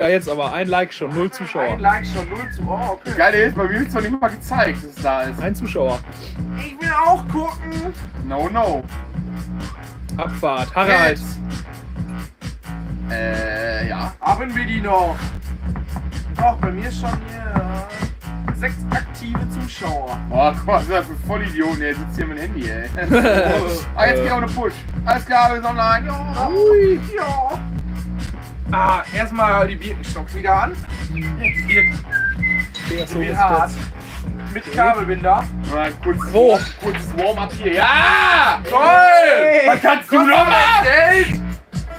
Ja, jetzt aber ein Like schon, 0 Zuschauer. Ein Like schon, 0 Zuschauer. Oh, okay. Geil ist, bei mir wird es noch nicht mal gezeigt, dass es da ist. Ein Zuschauer. Ich will auch gucken. No. Abfahrt. Harald. Jetzt. Ja. Haben wir die noch? Doch, bei mir ist schon hier 6 aktive Zuschauer. Oh, guck mal, was ist das für Vollidioten, ey. Sitzt hier mit dem Handy, ey. Jetzt geht auch eine Push. Alles klar, wir sind online. Ja. Ui, ja. Erstmal die Birkenstocks wieder an. So Wird ist hart. das. Mit Kabelbinder. Mal kurzes Warm-up hier. Ja! Toll! Was kannst du noch mal? Geld!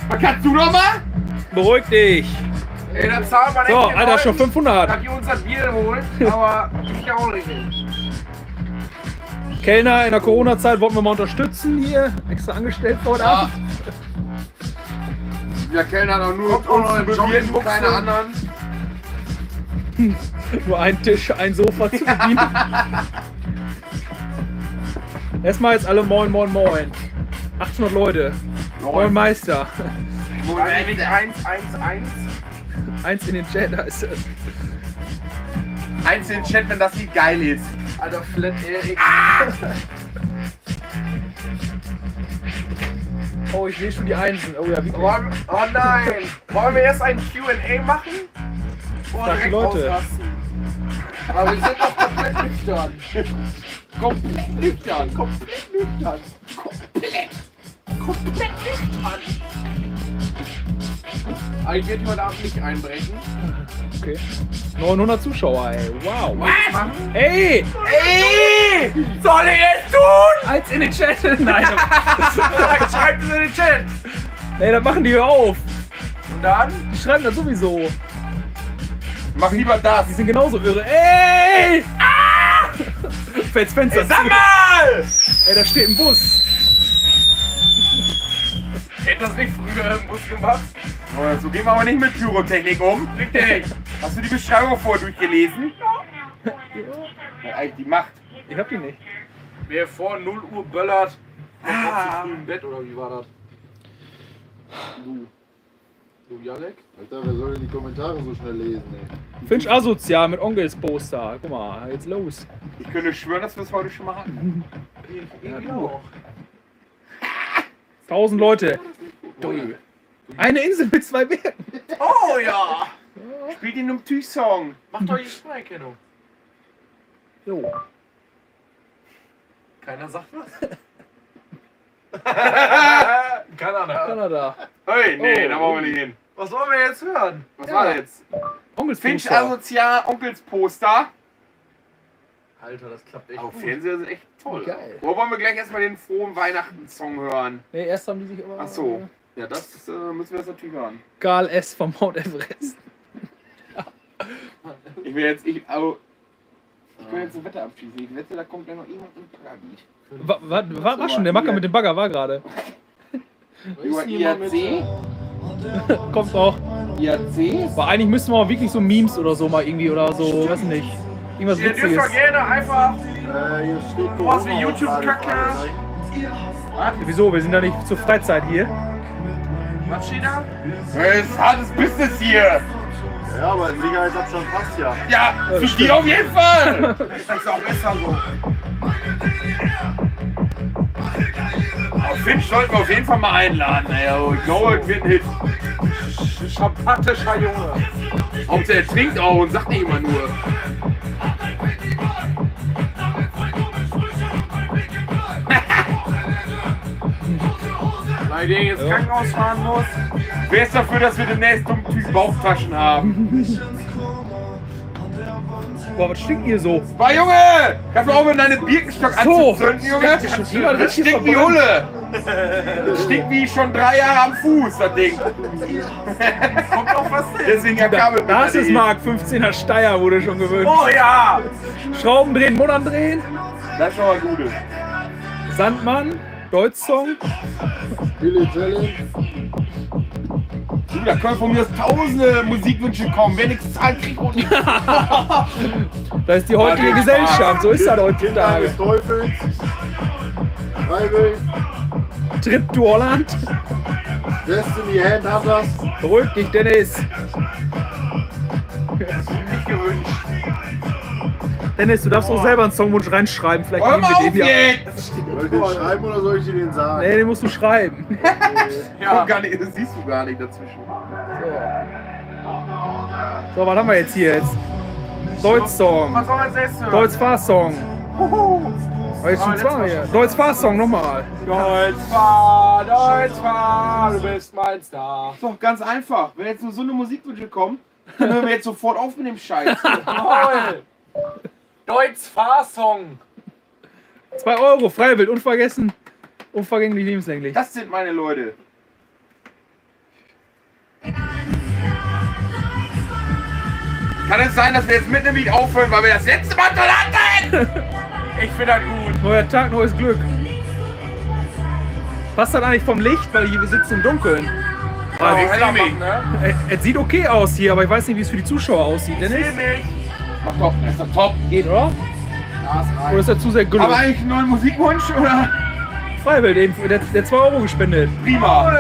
Was kannst du noch mal? Beruhig dich. Ey, da zahlen wir So, nicht Alter, schon 500. dass die uns das Bier holen, aber ich auch nicht. Kellner, in der Corona-Zeit wollten wir mal unterstützen hier. Extra angestellt vor heute Ja. Abend. Der Kellner hat auch nur Kommt auch noch im bewirten, Joggingbuchse. keine anderen. Nur ein Tisch, ein Sofa zu bedienen. Erstmal jetzt alle moin. 800 Leute. Moin Meister. Moment, 111. Eins in den Chat, da ist es. Eins in den Chat, wenn das Lied geil ist. Alter, Flat Erik. Oh, ich sehe schon die Einsen. Oh ja, wie Oh nein! Wollen wir erst ein Q&A machen? Oder Sag die direkt Leute. ausrasten? Aber wir sind doch komplett nüchtern. Komplett nüchtern. Komplett nüchtern. Komplett nüchtern. Aber ich werde heute Abend nicht einbrechen. Okay. 900 Zuschauer, ey. Wow. Was? Ey! Ey! Soll ich es tun? Eins in den Chat. Nein. Schreibt es in den Chat. Ey, dann machen die hier auf. Und dann? Die schreiben das sowieso. Mach lieber das. Die sind genauso irre. Ey! Ah! Fällt's Fenster. Sag mal! Ey, da steht ein Bus. Hätte das nicht früher im Bus gemacht? Oh, so gehen wir aber nicht mit Pyrotechnik um. Richtig. Hast du die Beschreibung vorher durchgelesen? Ja, eigentlich die Macht. Ich hab die nicht. Wer vor 0 Uhr böllert, kommt auch zu früh im Bett, oder wie war das? Du Jalek? Alter, wer soll denn die Kommentare so schnell lesen, ey? Finch asozial mit Onkels Poster. Guck mal, jetzt los. Ich könnte schwören, dass wir es heute schon mal hatten. Ich auch. 1000 Leute. Eine Insel mit 2 Bergen. Oh ja! Spielt ihn um Tüch-Song. Macht doch die Spracherkennung. Jo. Keiner sagt was? Kanada. Kanada. Hey, nee, Oh. da wollen wir nicht hin. Was wollen wir jetzt hören? Was war das jetzt? Onkels Finch Poster. asozial, Onkels Poster. Alter, das klappt echt Auf gut. Fernseher sind echt toll. Geil. Wo wollen wir gleich erstmal den frohen Weihnachten-Song hören? Nee, erst haben die sich aber. Ach so. Ja, das müssen wir jetzt natürlich hören. Karl S. vom Mount Everest. Ich will jetzt, ich will jetzt ein Wetter abschließen. Ich wette, da kommt gleich noch irgendwas im Paradies. War schon, der Macker mit dem Bagger war gerade. Über IAC? Kommt auch. IAC? Aber eigentlich müssten wir auch wirklich so Memes oder so mal irgendwie oder so, weiß nicht. Irgendwas Ihr dürft Witziges. doch gerne einfach Hier steht was wie YouTube-Kacke. Wieso? Wir sind ja nicht zur Freizeit hier. Was steht da? Das ist hartes Business hier. Ja, aber ein Sicherheitsabstand passt ja. Ja, zu dir auf jeden Fall. Das ist auch besser so. Auf Finch sollten wir auf jeden Fall mal einladen. Ey. Oh, ich glaube, es wird ein Hit. Champathischer Junge. Hauptsache er trinkt auch und sagt nicht immer nur. Weil der jetzt Krankenhaus fahren muss. Wer ist dafür, dass wir demnächst um Typen Bauchtaschen haben? Boah, was stinkt hier so? Boah, Junge! Kannst du auch mit deinem Birkenstock So. anzünden, Junge? Das ist schon wieder Das richtig stinkt wie verbrannt. Hulle! Das stinkt wie schon 3 Jahre am Fuß, das Ding. Kommt auch was hin. Deswegen ja Kabel. Das ist Mark 15er Steyr, wurde schon gewöhnt. Oh ja! Schrauben drehen, Muttern drehen. Das ist schon mal gut. Sandmann, Deutsch-Song. Billy Challenge. Du, da können von mir aus tausende Musikwünsche kommen. Wer nichts zahlt, kriegt auch nichts. Das ist die heutige Gesellschaft, so ist das Kinder heutzutage. des Teufels. Freiwillig. Trip to Holland. Destiny Handhunters. Beruhig dich, Dennis. Nicht gewünscht. Dennis, du darfst auch selber einen Songwunsch reinschreiben. Vielleicht Hör nehmen mal wir auf den ja. jetzt! Soll ich den schreiben oder soll ich dir den sagen? Nee, den musst du schreiben. Ja. Gar nicht, das siehst du gar nicht dazwischen. So, was haben wir jetzt hier jetzt? Deutsch-Song. Was soll man jetzt hören? Deutsch-Fahr-Song. Jetzt schon zwei hier. Deutsch-Fahr-Song nochmal. Deutschfahr, du bist mein Star. Ist doch ganz einfach. Wenn jetzt nur so eine Musikwünsche kommt, dann hören wir jetzt sofort auf mit dem Scheiß. Toll. Deutschfahr-Song. 2 Euro, Freiwild, unvergessen. Unvergänglich, lebenslänglich. Das sind meine Leute. Kann es sein, dass wir jetzt mit dem Lied aufhören, weil wir das letzte Mal dran hatten? Ich finde das gut. Neuer Tag, neues Glück. Passt das eigentlich vom Licht, weil hier wir sitzen im Dunkeln? Ah, ich Heller seh mich. machen, ne? Es sieht okay aus hier, aber ich weiß nicht, wie es für die Zuschauer aussieht. Dennis? Ach doch, ist doch top. Geht, oder? Oder ist er zu sehr Aber gülle? eigentlich einen neuen Musikwunsch, oder? Freiwild, eben, der 2 Euro gespendet. Prima.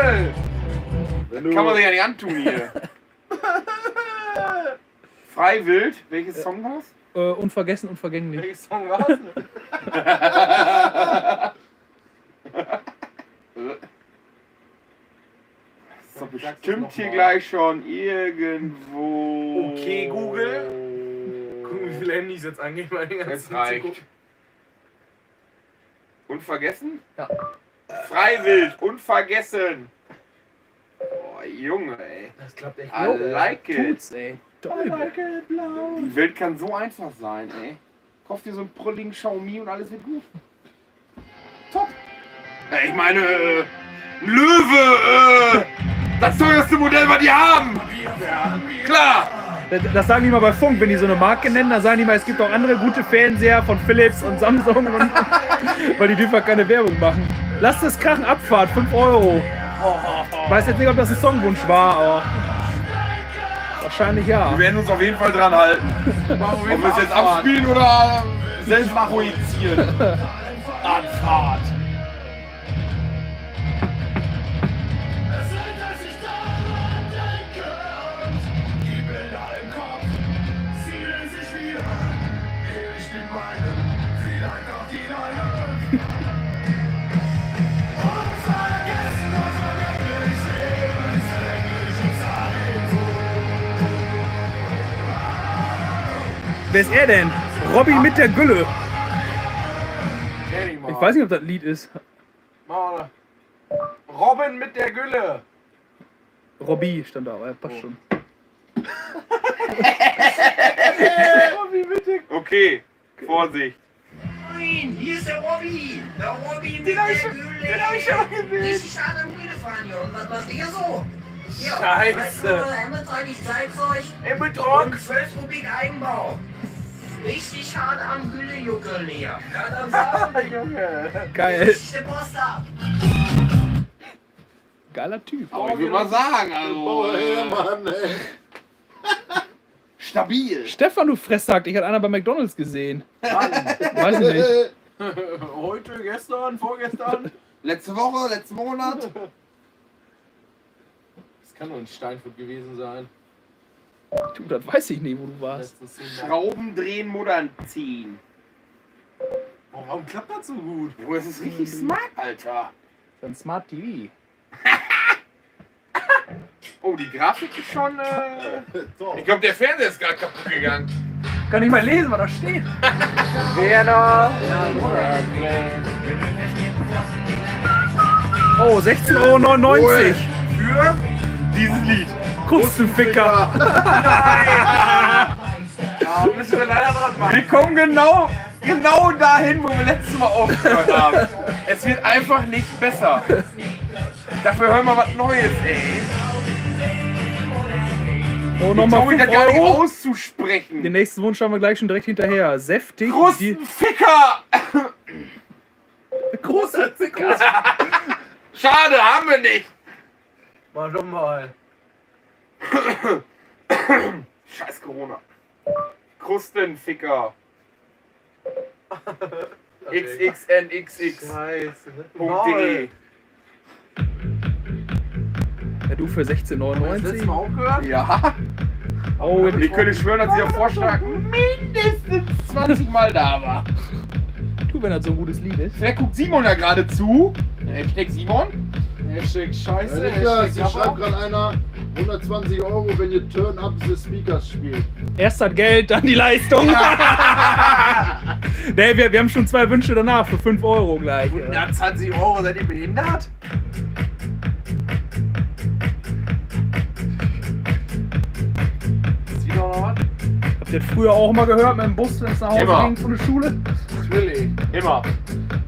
Wenn du, Kann man sich ja nicht antun hier. Freiwild, welches Song war's? Unvergessen, unvergänglich. Welcher Song war's? Ist doch bestimmt hier gleich schon irgendwo. Okay, Google. Gucken, wie viele Handys jetzt angehen bei den ganzen Es reicht. Zugucken. Unvergessen? Ja. Freiwild, unvergessen. Boah, Junge, ey. Das klappt echt I like it. Tut's, ey. Toll. Die Welt kann so einfach sein, ey. Kauf dir so einen prolligen Xiaomi und alles wird gut. Top. Ja, ich meine, ein Löwe, das teuerste Modell, was die haben. Klar. Das sagen die mal bei Funk, wenn die so eine Marke nennen, dann sagen die mal, es gibt auch andere gute Fernseher von Philips und Samsung, und, weil die dürfen keine Werbung machen. Lasst es krachen, Abfahrt, 5 Euro. Ich weiß jetzt nicht, ob das ein Songwunsch war, aber wahrscheinlich ja. Wir werden uns auf jeden Fall dran halten. Ob wir es jetzt abspielen oder selbst projizieren. Anfahrt. Wer ist er denn? Robby mit der Gülle. Kenn ich mal. Ich weiß nicht, ob das ein Lied ist. Mal. Robin mit der Gülle. Robby stand da, aber er passt schon. Robin mit der Gülle. Okay, Vorsicht. Moin, hier ist der Robby. Der Robby mit Den hab der ich schon- Gülle. den hab ich schon mal gesehen. Richtig hart am Gülle fahren, Junge. Was macht ihr so? Ja, Scheiße. Emmetal, ich zeig's euch. Emmetal. Und 12 Kubik Eigenbau. Richtig hart am Gülle-Juckeln hier. Ja, dann sagen Junge. Geil. richtig den Post ab. Geiler Typ. Aber ich würde mal sagen, Oh, hey, also. Mann, ey. Stabil. Stefan, du Fresssack, ich hatte einer bei McDonalds gesehen. Weiß ich nicht. Heute, gestern, vorgestern. Letzte Woche, letzten Monat. Das kann nur in Steinfurt gewesen sein. Du, das weiß ich nicht, wo du warst. Letztes 10 Mal. Schrauben drehen, Muttern ziehen. Oh, warum klappt das so gut? Oh, das ist richtig smart, Alter. Das ist ein Smart TV. Oh, die Grafik ist schon. Ich glaube, der Fernseher ist gerade kaputt gegangen. Kann nicht mal lesen, was da steht. Werner. Oh, 16,99 Euro. Für dieses Lied. Krustenficker. Ja, müssen wir leider dran machen. Wir kommen genau dahin, wo wir letztes Mal aufgehört haben. Es wird einfach nicht besser. Dafür hören wir was Neues, ey. Oh, Ich nochmal traue mich 5 das gar nicht Euro. auszusprechen. Den nächsten Wunsch haben wir gleich schon direkt hinterher. Säftig. Krustenficker! Krustenficker. Schade, haben wir nicht. Mal doch mal. Scheiß Corona. Krustenficker. xxnxx.de Scheiße. Ja, du für Hast du das letzte 16,99 Mal Euro. auch gehört? Ja. Oh, Und ich könnte schwören, dass dieser Vorschlag mindestens 20 Mal da war. du, wenn das so ein gutes Lied ist. Wer guckt Simon da gerade zu? Hashtag Simon. Hashtag Scheiße. Niklas, Hashtag hier schreibt Jabba. gerade einer 120 € wenn ihr Turn Up the Speakers spielt. Erst das Geld, dann die Leistung. Nee, wir haben schon 2 Wünsche danach für 5 € gleich. 120 €, seid ihr behindert? Ist wieder noch was? Habt ihr das früher auch mal gehört mit dem Bus, wenn es nach Hause Immer. ging von der Schule? Natürlich. Immer.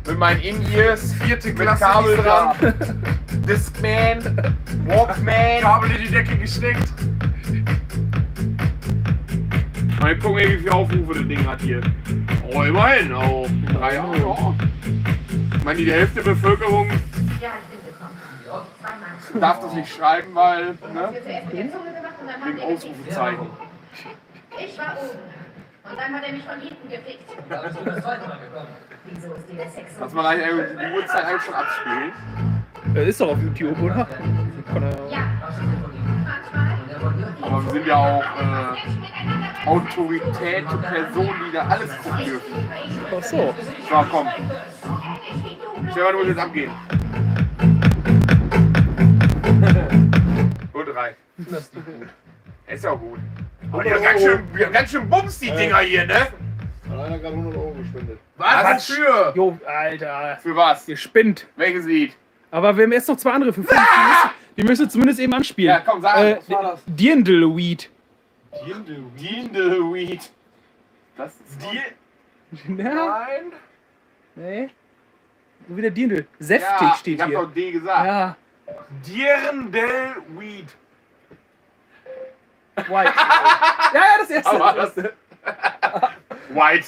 Mit meinen In-Ears, 4 mit Kabel dran. Discman, Walkman. Kabel in die Decke gesteckt. Mal gucken, wie viele Aufrufe das Ding hat hier. Oh, immerhin. Oh, 3 Jahre. Ja. Ich meine, die Hälfte der Bevölkerung Ja, ich bin gekommen. Zweimal. darf das nicht schreiben, weil, ne, Wir zuerst mit der Zunge gemacht und dann haben wegen wir Ausrufezeichen. Ich war oben. Und dann hat er mich von hinten gefickt. Wieso ist dir der Sex so? Dass man eigentlich die Uhrzeit eigentlich schon abspielt. Das ist doch auf YouTube, oder? Kann er- Ja. Manchmal. Aber wir sind ja auch Autorität, Personen, die da alles gucken dürfen. Ach so. So, komm. Stefan, du musst jetzt abgehen. Und 3. Ist ja auch gut. Aber die haben ganz schön Bums, die Dinger hier, ne? Hat einer gerade 100 € gespendet. Was? Wofür? Jo, Alter. Für was? Ihr spinnt. Welches Lied? Aber wir haben jetzt noch 2 andere für 5. Die müsst ihr zumindest eben anspielen. Ja, komm, sag, was war das? Dirndlweed. Dindelweed. Das ist die. Ja, Nein. nee. Nur wieder Dirndl. Säftig Ja, steht ich hab hier. doch D gesagt. Ja, Dirndlweed. White. Ja, das erste. Aber das. White.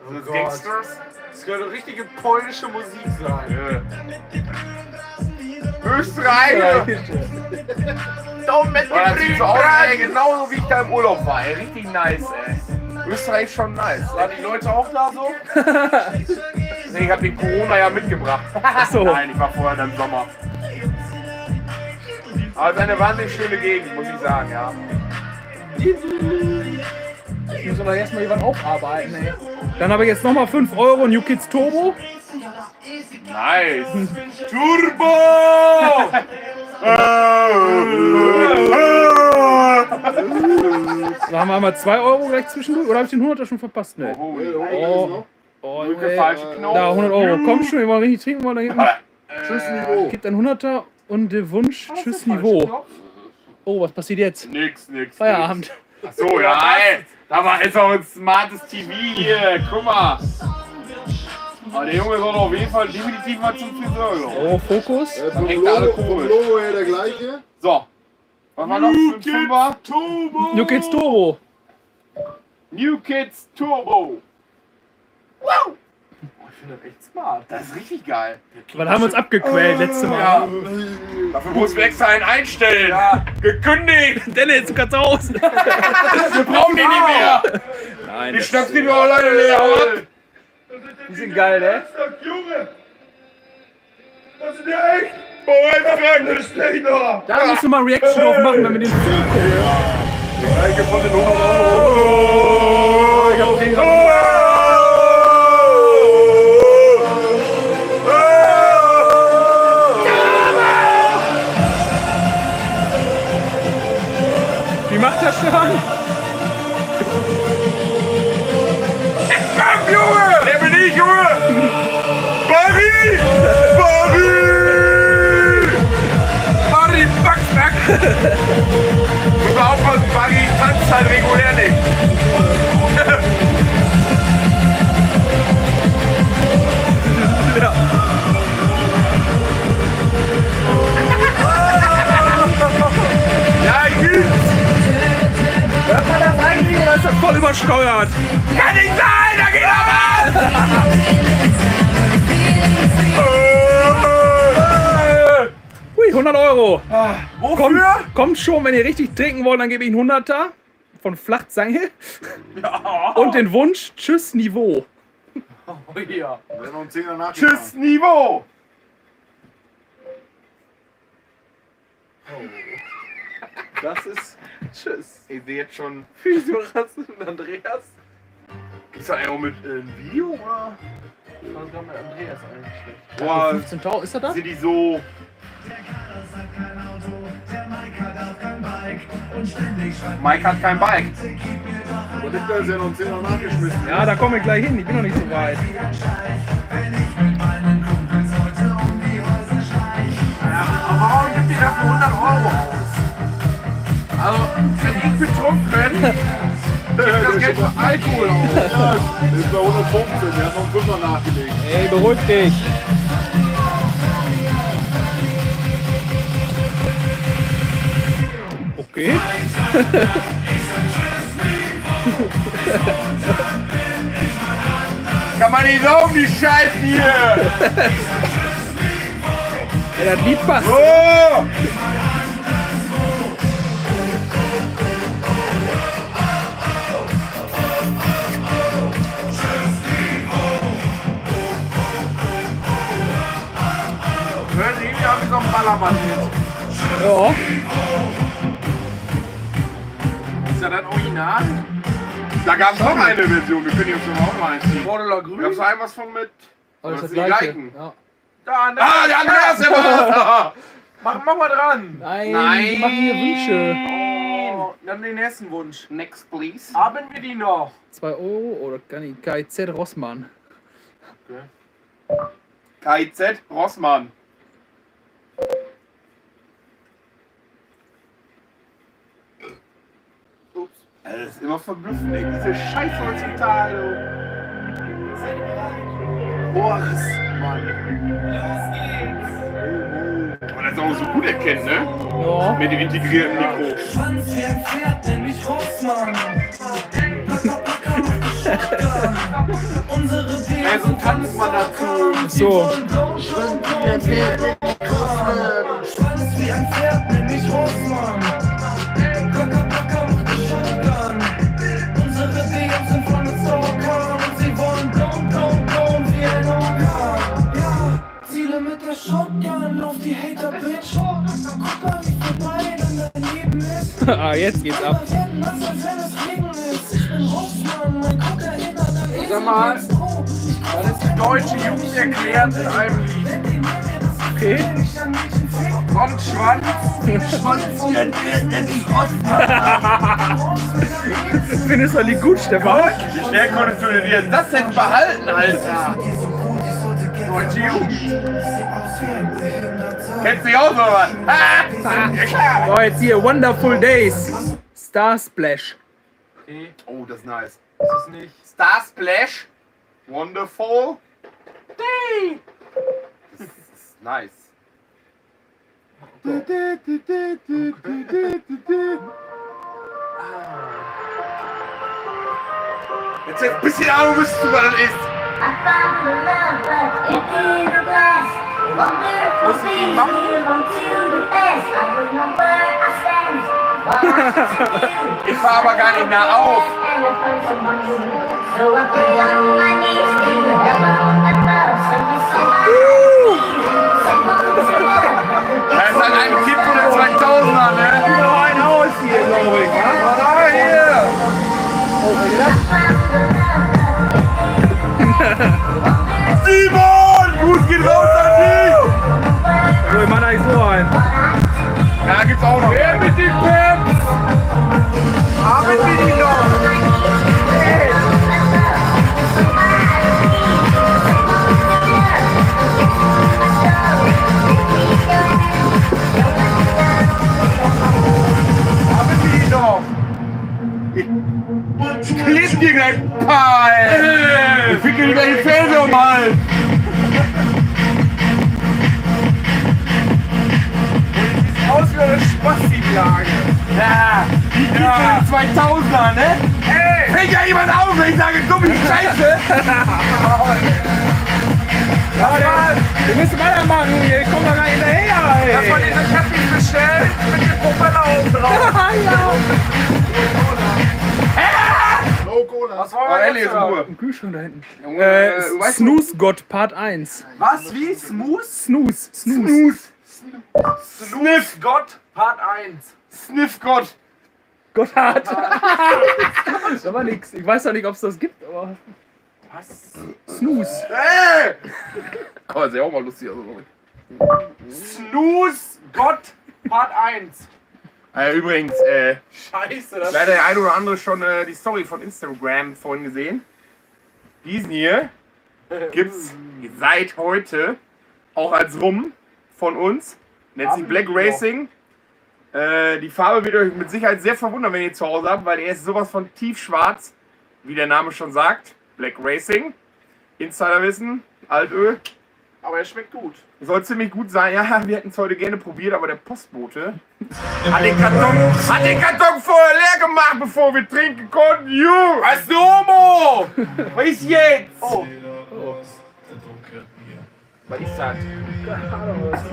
Also Gott. Gangsters. Das könnte richtige polnische Musik sein. Österreich. Doch mit das sieht so aus, ey, genauso wie ich da im Urlaub war. Ey. Richtig nice, ey. Österreich ist schon nice. Waren die Leute auch da so? Nee, ich hab den Corona ja mitgebracht. so. Nein, ich war vorher dann im Sommer. Aber es ist eine wahnsinnig schöne Gegend, muss ich sagen, ja. Ich muss aber erstmal jemand aufarbeiten, ey. Dann habe ich jetzt nochmal 5 € New Kids Turbo. Nice. Turbo! Da haben wir einmal 2 € gleich zwischendurch. Oder habe ich den 100er schon verpasst? Nee. Oh, Oh, Drücke ey. falsche Knopf. Da, 100 €. Komm schon, wir wollen richtig trinken. Wollen da hinten. Tschüss, Niveau. Gibt ein 100er und der Wunsch, tschüss Niveau. Oh, was passiert jetzt? Nix. Feierabend. Achso, ja, ey. Da war jetzt auch ein smartes TV hier. Guck mal. Aber der Junge soll auf jeden Fall definitiv mal zum Friseur. So. Oh, Fokus. Vom hängt da alle Logo, vom komisch. Logo her der gleiche. So. Was war noch für ein Fünfer? New Kids Turbo. New Kids Turbo. Wow. Oh, ich finde das echt smart. Das ist richtig geil. Weil haben wir uns abgequält letzte Mal. Ja. Dafür mussten wir extra einen einstellen. Ja. Gekündigt. Dennis, du kannst raus. Wir brauchen die nicht mehr. Nein, Die Stöpsel wir auch leider leer. die sind geil, ne? Junge! Das ist ja echt! Boah, das steht da! Da musst du mal Reaction drauf machen, wenn wir den Film gucken. Einige von den 100 Euro. Ich hab den Wie macht das Stefan? Junge! Der bin ich, Junge! Barry! Barry, Backback! Müssen wir aufpassen, Barry tanzt halt regulär nicht. Ja, gut! Das ist voll übersteuert. Kann nicht sein, da geht er Hui, 100 Euro. Wofür? Kommt schon, wenn ihr richtig trinken wollt, dann gebe ich einen 100er von Flachzange. Und den Wunsch, tschüss Niveau. Ja. Wir haben noch einen 10er nachgefahren. Tschüss, Niveau! Das ist. Tschüss. Ich sehe jetzt schon. Physiorasse und Andreas. Ist das auch mit Video oder? Was war mit Andreas eigentlich? Boah, 15.000, ist er da? sind die so. Mike hat kein Bike. Und ich ist ja noch 10 Mal nachgeschmissen. Ja, da komme ich gleich hin, ich bin noch nicht so weit. Aber warum gibt ihr dafür 100 € aus? Also, wenn ich betrunken bin, gibt das Geld für Alkohol aus. Ja, das ist bei 115, der hat noch einen 5er nachgelegt. Ey, beruhig dich. Okay. Kann man nicht saugen, die Scheiße hier! Ja, das Lied passt. Oh! Hören Sie, wir haben so einen Ballermann jetzt. Ja. Ist ja das Original? Da gab es noch eine Version, wir können die uns doch auch mal einziehen. Rot oder Gab grün? es ein was von mit? Aber das Was ist die das gleiche. gleichen? Ja. Da, Ah, der Andreas, der war Mach mal dran. Nein, Nein. die machen hier Wünsche. Oh, dann den nächsten Wunsch. Next, please. Haben wir die noch? 2 € oder kann ich KZ Rossmann. KIZ Rossmann. Ups. Das ist immer verblüffend, ey. Diese Scheiße heutzutage. Boris, Mann. Und das ist auch so gut erkennen, ne? Ja. Mit dem integrierten Mikro. Ey, so tanzt man dazu. So. Ziele mit der Shotgun auf die Hater-Bitch. Guck mal, wie vorbei dann dein Leben ist. Ah, jetzt geht's ab. Sag mal, das ist die deutsche Jugend erklärt in einem Lied. Okay. Kommt Schwanz. Findest du die gut, Stefan? Wie schnell konntest du dir das denn behalten, Alter? Deutsche Jugend. Kennst du dich auch so was? So, jetzt hier Wonderful Days. Star Splash. Okay, Oh, das ist nice. ist es nicht. Star Splash. Wonderful. Day. Das ist nice. Jetzt ein bisschen Ahnung, wisst du, was das ist. Ich fahr aber gar nicht mehr auf. Das ist halt ein Kind von den 2000er, ne? Noch ein Haus hier, glaube ich. Was haben wir hier? Simon! Gut geht raus an dich! So, ich mach eigentlich so ein. Ja, gibt's auch noch. Wer mit den Pimps? Haben wir die noch? Haben wir die noch? Ich klipp dir gleich ein paar, ey! Ich fick dir gleich den Fernseher um den Hals! Aus wie eine Spasti-Plage. Ja, die Kids von den 2000er, ne? Ey! Fängt ja jemand auf, wenn ich sage, dumme Scheiße! Wir müssen weitermachen, hier. Ich komm da gar nicht hinterher, Dass man ey. diese Kaffee bestellt mit dem Propeller oben drauf. No Cola. Was wollen Oh, wir Ellie jetzt ist hören? Ruhe. Im Kühlschrank da hinten. Junge, du weißt Snooze God Part 1. Was? Wie? Smooth? Snooze. Snooze. Sniff Gott Part 1. Sniff-Gott. Gotthard. Das war nix. Ich weiß doch nicht, ob es das gibt, aber. Was? Snooze. Hey! Oh, das ist ja auch mal lustig. Snooze Gott Part 1. Übrigens, Scheiße, das leider der eine oder andere schon die Story von Instagram vorhin gesehen. Diesen hier gibt's seit heute auch als Rum von uns. Nennt sich Black Racing. Die Farbe wird euch mit Sicherheit sehr verwundern, wenn ihr zu Hause habt, weil er ist sowas von tiefschwarz, wie der Name schon sagt. Black Racing. Insiderwissen, Altöl. aber er schmeckt gut. Soll ziemlich gut sein. Ja, wir hätten es heute gerne probiert, aber der Postbote hat den Karton vorher leer gemacht, bevor wir trinken konnten. Ju! Was ist Homo? Was ist jetzt? Oh, Was ist das?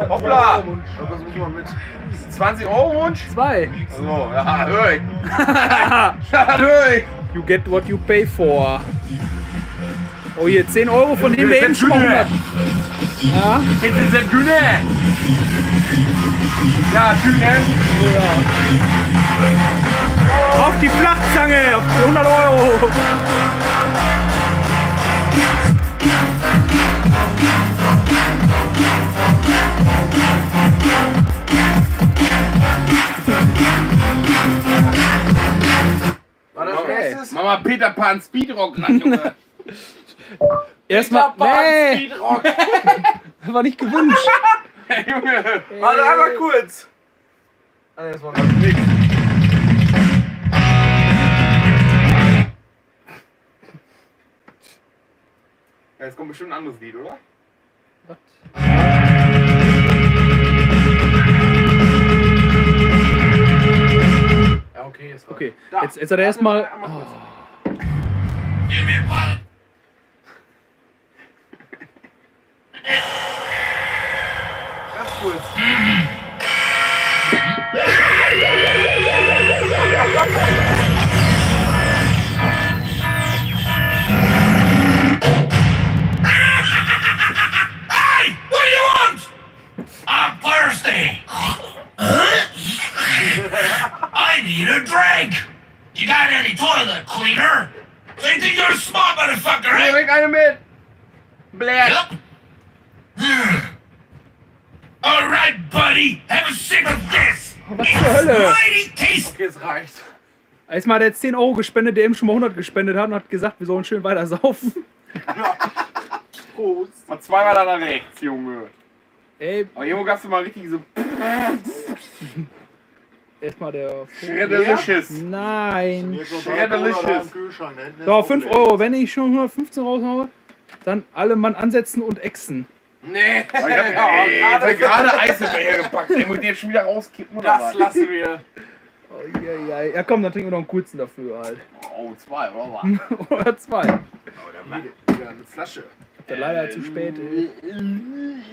Hoppla! was muss man mit? 20 Euro Wunsch? 2. So, ja, hör ich. Ja, hör ich. You get what you pay for. Oh, hier 10 Euro, von dem wir eben schon mal 100. Ja. Jetzt ist der Dünne. Ja, Dünne. Auf die Flachzange, auf die 100 Euro. War das Okay. nächstes? Mama Peter Pan Speedrock ran, Junge. Erstmal. Nee, Speedrock. das war nicht gewünscht. Junge. Warte einmal kurz. Ah, das war nix. Ja, jetzt kommt bestimmt ein anderes Lied, oder? Ja, okay, ist Okay, Da. jetzt hat er erstmal. Einmal kurz. Ganz kurz. Hey, what do you want? I'm thirsty. I need a drink. You got any toilet cleaner? They think you're a smart motherfucker, eh? Bring eine mit. Blair. Yep. All right, buddy. Have a sip of this. Was zur Hölle? Mighty tasty. Okay, es reicht. Erstmal hat er jetzt 10 Euro gespendet, der eben schon mal 100 gespendet hat und hat gesagt, wir sollen schön weiter saufen. Prost. Mal zweimal da rechts, Junge. Ey, Aber Junge, hast du mal richtig so. erstmal der. Schreddelicious. Nein. Jetzt noch Schredderliches. $3 im Kühlschrank, da hinten ist So, auch 5 leer. Euro. Wenn ich schon 115 raushaue, dann alle Mann ansetzen und exen. Nee. Ich hab gerade Eis hinterhergepackt. Ich muss den jetzt schon wieder rauskippen, oder Das was? lassen wir. Oh, ja, komm, dann trinken wir noch einen kurzen dafür halt. Oh, 2, oder was? Oder 2. Wieder eine Flasche. Der leider zu spät. Ey. Dann,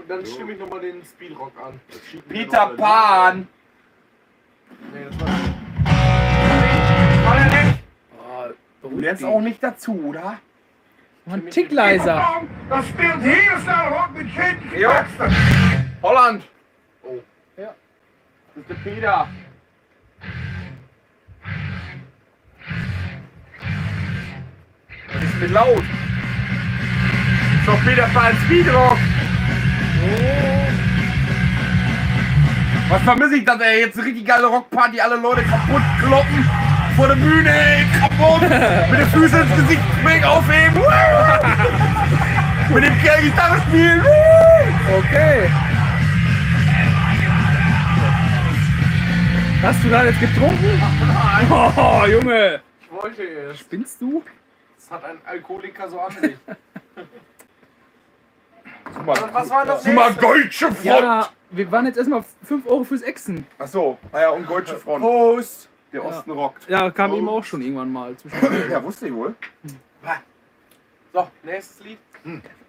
dann stimme ich nochmal den Speedrock an. Peter Pan. Nee, das war der nicht. Oh, Du lernst auch nicht dazu, oder? ein Tick leiser. Das spielt hier Rock mit Kind. Jo. Holland. Oh. Ja. Das ist der Peter. Das ist mit laut. Das ist doch Peter Pan Speedrock. Was vermisse ich, dass er jetzt eine richtig geile Rockparty, alle Leute kaputt kloppen vor der Bühne, ey, kaputt, mit den Füßen ins Gesicht springen, aufheben, mit dem Kerl Gitarre spielen. Okay. Hast du gerade jetzt getrunken? Oh, Junge. Ich wollte es. Spinnst du? Das hat ein Alkoholiker so an sich. Was war das Mal nächste? deutsche Front. Ja, wir waren jetzt erstmal 5 Euro fürs Exen. Achso, naja, und deutsche Front. Prost. Der Osten rockt. Ja, kam eben auch schon irgendwann mal. Zwischen Ja, wusste ich wohl. So, nächstes Lied.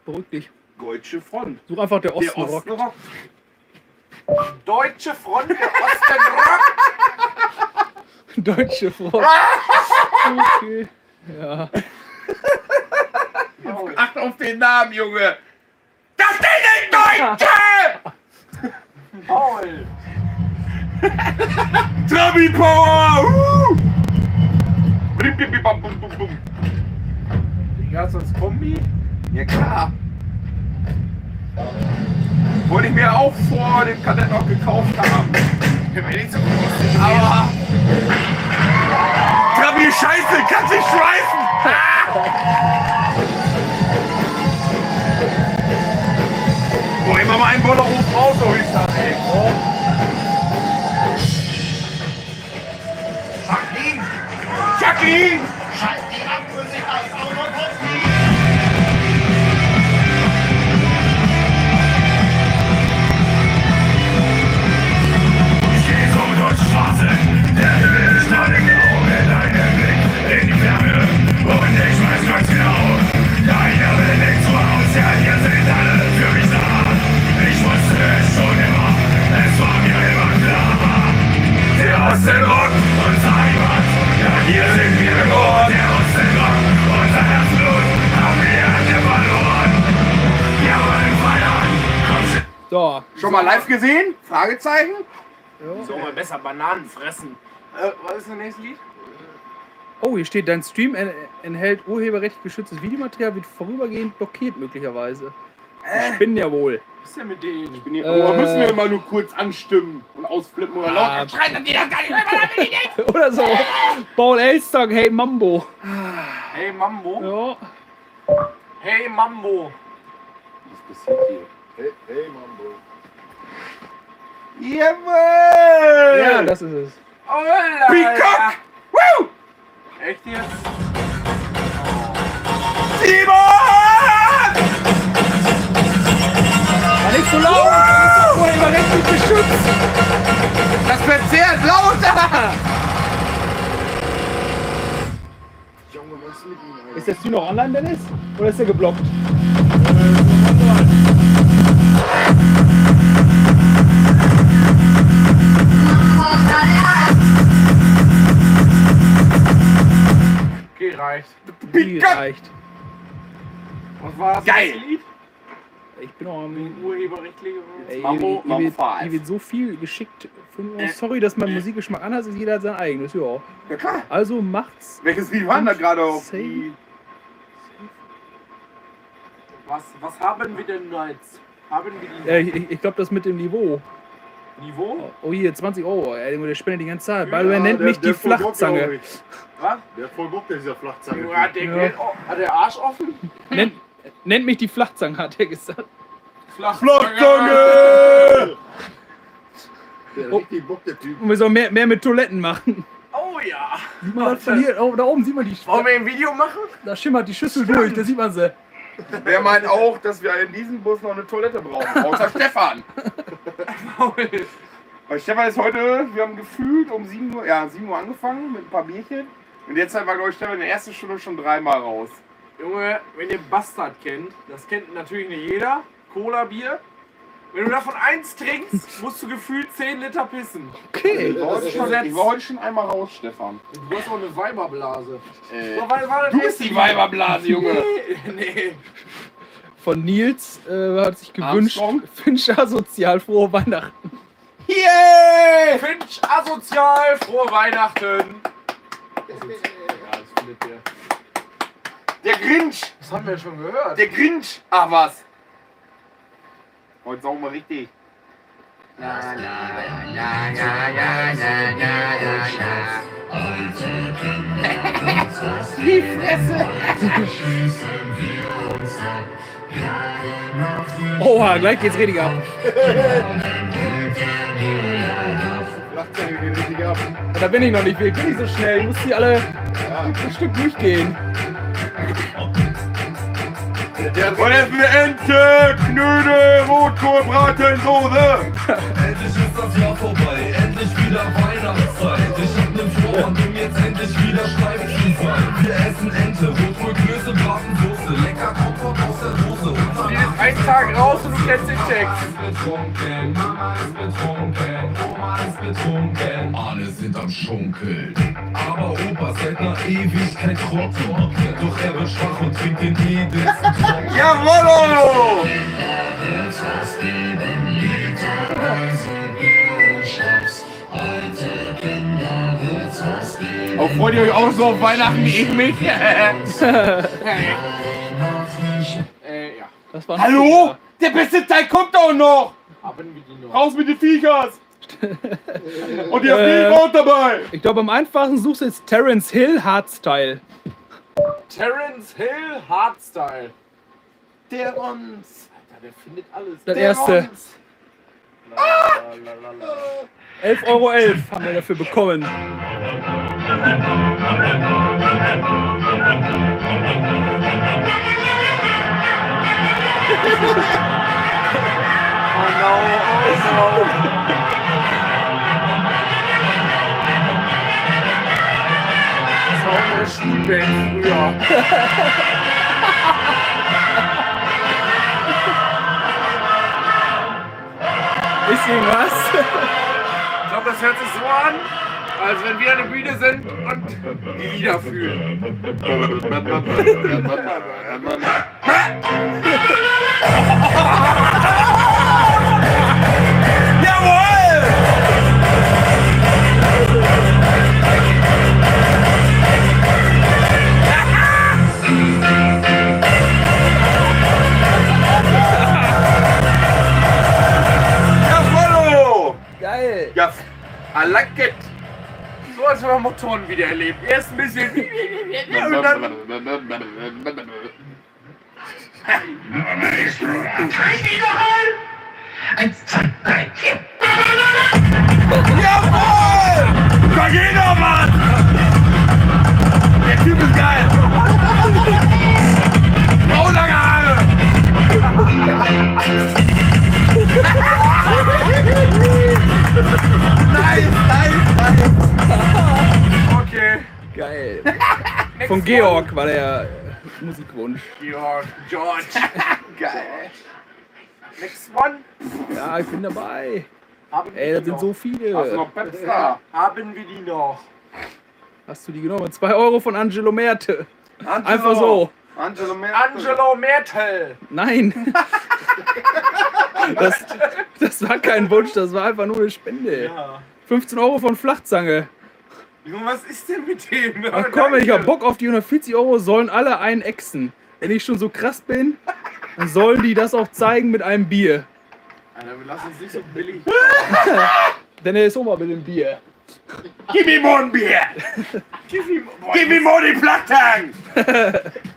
Beruhig dich. Deutsche Front. Such einfach der Der Osten Osten rockt. rockt. Deutsche Front, der Osten rockt. Deutsche Front. Okay. Ja. Acht auf den Namen, Junge. Das sind die Deutsche! Paul. Trabi Power! Bim, bim, bim, bam, bum, bum, bum. Gas als Kombi? Ja klar. Wollte ich mir auch vor dem Kadett noch gekauft haben. Der war nicht so groß. Aber... Trabi, Scheiße, kannst dich schweißen! Boah, immer mal einen Bollerhof raus, so ich sag, ey. Jacqueline! Schalt die Abbrüche aus Autokopie! Ich geh so durch Straßen, der Himmel strahlt blau mit einem Blick in die Ferne. Und ich weiß ganz genau, ja, hier bin ich zu Hause, ja, hier sind alle für mich da. Ich wusste es schon immer, es war mir immer klar. Der Ostelrock, unser Heimat, ja, hier sind wir geboren. Der Ostelrock, unser Herzblut, haben wir nicht verloren. Wir wollen feiern, komm schon. So. Schon mal live gesehen? Fragezeichen? So, mal besser Bananen fressen. Was ist das nächste Lied? Oh, hier steht, dein Stream enthält urheberrechtlich geschütztes Videomaterial, wird vorübergehend blockiert möglicherweise. Ich bin ja wohl. Was ist denn mit denen? Ich bin hier, aber müssen wir mal nur kurz anstimmen und ausflippen oder laut Schreien, dann geht das gar nicht mehr. Oder so. Paul Elstak, hey Mambo. Hey Mambo. Ja. Hey Mambo. Was passiert hier? Hey, Mambo. Jawohl! Ja, das ist es. Oh, la, Peacock! Woo! Echt jetzt? Simon! War nicht so laut. Das ist urheberrechtlich geschützt. Das verzerrt lauter! Junge, was ist mit ihm, Alter? Ist der Stream noch online, Dennis? Oder ist der geblockt? Okay, reicht. Wie Peacock! reicht. Was war das Geil. nächste Lied? Ich bin auch am... Urheberrechtliche. Ey, Mambo, hier wird, Mambo hier wird so viel geschickt. Sorry, dass mein Musikgeschmack anders ist. Jeder hat sein eigenes. Ja. Ja klar. Also macht's. Welches Lied waren da gerade auf? Safe. Die... Was haben wir denn jetzt? Haben wir die Ich glaube, das mit dem Niveau. Niveau? Oh, hier, 20 Euro. Der spendet die ganze Zeit. Ja, Weil er nennt mich die voll Bock, glaub Flachzange. ich. Was? Der hat voll Bock, der dieser Flachzange. Junge, hat der Ja. Geld, hat der Arsch offen? Nennt mich die Flachzange, hat er gesagt. Flachzange! Der hat richtig Bock, der Typ. Und wir sollen mehr mit Toiletten machen. Oh ja. Sieht man das von hier? Oh, da oben sieht man die. Wollen wir ein Video machen? Da schimmert die Schüssel durch, da sieht man sie. Wer meint auch, dass wir in diesem Bus noch eine Toilette brauchen? Außer Stefan. Weil Stefan ist heute, wir haben gefühlt um 7 Uhr, ja, 7 Uhr angefangen mit ein paar Bierchen. Und jetzt war, glaube ich, Stefan in der ersten Stunde schon 3-mal raus. Junge, wenn ihr Bastard kennt, das kennt natürlich nicht jeder. Cola-Bier. Wenn du davon 1 trinkst, musst du gefühlt 10 Liter pissen. Okay. Ich war heute schon einmal raus, Stefan. Du hast auch eine Weiberblase. Du bist die Weiberblase, Junge. Nee. Von Nils hat sich gewünscht, Armstrong? Fincher sozial frohe Weihnachten. Yeah! Finch asozial, frohe Weihnachten. Ja, das findet der. Der Grinch! Das haben wir ja schon gehört. Der Grinch! Ach was! Heute saugen wir richtig. Die Fresse! Oha, gleich geht's richtig ab. Flachzange geht richtig ab. Da bin ich noch nicht, ich bin nicht so schnell. Ich muss die alle ein Stück durchgehen. Der hat Und jetzt eine Ente, Knödel, Rotkohl, Bratensoße. Endlich ist das Jahr vorbei, endlich wieder Weihnachtszeit. Ich hab nen Vorwand, um jetzt endlich wieder steif zu sein. Wir essen Ente, Rotkohl, Klöße, Bratensoße, lecker Komfort aus der Dose. Die ist einen Tag raus und du kennst den Text. Betrunken, Mama ist betrunken, Oma ist betrunken, alle sind am Schunkeln. Aber Opa seit ner Ewigkeit trocken, doch er wird schwach und trinkt den edelsten Tropfen. Jawollo! Auch freut ihr euch auch so auf Weihnachten wie ich mich? Ja. Das war Hallo? Der beste Teil kommt doch noch! Haben wir die noch? Raus mit den Viechers! Und ihr habt auch dabei! Ich glaube, am einfachsten suchst du jetzt Terence Hill Hardstyle. Terence Hill Hardstyle. Der uns! Alter, der findet alles. Das erste. 11,11 Euro haben wir dafür bekommen. Das war auch eine Schulband früher. Ist irgendwas? Ich glaube, das hört sich so an, als wenn wir an der Bühne sind und die Lieder fühlen. Geil. Ja, I like it! So als wenn wir Motoren wieder erleben. Erst ein bisschen und dann Da geht doch was! Der Typ ist geil! Oh, lange Haare! Nice! okay. Geil. Von Georg war der Musikwunsch. George. Geil! Next one. Ja, ich bin dabei. Haben wir Ey, das die sind noch? so Hast du viele. noch Peps da? Haben wir die noch? Hast du die genommen? 2 Euro von Angelo Merte. Angelo. Einfach so. Angelo Merkel. Angelo Mertel. Nein. Das war kein Wunsch, das war einfach nur eine Spende. Ja. 15 Euro von Flachzange. Junge, was ist denn mit dem? Ach komm, ich hab Bock auf die 140 Euro, sollen alle einen exen. Wenn ich schon so krass bin, dann sollen die das auch zeigen mit einem Bier. Alter, wir lassen uns nicht so billig. Denn er ist auch mal mit dem Bier. Gib mir more ein Bier! Gib mir more den Flachtank!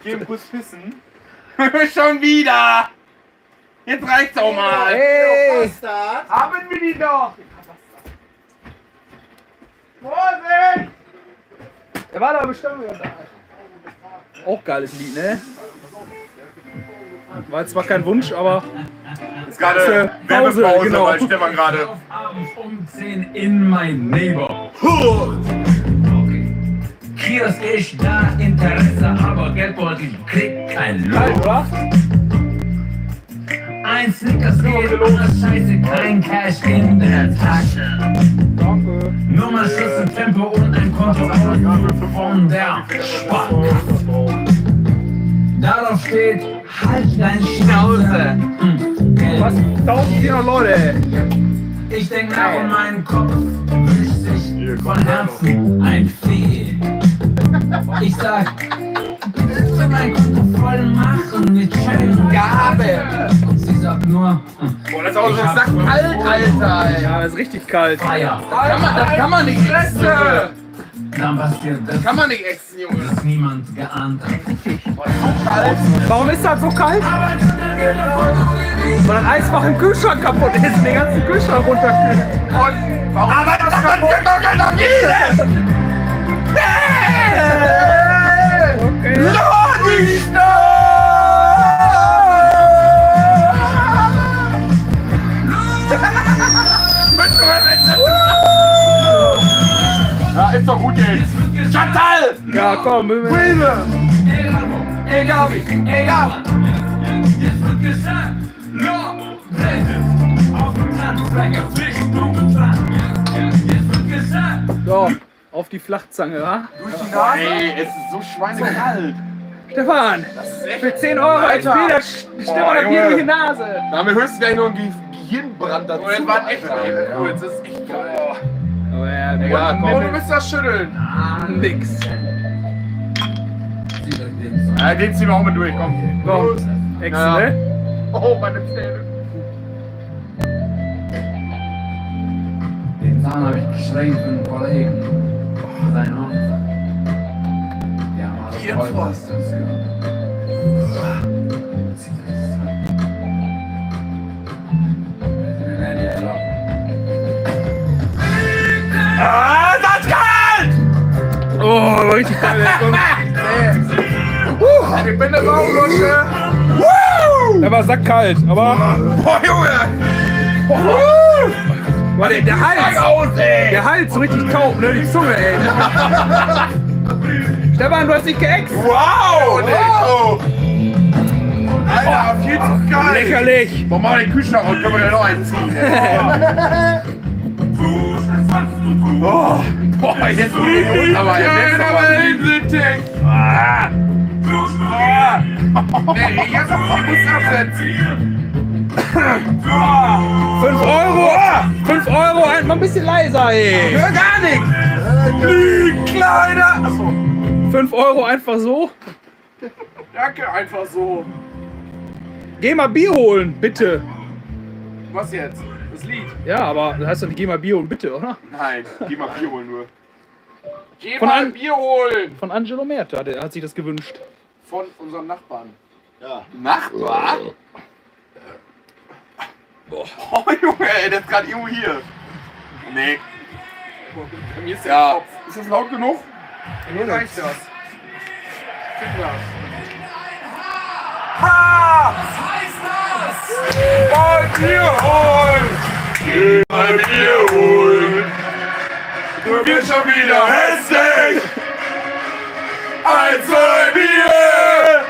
Geh im Bus pissen. Schon wieder! Jetzt reicht's auch mal! Hey! Bastard. Haben wir die noch? Vorsicht! Er war da bestimmt wieder da. Auch geiles Lied, ne? War jetzt zwar kein Wunsch, aber Ist gerade Pause, Werbepause, genau. weil Stefan gerade. Abends um 10 in mein Neighborhood. Kiosk ist da, Interesse, aber Geldbeutel kriegt kein geil, Lob. oder? Ein Snickers geht, anders scheiße, kein Cash in der Tasche. Danke. Nummernschuss im Tempo und ein Konto von der Sparkasse. Darauf steht, halt dein Schnauze. Was? 1400 Leute. Ich denk nach und mein Kopf wünscht sich von Herzen ein Fee. Ich sag, willst du mein Konto voll machen mit schönen Gaben? Und sie sagt nur, Boah, das ist auch so ein Sack kalt, Alter! Ja, das ist richtig kalt. Feier. Das kann man nicht essen! Dann passiert das, Kann man nicht essen, Junge! was niemand geahnt hat. Warum ist das so kalt? Weil das Eisfach im Kühlschrank kaputt ist und den ganzen Kühlschrank runterkühlt. Warum? Aber das kann doch keiner gehen! Okay. Ja, ist doch gut jetzt! Chantal! Ja, komm, müssen wir. Egal wie, egal. Jetzt wird gesagt, no, auf dem Tanzflecker, zwischen du gefragt. Jetzt wird gesagt, So, auf die Flachzange, wa? Ey, es ist so schweinekalt! Stefan, für 10 Euro als Alter. Bier, stimmt Oh, mal Junge. Bier in die Nase. Da haben wir höchstens gleich noch einen Gehirnbrand dazu. Oh, das war echt Alter. cool. Das ist echt geil. Ja, Oh, du bist das Schütteln. nix. Ja, den ziehen wir auch mit durch, komm. Komm, Excel. Oh, meine Zähne. Den Zahn habe ich geschenkt für einen Kollegen. Für seine Hochzeit. Ja, aber das Vollplastik. Ah, das ist kalt! Oh, war richtig geil. Ich bin der Saurutsche. Der war sackkalt, aber. Boah, Junge! Warte, der Hals! Der Hals so richtig taub, ne? Die Zunge, ey. Stefan, du hast dich geäxt! Wow! Wow. Alter, viel zu geil! Lächerlich! Mach mal den Kühlschrank und können wir ja noch einen ziehen. Oh. Boah, jetzt geht die Hund, aber jetzt aber hinsichtig! Nee, jetzt muss ich absetzen! 5 Euro! 5 Euro! Mal ein bisschen leiser, ey! Hör gar nichts! Kleiner! Achso. 5 Euro einfach so? Danke, einfach so. Geh mal Bier holen, bitte! Was jetzt? Das Lied. Ja, aber das heißt doch nicht, geh mal Bier holen, bitte, oder? Nein, geh mal Bier holen nur. Geh Von mal an- ein Bier holen. Von Angelo Merta, der hat sich das gewünscht. Von unserem Nachbarn. Nachbar? Oh Junge, ey, der ist gerade irgendwo hier. Nee. Bei mir ist der Ja, Kopf. ist das laut genug? Mir reicht das. Find das. Ha! Mal Bier holen! Geh mal Bier holen! Du bist schon wieder hässlich! 1, 2 Bier!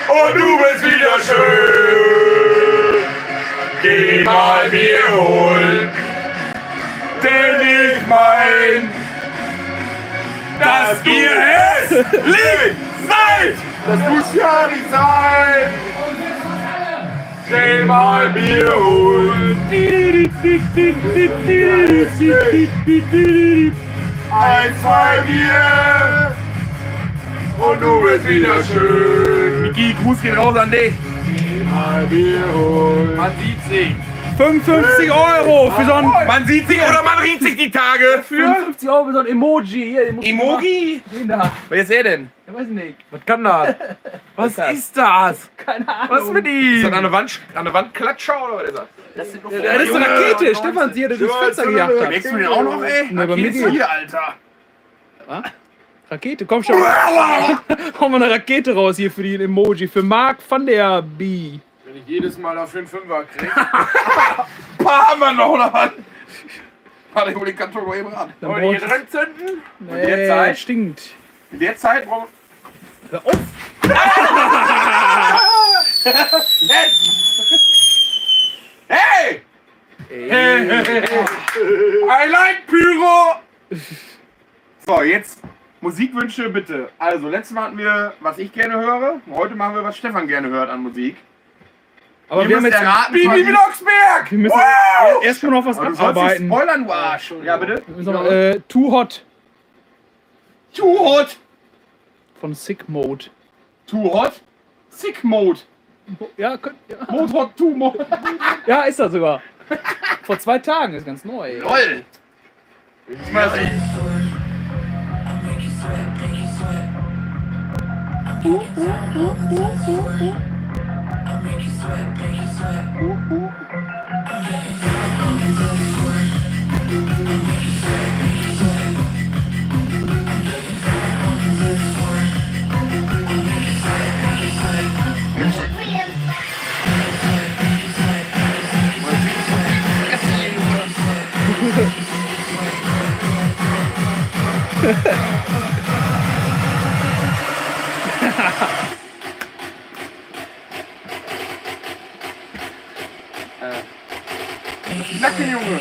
Und du bist wieder schön! Geh mal Bier holen! Denn ich mein, das Bier ist lieb! Seid! Das muss ja nicht sein! Geh mal Bier holen! 1, 2 Bier! Und du bist wieder schön! Miki, Gruß geht raus an dich! Geh mal Bier holen! Man sieht sich. 55 Euro für so ein... Man sieht sich oder man riecht sich die Tage! Für 55 Euro für so ein Emoji. Hier, den musst du Emoji? mal- Den da. Wer ist er denn? Ich weiß nicht. Was kann das? Was ist das? Keine Ahnung. Was mit Ist das ihm? an der Wand Klatscher oder was ist das? Das ist eine Rakete. Stefan, sie hat durchs Fenster gejagt. hat. Wächst du den auch noch, ey? Ne, bei mir Geht's geht. hier, Alter! Rakete, komm schon. Hau mal eine Rakete raus hier für den Emoji. Für Mark van der B. Wenn ich jedes Mal dafür einen Fünfer kriege. Paar haben wir noch, oder was? Warte, ich hol den Karton noch eben ran. Dann Wollen wir hier brauchst drin zünden? du... der Zeit? Stinkt. In der Zeit brauchen Hör auf. Hey! I like Pyro! So, jetzt Musikwünsche bitte. Also, letztes Mal hatten wir, was ich gerne höre. Heute machen wir, was Stefan gerne hört an Musik. Aber wir haben müsst jetzt... erraten, Bibi Blocksberg! Wir müssen Wow! erstmal noch was Aber du sollst nicht abarbeiten. spoilern, du Arsch. Ja, bitte. Wir müssen noch, Too Hot Too Hot. von Sick Mode. Too Hot. Sick Mode. Ja, Mode Hot, Too Mode. ja, ist das sogar. Vor 2 Tagen, ist ganz neu. Toll. Nacke, Junge.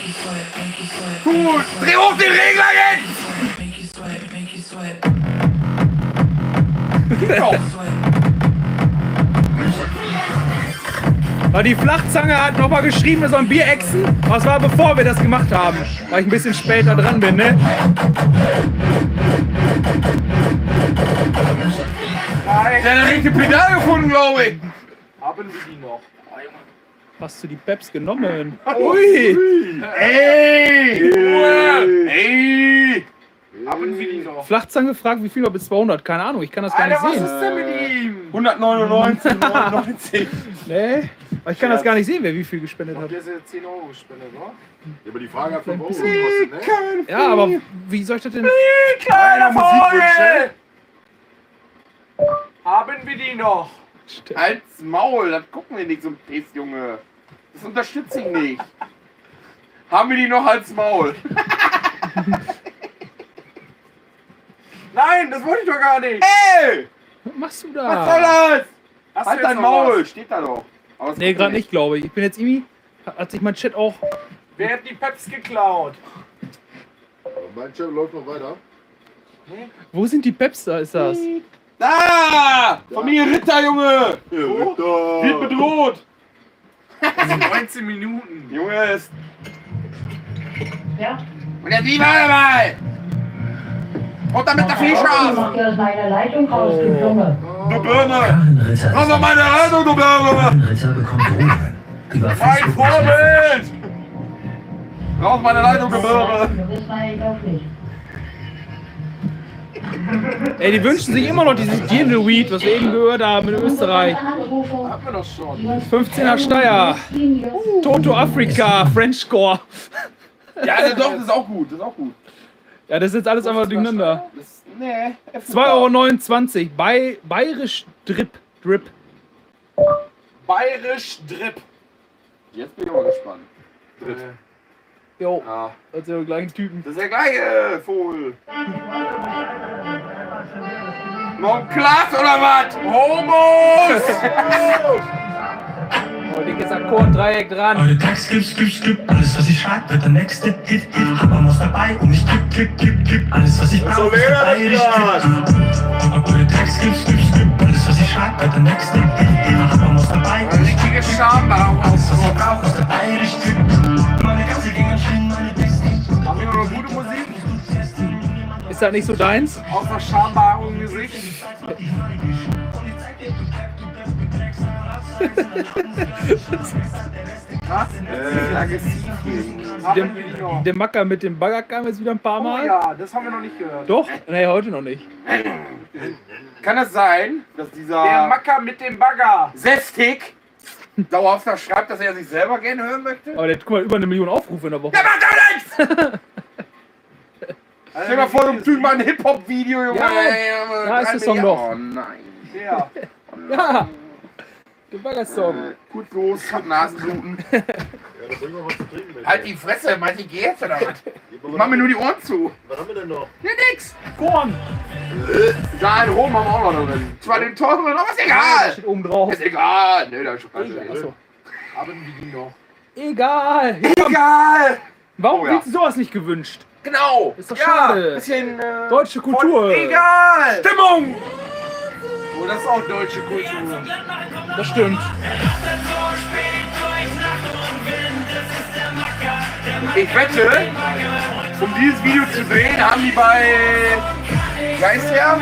Gut. Dreh hoch den Regler jetzt. Aber die Flachzange hat nochmal geschrieben, wir sollen Bier exen. Aber es war bevor wir das gemacht haben. Weil ich ein bisschen später dran bin, ne? Nein. Der hat eine richtige Pedal gefunden, glaube ich. Haben wir die noch? Hast du die Peps genommen? Ui! Ey! Ey! Haben wir die noch? Flachzange fragt, wie viel noch bis 200. Keine Ahnung, ich kann das gar Alter, was nicht ist sehen. denn mit ihm? 199, 99. Nee, aber ich kann das gar nicht sehen, wer wie viel gespendet hat. Der ist jetzt 10 Euro gespendet, oder? Ja, aber die Frage hat 5 Euro gekostet, ne? Ja, aber wie soll ich das denn? Kleiner Vogel! Haben wir die noch? Halt's Maul, das gucken wir nicht so ein Piss, Junge. Das unterstütze ich nicht. Haben wir die noch als Maul? Nein, das wollte ich doch gar nicht. Ey! Was machst du Was da? soll das? Hast du Halt jetzt dein noch Maul, was? steht da doch. Aber das Nee, gucken gerade wir nicht, glaube ich. Ich bin jetzt irgendwie. Hat sich mein Chat auch. Wer hat die Peps geklaut? Mein Channel läuft noch weiter. Wo sind die Peps? Da ist das. Da! Familie Ritter, Junge! Ritter! Wird bedroht! Das sind 19 Minuten. Junge, ist. Ja? Und der Wie war dabei! Und dann mit der Fischer! Macht ihr aus meiner Leitung raus, du Junge. Du Birne! Ritter Raus aus meiner Leitung, du Birne! Ritter bekommt Drohungen. Über Mein Facebook. Vorbild! Raus aus meiner Leitung, du Birne! Du bist mein doch nicht. Ey, die wünschen sich immer noch dieses Gin-Weed, was wir eben gehört haben in Österreich. Anrufe. Haben wir doch schon. 15er Steier. Toto Afrika, Frenchcore. Ja, also doch, das ist auch gut, das ist auch gut. Ja, das ist jetzt alles einfach durcheinander. Das, nee, 2,29 € Bayerisch Drip. Bayerisch Drip. Jetzt bin ich mal gespannt. Jo, Ja. das sind die gleichen Typen. Das ist der gleiche Vogel. Noch ein Glas oder was? Homos! Oh, dickes Akkorddreieck dran. Eure Text, skip. Alles, was ich schreib, wird der nächste Hit. Hammermaus dabei und ich kipp. Alles, was ich brauch, ist der bayerisch Drip. Eure Text, skip. Alles, was ich schreib, wird der nächste Hit. Hammermaus dabei und ich Richtige Schambar. alles, was ich brauch, ist der bayerisch Drip. Meine ganze Gänger stehen, meine Texte. Haben wir noch gute Musik? Ist das nicht so deins? Außer Schambar im Gesicht. Was? Haben wir die noch? Der Macker mit dem Bagger kam jetzt wieder ein paar Oh Mal. ja, das haben wir noch nicht gehört. Doch? Nee, heute noch nicht. Kann das sein, dass Der dieser Macker mit dem Bagger. Sestik dauerhaft da schreibt, dass er sich selber gerne hören möchte? Aber der hat, guck mal, über 1 Million Aufrufe in der Woche. Der macht doch nichts! Stell dir mal vor, du Typ mal ein Hip-Hop-Video, Junge. Ja, da ist der Song doch. Oh nein. Der. Ja, der Bagger-Song. Gut los, hab Nasenbluten. Ja, dann bringen wir was zu trinken mit. Halt die Fresse, meint die geh jetzt oder was? Mach mir nur die Ohren zu. Was haben wir denn noch? Ja, nix. Korn. Da ein Rom haben wir auch noch drin. Zwar den teuren, aber ist egal. Steht oben drauf. Ist egal. Ne, da ist schon kein Geld. Achso. Haben wir die noch? Egal. Egal. Warum Oh ja. wird sowas nicht gewünscht? Genau. Ist doch ja, schade. Bisschen Deutsche Kultur. Egal! Stimmung. Oh, das ist auch deutsche Kultur. Das stimmt. Ich wette, um dieses Video zu drehen, haben die bei Geist her?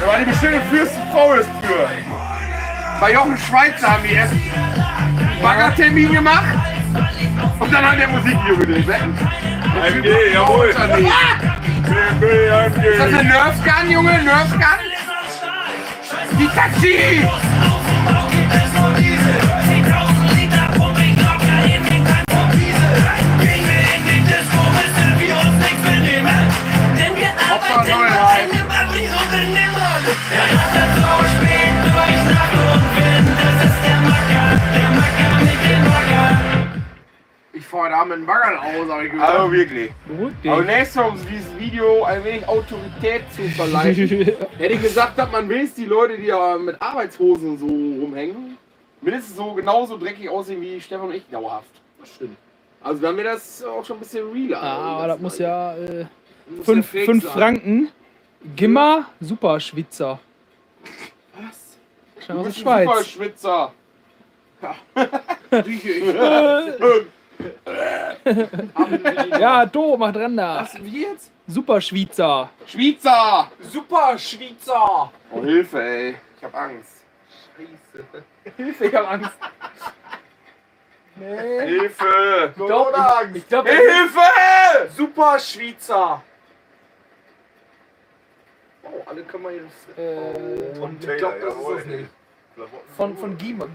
Da war die bestimmt Fürsten Forest für. Bei Jochen Schweizer haben die erst einen Baggertermin gemacht und dann haben die ein Musikvideo gedreht. Wetten? AMG, jawohl. Ist das eine Nerf Gun, Junge? Nerf Gun? Die Taxi! Hauptsache neue Reifen. Ich fahre da mit dem Bagger nach Hause, habe ich gehört. Also wirklich. Beruhig Aber dich. nächstes Mal, um dieses Video ein wenig Autorität zu verleihen, hätte ich gesagt, dass man wenigstens die Leute, die ja mit Arbeitshosen und so rumhängen, mindestens so genauso dreckig aussehen wie Stefan und ich dauerhaft. Das stimmt. Also dann wäre das auch schon ein bisschen realer. Aber das muss ja Muss 5 ja fake sein. Franken. Gimmer, Super Schwitzer. Was? Scheinbar aus Du der bist ein Schweiz. Superschwitzer. Rieche ich. Ja, Do, mach dran da. Was, wie jetzt? Super Schweizer. Schweizer! Super Schweizer! Oh, Hilfe, ey. Ich hab Angst. Hilfe, ich hab Angst. Nee. Hilfe! Ich glaub, Hilfe! Super Schweizer! Oh, alle können wir jetzt. Und ich glaube, das ist es nicht. Von Gimmer.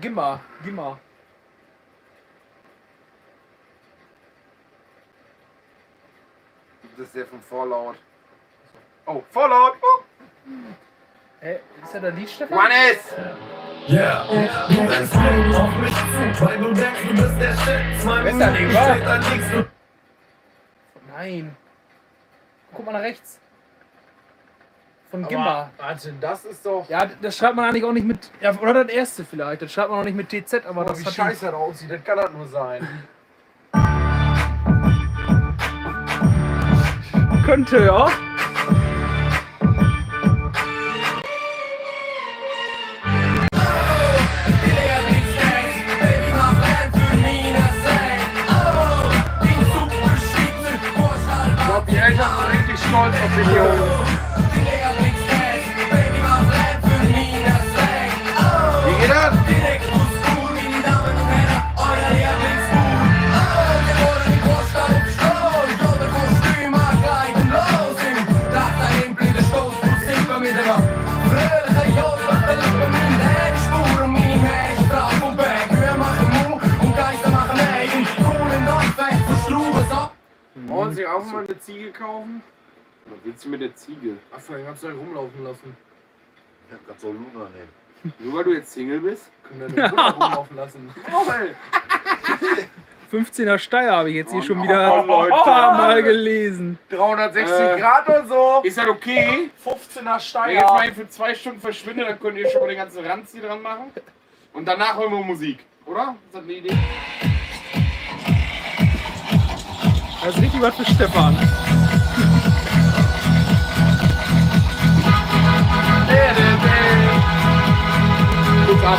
Das ist der von Fallout. Oh, Fallout! Oh. Ist ja der Lied, Stefan? Johannes! Yeah, du rennst blind auf mich zu, weil du denkst, du bist der Shit. 2 Wer ist da Minuten nicht, wa? später liegst du. Nein. Guck mal nach rechts. Von Gimmer. Warte, das ist doch. Ja, das schreibt man eigentlich auch nicht mit. Ja, oder das erste vielleicht. Das schreibt man auch nicht mit TZ, aber das wie hat scheiße das aussieht, das kann das nur sein. Könnte, ja. Ich glaube, die Eltern sind richtig stolz auf den Jungen. Wie geht das? Wollen Sie auch mal eine Ziege kaufen? Was willst du mit der Ziege? Achso, den kannst du ja rumlaufen lassen. Ich hab grad so Luna nehmen. Nur weil du jetzt Single bist? Können wir den rumlaufen lassen. Oh, ey. 15er Steier habe ich jetzt hier schon wieder Oh, ein Leute. paar Mal gelesen. 360 Grad und so. Ist das okay? 15er Wenn ich jetzt Steiger. mal hier für 2 Stunden verschwinde, dann könnt ihr schon mal den ganzen Ranz hier dran machen. Und danach hören wir Musik, oder? Ist das eine Idee? Das ist richtig was für Stefan. Guck ab.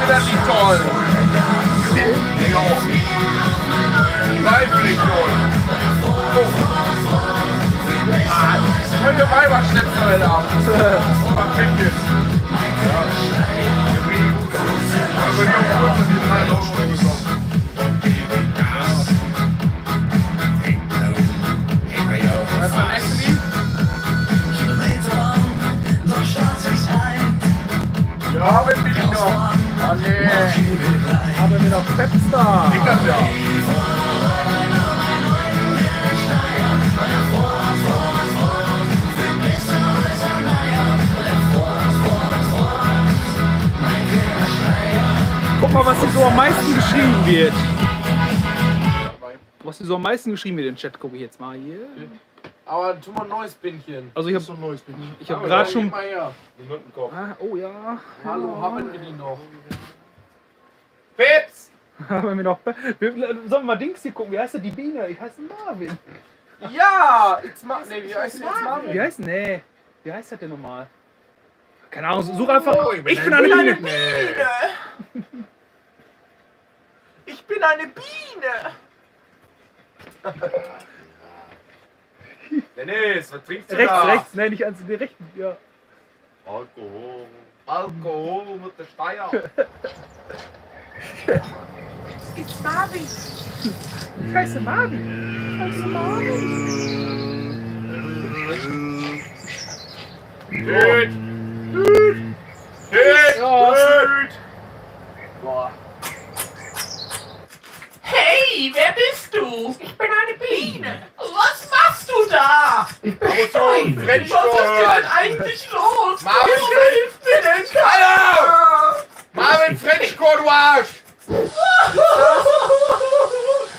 Das ist toll. Weiblich toll. Könnt ihr Weiberschnitzel haben? Was klingt jetzt? Aber die haben kurz die 3 Euro bekommen. Was ist das nächste Lied? Ja, wenn wir die noch. Oh nee. Haben wir noch Pepstar. Ich das ja. Guck mal, was hier so am meisten geschrieben wird. Was hier so am meisten geschrieben wird in den Chat, gucke ich jetzt mal hier. Aber tu mal ein neues Bindchen. Also ich habe Aber gerade gib schon. mal her. Ah, oh ja. Hallo, haben wir die noch? Pips! Haben wir noch. Sollen wir mal Dings hier gucken? Wie heißt der? Die Biene? Ich heiße Marvin. Ja! Nee, wie heißt der jetzt Marvin? Wie heißt nee? Wie heißt das denn nochmal? Keine Ahnung, such einfach. Ich bin eine Biene. Ich bin eine Biene! Dennis, was trinkst du Rechts, da? rechts, nein, nicht ans die rechten. Ja. Alkohol. Alkohol mit der Steier. Ich heiße Marvin. Ich heiße Marvin. Hey, wer bist du? eigentlich los? Hallo! Marvin Frenchcore, du Arsch!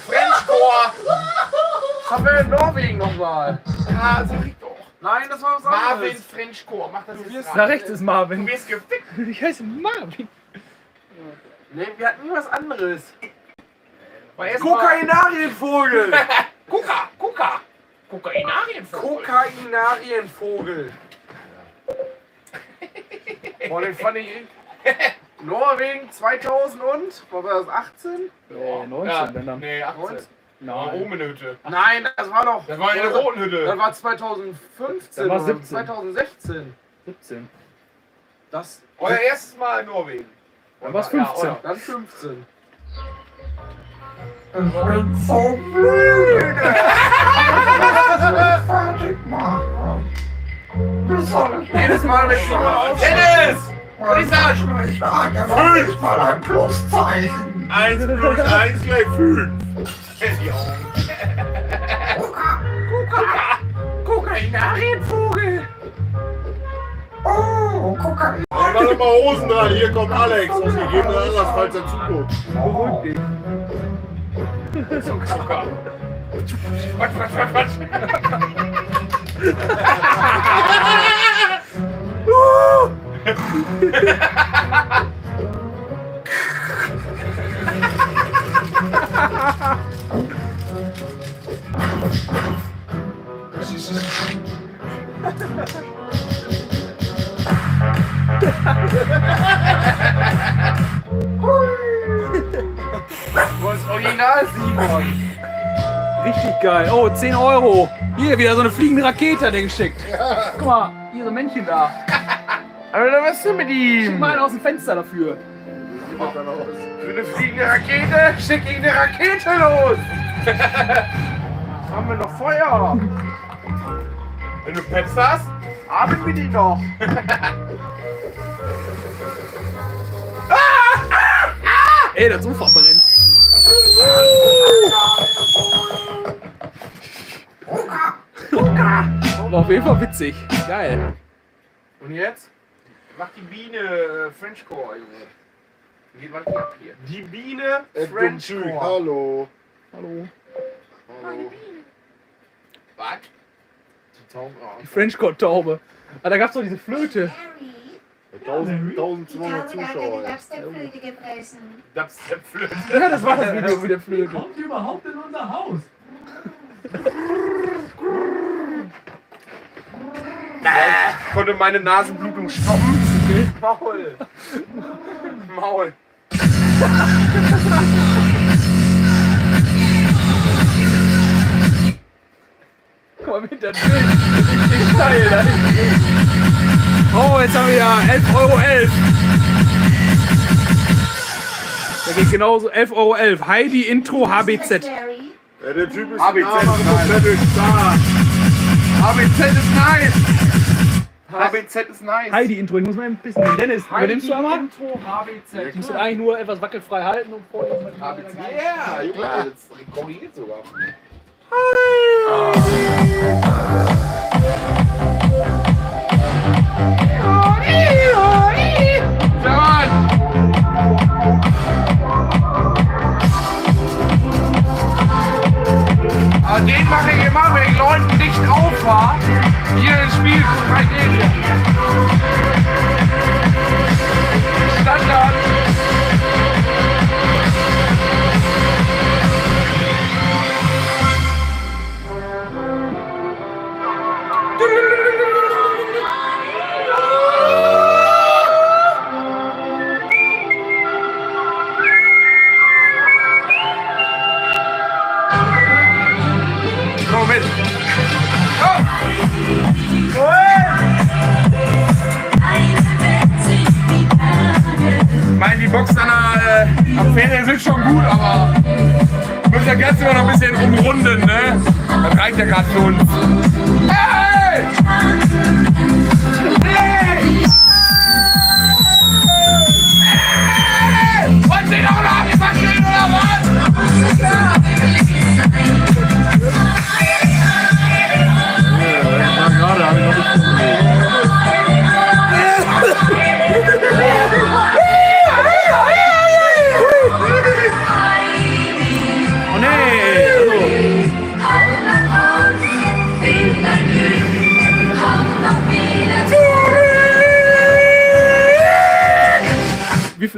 Frenchcore! Was haben wir in Norwegen nochmal? Ja, sag ich doch. Nein, das war was Marvin anderes. Frenchcore, mach das jetzt Da rechts ist Du Marvin. wirst gefickt. Ich heiße Marvin. Nee, wir hatten nie was anderes. War erst mal- Kokainarienvogel! Kokainarienvogel. Kokainarienvogel. Boah, den fand ich. Norwegen 2000 und? War das 18? 19, wenn dann. Nee, 18. Nein. Oben in der Hütte. Nein, das war noch. Das war in der roten Hütte. Das war 2015 Das war oder 17. 2016. 17. Das. Euer erstes Mal in Norwegen. Dann war es 15. Ja, Dann 15. Jedes Mal, wenn ich Dennis! Was ist das? 5 mal ein Pluszeichen. 1 plus 1 gleich 5. Kokainarienvogel! Oh, guck mal. Mach doch mal Hosen dran. Hier kommt Alex aus gegebener Anlass, falls er zuguckt. Beruhig dich. Du hast Original Simon. Richtig geil. Oh, 10 Euro. Hier, wieder so eine fliegende Rakete, der geschickt. Guck mal, hier so ein Männchen da. Alter, was ist denn mit Schick ihm? mal einen aus dem Fenster dafür. Für eine fliegende Rakete? Schick ihn eine Rakete los! Haben wir noch Feuer? Wenn du Pets hast, Haben wir die noch? Ey, das Sofa brennt. War auf jeden Fall witzig. Geil. Und jetzt? mach die Biene Frenchcore, Junge. Geht was ab hier. Die Biene Frenchcore. Frenchcore. Hallo. Hallo. Hallo. Was? Die Frenchcore-Taube. Ah, da gab's doch diese Flöte. 1200 Zuschauer. Dubstep-Flöte gefressen. Dubstep-Flöte. Ja, das war das Video mit der Flöte. Kommt überhaupt in unser Haus? Konnte meine Nasenblutung stoppen. Maul. Maul. Guck mal, mit der Bild. Richtig geil, da hinten. Oh, jetzt haben wir ja 11,11 Euro. Da geht genauso 11,11 Euro. Heidi Intro HBZ. Secretary. Ja, der Typ ist HBZ ein ist kompletter Star. HBZ ist nice. HBZ ist nice. Heidi Intro, ich muss mal ein bisschen. Dennis, übernimmst du einmal? Intro HBZ. Ich muss den eigentlich nur etwas wackelfrei halten und vorher mit HBZ. Ja, Junge, das korrigiert sogar. Den mache ich immer, wenn ich Leuten nicht aufwahr. Hier ins Spiel bei denen. Standard. Komm mit. Komm. Ich meine, die Boxen am Fernseher sind schon gut, aber müssen ja ganz immer noch ein bisschen umrunden, ne? Das reicht ja gerade für uns. Hey! Hey! Wollt ihr noch einen Abfuck kriegen oder was? Ja, gerade habe ich noch nicht gesehen.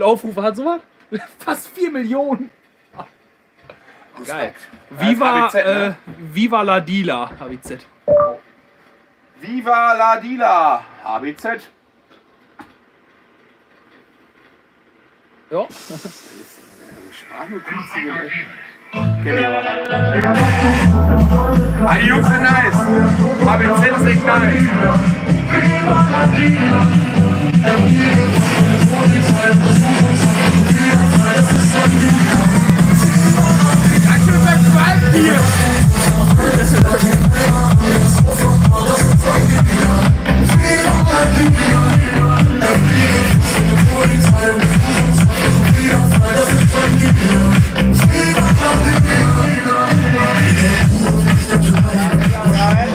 Aufrufe hat sowas? Fast 4 Millionen. Geil. Viva, HBZ, ne? Viva la Dila, HBZ. Viva la Dila, HBZ. Ja. Ah, die Jungs sind nice. HBZ ist echt nice.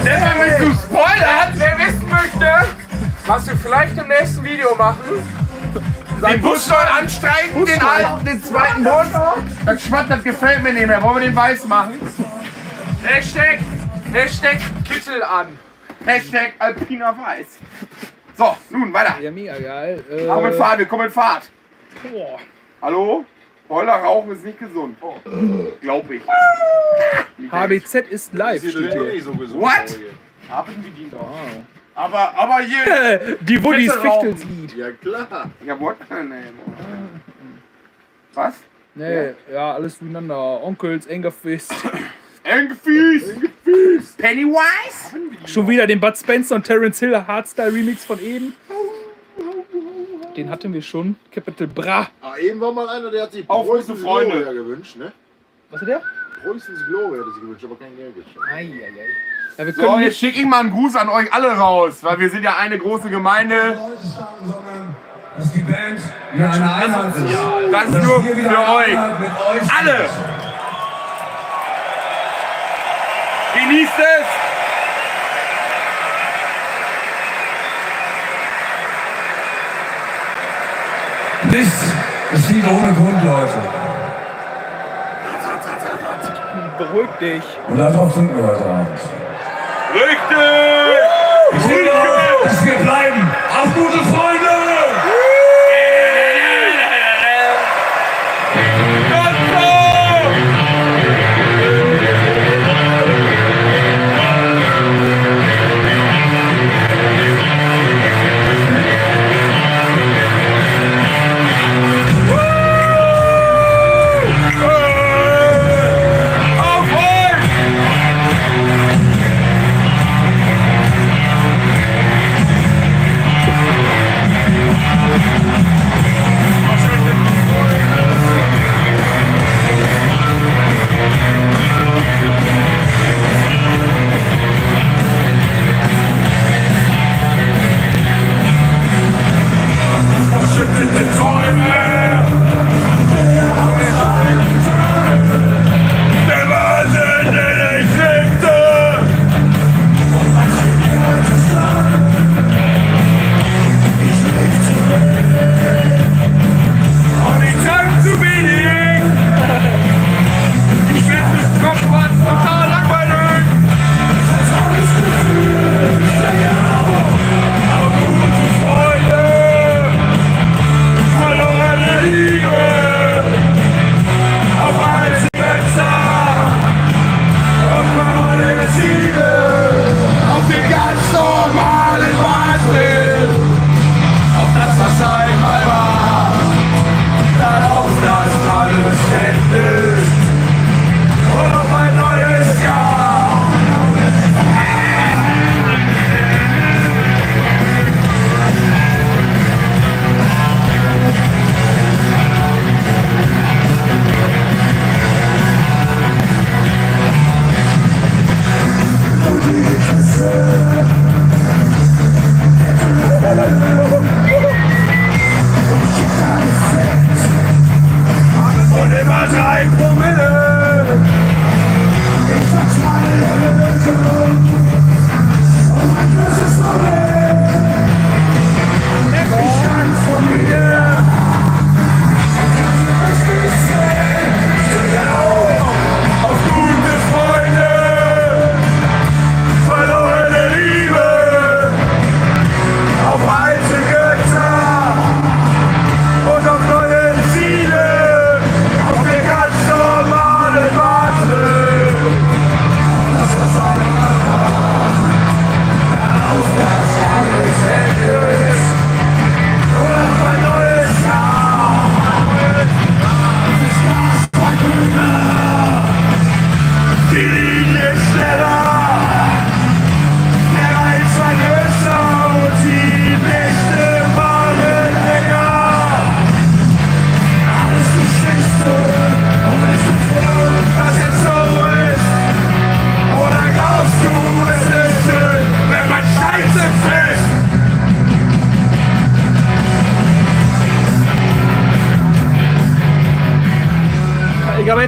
Wenn du spoilert, wer wissen möchte, was wir vielleicht im nächsten Video machen. Den Bus soll ansteigen, den alten, den zweiten Bus. Das Schwatt, das gefällt mir nicht mehr. Wollen wir den weiß machen? Hashtag Kittel an. Hashtag Alpina Weiß. So, nun weiter. Ja, mega geil. Komm in Fahrt, wir kommen in Fahrt. Boah. Hallo? Boiler rauchen ist nicht gesund. Glaub ich. HBZ ist live, steht hier. What? Haben wir die doch. Aber hier. Die Woodies Fette rauchen. Fichtelslied. Ja klar. Ja, what? Nee. Was? Nee, ja, alles durcheinander. Onkels, enger Fist. Engefies. Pennywise. Schon wieder den Bud Spencer und Terence Hill Hardstyle Remix von eben. Den hatten wir schon. Capital Bra. Ah, eben war mal einer, der hat sich Auf unsere Preußens Freunde. Gloria gewünscht, ne? Was ist der? Preußens Gloria hat er sich gewünscht, aber kein Geld geschafft. Ja, wir können So, nicht. jetzt schicke ich mal einen Gruß an euch alle raus, weil wir sind ja eine große Gemeinde. Dass die Band wieder eine Einheit ist. Das ist nur für euch. Alle! Genießt es! Nichts geschieht ohne Grund, Leute. Beruhig dich. Und darauf sind wir heute Abend. Richtig! Ich will auch, dass wir bleiben. Auf gute Freunde!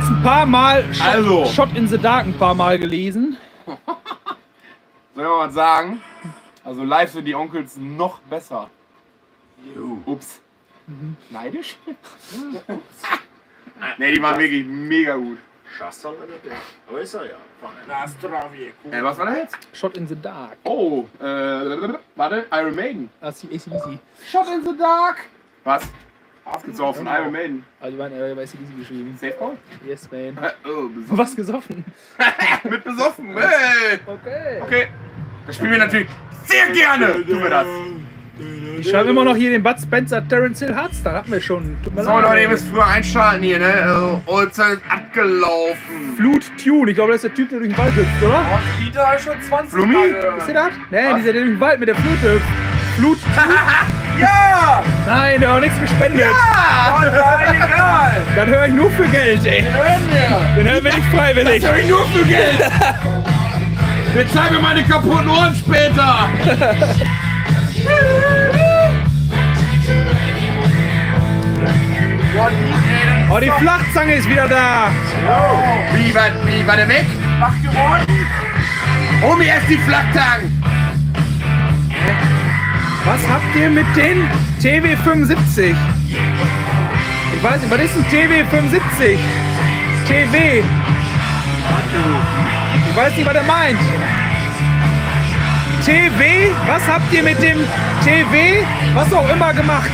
jetzt ein paar Mal Also. Shot in the Dark ein paar Mal gelesen. Soll ich mal was sagen? Also live sind die Onkels noch besser. Ups. Neidisch? Ne, die waren wirklich mega gut. Schasser oder der? Aber ist er ja. Was war das jetzt? Shot in the Dark. Oh, warte, Iron Maiden. ACDC. Shot in the Dark. Was? Gibt's auch von Iron Maiden. Also, die waren bei ACDC geschrieben. Safe Call? Yes, man. Oh, besoffen. Was gesoffen? Mit besoffen, hey. Okay. Okay. Das spielen wir natürlich sehr gerne. Tun wir das. Ich schreibe immer noch hier den Bud Spencer Terence Hill Hardstyle. Hatten wir schon. Tut mir So, leid. Leute, ihr müsst früher einschalten hier, ne? Oldzeit ist abgelaufen. Flut Tune. Ich glaube, das ist der Typ, der durch den Wald hüpft, oder? Oh, Dieter ist schon 20 Flummi? Tage. Ist der das? Nee, dieser, der durch den Wald mit der Flute hüpft. Flut Tune? Ja! Nein, der hat auch nichts gespendet. Oh nein, egal! Dann höre ich nur für Geld, ey. Hören wir! Den hören wir nicht freiwillig. Hör ich nur für Geld. Jetzt zeig mir meine kaputten Ohren später. Oh, die Flachzange ist wieder da. Wie war der weg? Wach geworden? Hol mir erst die Flachzangen. Was habt ihr mit den TW75? Ich weiß nicht, was ist ein TW75? TW. Ich weiß nicht, was er meint. TW? Was habt ihr mit dem TW? Was auch immer gemacht?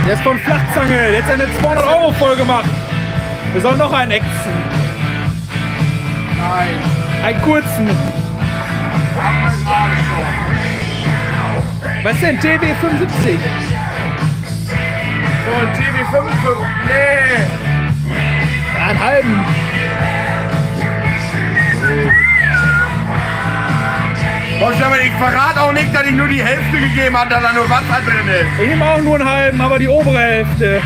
Der ist von Flachzange. Der hat seine 200 € voll gemacht. Wir sollen noch einen Exen. Nein. Einen kurzen. Was ist denn TW75? So, ein TV5. Nee. Ja, einen halben. Ich verrate auch nicht, dass ich nur die Hälfte gegeben habe, dass da nur Wasser drin ist. Ich nehme auch nur einen halben, aber die obere Hälfte.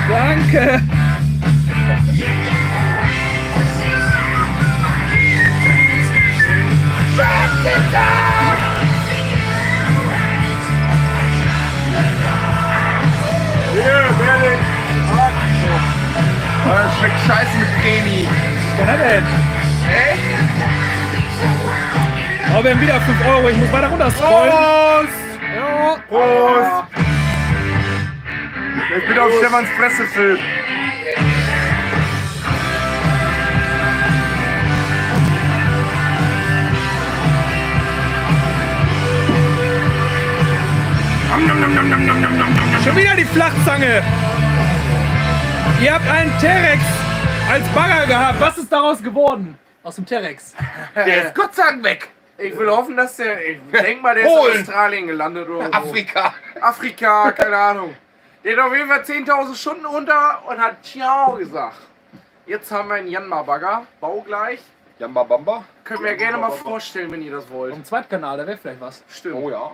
Danke. Das schmeckt scheiße mit Cremi. Was hat er denn? Echt? Oh, wir haben wieder 5 €. Ich muss weiter runter scrollen. Prost! Ja. Prost! Ich bin auf Stefans Pressefilm. Schon wieder die Flachzange. Ihr habt einen Terex als Bagger gehabt. Was ist daraus geworden? Aus dem Terex. Der ist Gott sei Dank weg. Ich will hoffen, dass der. Ich denke mal, der ist Polen. in Australien gelandet oder so. Afrika. Afrika, keine Ahnung. Der hat auf jeden Fall 10.000 Stunden runter und hat Ciao gesagt. Jetzt haben wir einen Janma-Bagger, baugleich. Jamba Bamba. Könnt ihr mir gerne mal vorstellen, wenn ihr das wollt. Auf dem Zweitkanal, da wäre vielleicht was. Stimmt. Oh ja.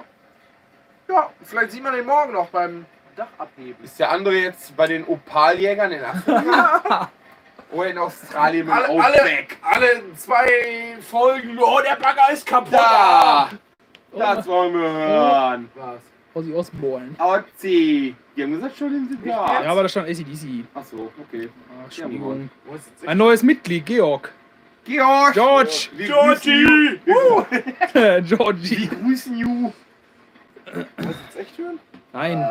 Ja, vielleicht sieht man den morgen noch beim Dach abheben. Ist der andere jetzt bei den Opaljägern in Afrika? Oder in Australien mit dem Outback? Alle 2 Folgen. Oh, der Bagger ist kaputt. Da! Das wollen wir hören. Was? Ossi Osborn. Otzi. Die haben gesagt, schon sind da. Ja, aber da stand ACDC. Achso, okay. Ah, Entschuldigung. Wo ist jetzt Ein neues Mitglied, Georg. Georg! George! Georgie! Wir Georgie. grüßen you. Was jetzt echt hören? Nein.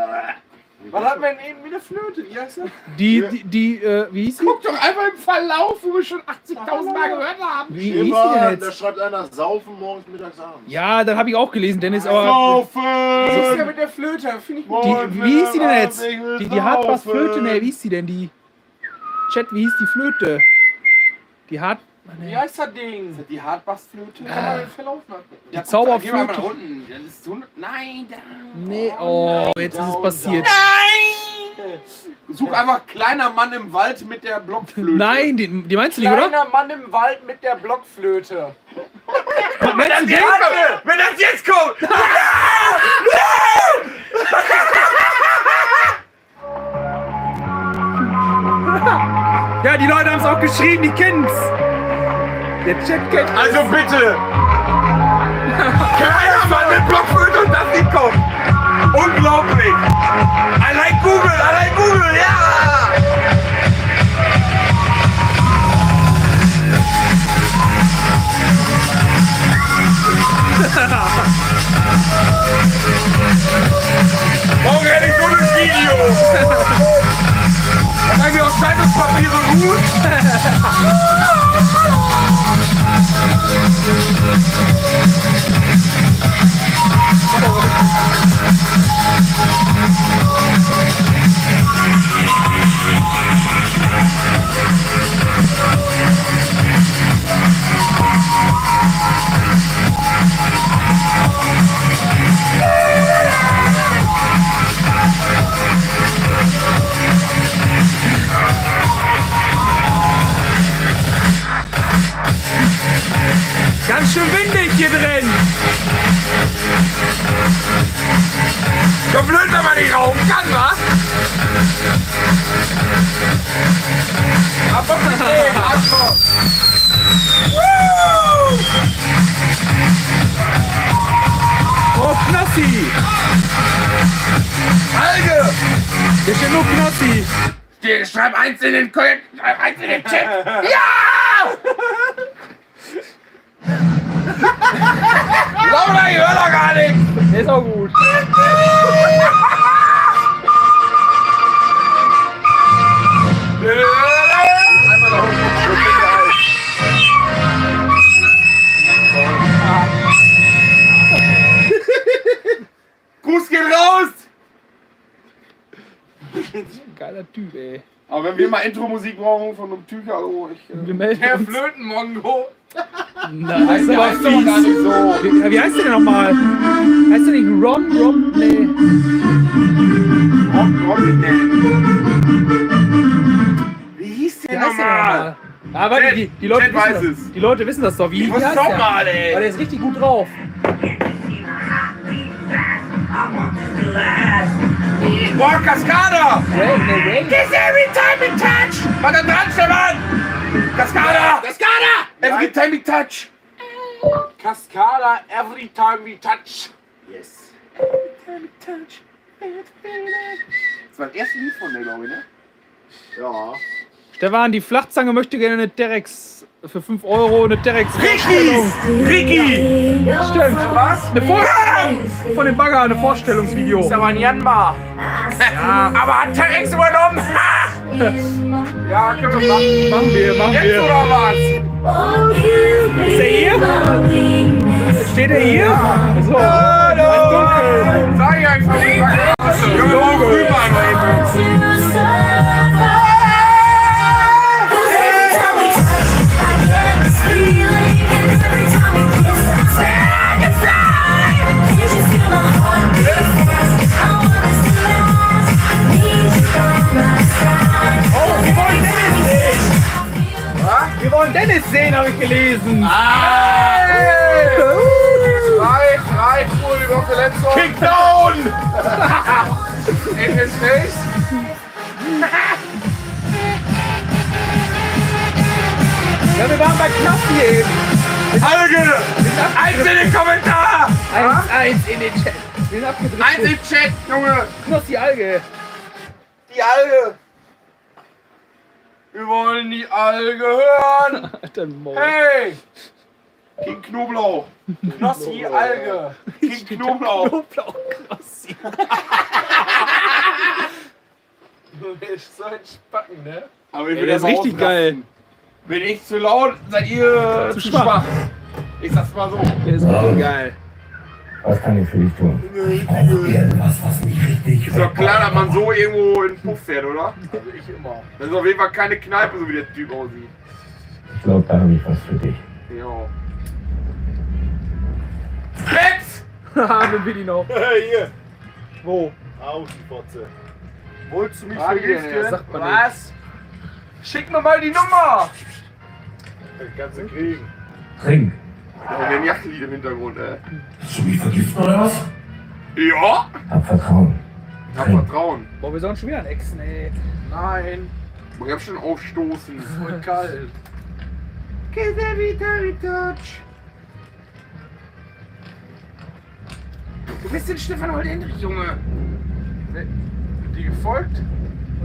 Was hat man eben mit der Flöte? Wie heißt das? Wie hieß sie? Guck doch einfach im Verlauf, wo wir schon 80.000 Mal gehört haben. Wie hieß sie Immer, denn da jetzt? schreibt einer saufen morgens, mittags, abends. Ja, das habe ich auch gelesen, Dennis, aber. Das ist ja Saufen! mit der Flöte, finde ich gut. Wie hieß die denn jetzt? Die Hardbass-Flöte? Ne, wie hieß die denn? Die. Chat, wie hieß die Flöte? Die Hard. Wie heißt das Ding? Die Hardbass-Flöte? Kann man den Verlauf machen? Ja, Zauberflöte. Geh mal nach unten. Das ist so. Nein, da. Nee, oh, jetzt ist es passiert. Such einfach kleiner Mann im Wald mit der Blockflöte. Nein, die meinst du nicht, oder? Kleiner Mann im Wald mit der Blockflöte. Meinst du die? Wenn das jetzt kommt! Ja, die Leute haben es auch geschrieben, die kennen's. Der Chat kennt. Also bitte! Kleiner Mann mit Blockflöte und das nicht kommt! Unglaublich! I like Google, ja! Morgen hätte ich so ein Video! Und dann wir aus Zeitungspapier so gut! Ganz schön windig hier drin. So blöd, wenn man nicht rauchen kann, wa? Aber Oh, Knossi. Alge! Hier steht nur Knossi. Schreib eins in den Chat. Schreib eins in den Chat. Ja! Laura, ich hör doch gar nicht. Der ist auch gut. Einmal da unten. Gruß geht raus! Geiler Typ, ey. Aber wenn wir mal Intro-Musik brauchen von einem Tücher, oh, Wir melden Der uns. Flötenmongo. Nein, das ist der aber heißt doch gar fies. nicht so. Wie heißt der denn nochmal? Heißt der nicht Ron? Nee. Wie hieß Wie der heißt der nochmal? nochmal? Aber Chat, die Leute Chat wissen weiß das. es. Die Leute wissen das doch. Wie Ich muss heißt doch der? mal, ey. Aber der ist richtig gut drauf. Boah, Cascada! Ray. This every time we touch! Mal da dran, Stefan! Cascada! Cascada! Every time we touch! Cascada, every time we touch. Yes. Every time we touch. Das war das erste Lied von der, glaube ich, ne? Ja. Stefan, die Flachzange möchte gerne eine Terex für 5 Euro, eine Terex. Ricky! Stimmt. Was? Eine Vorstellung von dem Bagger, eine Vorstellungsvideo. Ist aber ein Janmar. Ja, aber hat Terex übernommen! Ja, können wir machen. Machen Jetzt wir. oder was? Ist er hier? Steht er hier? So. Hallo! Dunkel. Sag ich einfach nicht. Können wir auch rüber einmal Wir wollen Dennis sehen, habe ich gelesen. Drei, cool, über Verletzung. Kickdown! In his face. Ja, wir waren bei Knossi eben. Alge! Eins in den Kommentar! Eins in den Chat. Wir sind abgedrückt. Eins im Chat, Junge! Knossi Alge. Die Alge! Wir wollen die Alge hören! Alter Maul. Hey! King Knoblauch! Knossi, Alge. King Knoblauch! Knoblauch Knossi. Ist so ein Spacken, ne? Aber ich Ey, will der ist das richtig geil. Bin ich zu laut, seid ihr zu schwach. Ich sag's mal so. Der ist richtig geil. Was kann ich für dich tun? Ich brauche irgendwas, was mich richtig... Ist doch klar, dass man so irgendwo in den Puff fährt, oder? Also ich immer. Das ist auf jeden Fall keine Kneipe, so wie der Typ aussieht. Ich glaube, da habe ich was für dich. Ja. Fritz! Haben wir die noch. Hier. Wo? Aus, die Fotze. Wolltest du mich Warte, vergiften? sagt man Was? Schick mir mal die Nummer. Das kannst du kriegen. Trink. Ja, den Jagdlied im Hintergrund, ey. Willst du mich vergiften oder was? Ja! Hab Vertrauen. Hab Vertrauen. Boah, wir sollen schon wieder ein Exen, ey. Nein, Ich hab schon aufstoßen. voll kalt. Kiss every time we touch. bist den Stefan Holdendrich, Junge. Die gefolgt?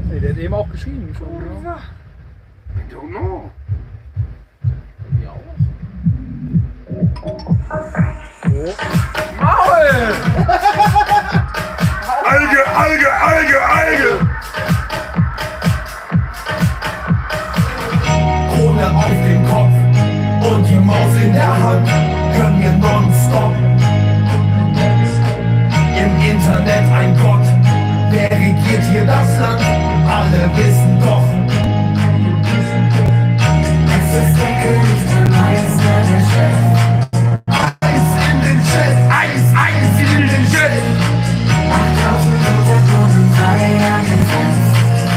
Nee, der hat eben auch geschrieben. Schon, ja. I don't know. Ja auch. Maul! Alge, Alge, Alge, Alge! Krone auf dem Kopf und die Maus in der Hand, hören wir nonstop. Im Internet ein Gott, wer regiert hier das Land? Alle wissen doch. Es ist der König, der Meister, der Chef. Eis in den Chat, Eis in den Chat. 8000 Polizei an den Fans.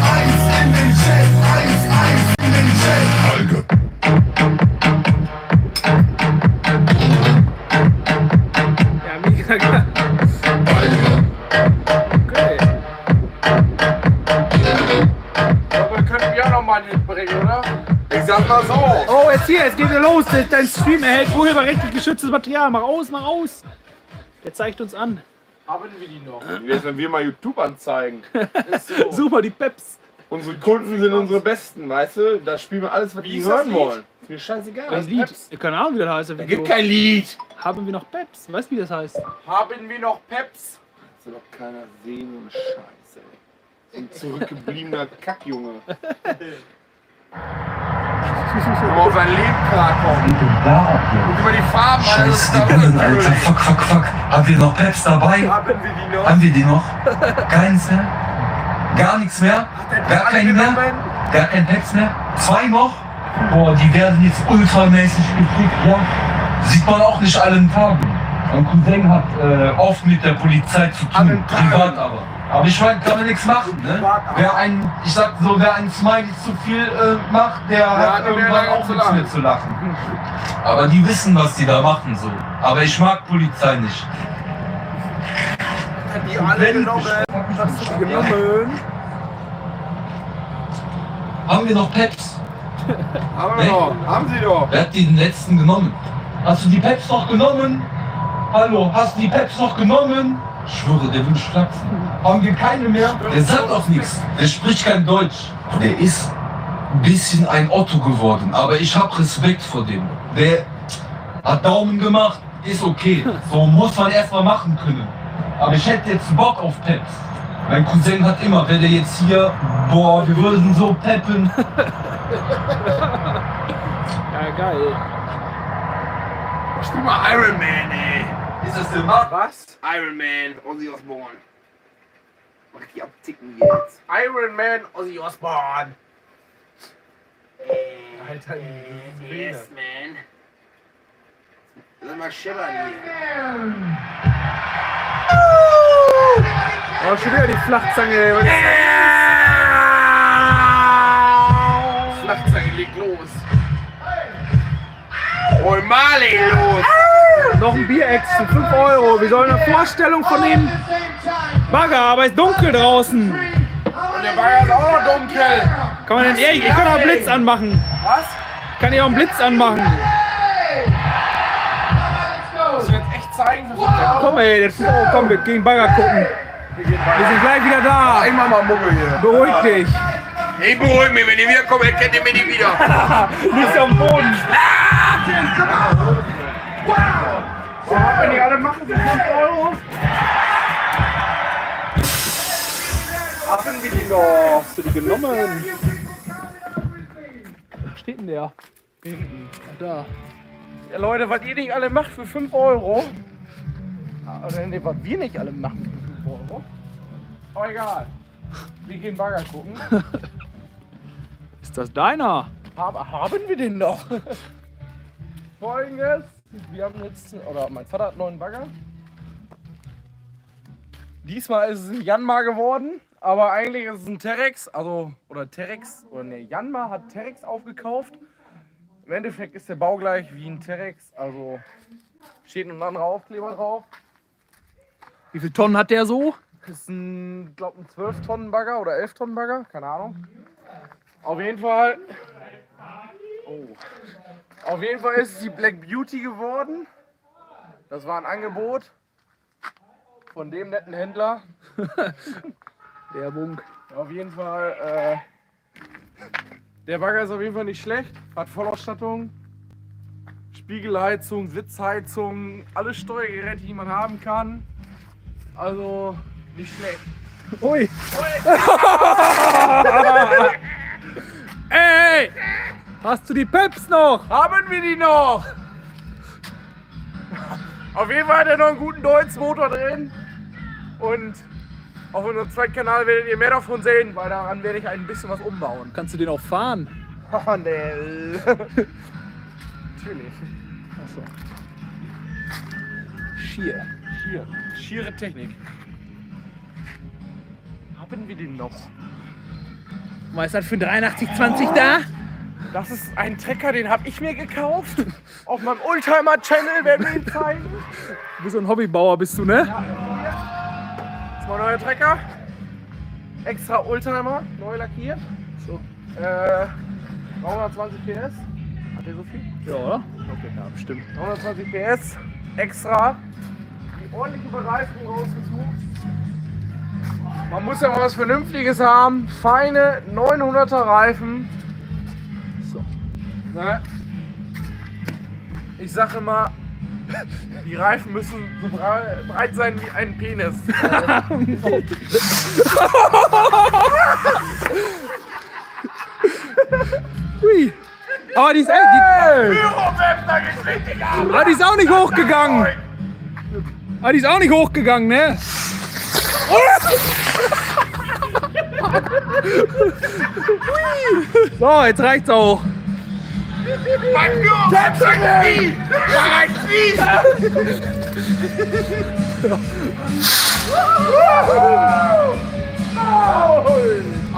Eis in den Chat, Eis in den Chat. Alge. Ja, mega geil. Okay. Aber könnten wir auch noch mal mitbringen, oder? Ich sag mal so. Oh, jetzt hier, jetzt geht er los. Dein Stream erhält urheberrechtlich geschütztes Material. Mach aus, mach aus. Der zeigt uns an. Haben wir die noch? Jetzt, wenn wir mal YouTube anzeigen. Ist so. Super, die Peps. Unsere Kunden sind unsere Besten, weißt du? Da spielen wir alles, was Wie die ist das hören Lied? wollen. Ist mir scheißegal. Ein Lied. Keine Ahnung, wie das heißt. Da gibt kein Lied. Haben wir noch Peps? Weißt du, wie das heißt? Haben wir noch Peps? Das soll doch keiner sehen und Scheiße, ey. So ein zurückgebliebener Kackjunge. Wo auf sein Leben klarkommt. Und über die Farben alles Scheiße, die Bullen, Alter. Fuck, fuck, fuck. Haben wir noch Peps dabei? Haben wir die noch? Haben wir die noch? Gar nichts mehr? Gar nichts mehr? Gar keine mehr? Gar kein Peps mehr? 2 noch? Boah, die werden jetzt ultramäßig gekriegt, ja? Sieht man auch nicht allen Tagen. Mein Cousin hat oft mit der Polizei zu tun, privat aber. Aber ich meine, kann man nichts machen, ne? Wer ein, ich sag so, wer ein Smiley zu viel macht, der hat irgendwann auch nichts mehr zu lachen. Aber die wissen, was die da machen, so. Aber ich mag Polizei nicht. Die alle genommen. Genommen. Haben wir noch Peps? Haben wir noch. Haben sie doch. Wer hat die den letzten genommen? Hast du die Peps noch genommen? Hallo, hast du die Peps noch genommen? Ich schwöre, der will schlafen. Haben wir keine mehr? Der sagt auch nichts. Der spricht kein Deutsch. Der ist ein bisschen ein Otto geworden, aber ich habe Respekt vor dem. Der hat Daumen gemacht, ist okay. So muss man erstmal machen können. Aber ich hätte jetzt Bock auf Peps. Mein Cousin hat immer, wenn der jetzt hier, boah, wir würden so peppen. Ja, geil. Spiel mal Iron Man, ey. Ist das der Mann? Was? Iron Man, Ozzy Osbourne. Mach die abticken jetzt. Iron Man, Ozzy Osbourne. Alter, Yes, man. Lass mal schibbern hier. Oh, schon wieder die Flachzange. Was ist Flachzange legt los. Hol Marley los. Noch ein Bierex für 5 Euro. Wir sollen eine Vorstellung von dem Bagger, aber es ist dunkel draußen. Und der Bagger ist auch noch dunkel. Kann man denn ehrlich? Ich kann auch einen Blitz anmachen. Was? Kann ich auch einen Blitz anmachen? Muss ich jetzt echt zeigen? Komm ey, jetzt, oh, komm, wir gehen Bagger gucken. Wir sind gleich wieder da. Ich mach mal Mucke hier. Beruhig dich. Ich beruhig mich, wenn ihr wiederkommt, erkennt ihr mich nicht wieder. Liegst am Boden. Wenn die alle machen für 5 Euro. Haben wir die noch? Hast du die genommen? Wo steht denn der? Hinten. Da. Ja, Leute, was ihr nicht alle macht für 5 Euro. Oder nee, was wir nicht alle machen für 5 Euro. Aber egal. Wir gehen Bagger gucken. Ist das deiner? Haben wir den noch? Folgendes. Wir haben jetzt, oder mein Vater hat einen neuen Bagger. Diesmal ist es ein Janmar geworden, aber eigentlich ist es ein Terex, oder Janmar hat Terex aufgekauft. Im Endeffekt ist der Bau gleich wie ein Terex, also steht ein anderer Aufkleber drauf. Wie viele Tonnen hat der so? Das ist ein, glaube ein 12-Tonnen-Bagger oder 11-Tonnen-Bagger, keine Ahnung. Auf jeden Fall ist es die Black Beauty geworden. Das war ein Angebot. von dem netten Händler. Werbung. Auf jeden Fall, der Bagger ist auf jeden Fall nicht schlecht. Hat Vollausstattung. Spiegelheizung, Sitzheizung, alle Steuergeräte, die man haben kann. Also nicht schlecht. Ui. Ey! Hast du die Peps noch? Haben wir die noch? Auf jeden Fall hat er noch einen guten Deutz-Motor drin. Und auf unserem Zweitkanal werdet ihr mehr davon sehen, weil daran werde ich ein bisschen was umbauen. Kannst du den auch fahren? Oh, nee. Natürlich. Achso. Schier. Schiere Technik. Haben wir den noch? Was ist das für 8320 da? Das ist ein Trecker, den habe ich mir gekauft. Auf meinem Oldtimer-Channel werden wir ihn zeigen. Du bist so ein Hobbybauer, bist du, ne? Das ist mein neuer Trecker. Extra Oldtimer, neu lackiert. So. 320 PS. Hat der so viel? Ja, oder? Okay, ja, bestimmt. 320 PS. Extra. Die ordentliche Bereifung rausgesucht. Man muss ja mal was Vernünftiges haben. Feine 900er Reifen. So. Ne? Ich sage immer, die Reifen müssen so breit sein wie ein Penis. Ui. Aber die ist, die ist auch nicht hochgegangen. Aber die ist auch nicht hochgegangen, ne? So, jetzt reicht's auch.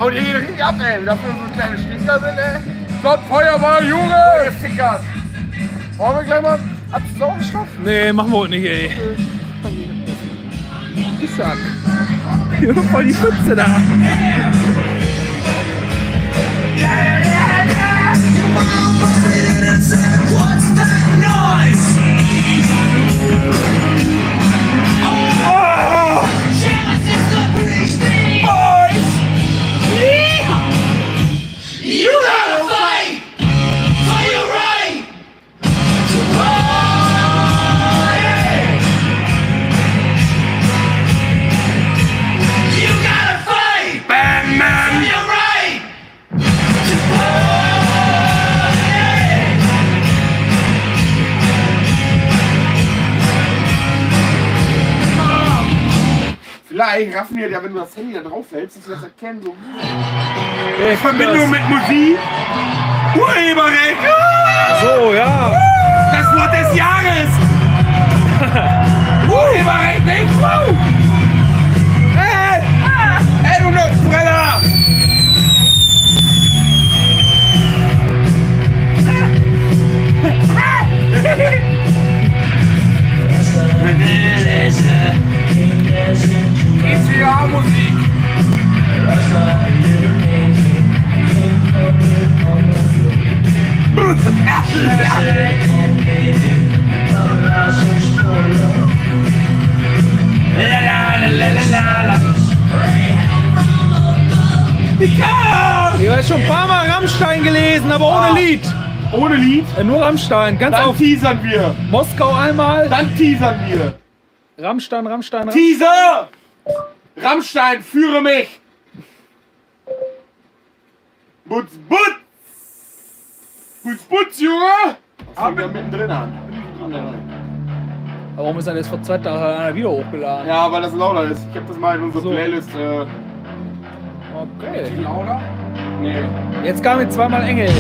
Und die richtig ab, ey. Dafür so kleine Stinker sind, ey. Gott, Feuerball, Junge! Stickers. Wollen wir gleich mal Sauerstoff? Nee, machen wir heute nicht, ey. Ich sag. Hier voll die Pfütze da. You gotta fight for your right to party. You gotta fight for your right to party. Vielleicht raffen wir ja, wenn du das Handy da drauf hältst, dass wir das erkennen. So. Verbindung mit Musik. Urheberrecht. So, ja. Das Wort des Jahres. Urheberrecht, nicht? Hey! Hey, du Nutzbrenner! GTA-Musik. Ich habe schon ein paar Mal Rammstein gelesen, aber ohne Lied. Ohne Lied? Nur Rammstein, ganz Dann auf teasern wir. Moskau einmal. Dann teasern wir. Rammstein. Teaser! Rammstein, führe mich! Butz, Junge! Das fängt ja mittendrin an. Aber warum ist das jetzt vor 2 Tagen wieder hochgeladen? Ja, weil das lauter ist. Ich hab das mal in unserer So. Playlist. Okay. Lauter? Nee. Jetzt kam jetzt zweimal Engel.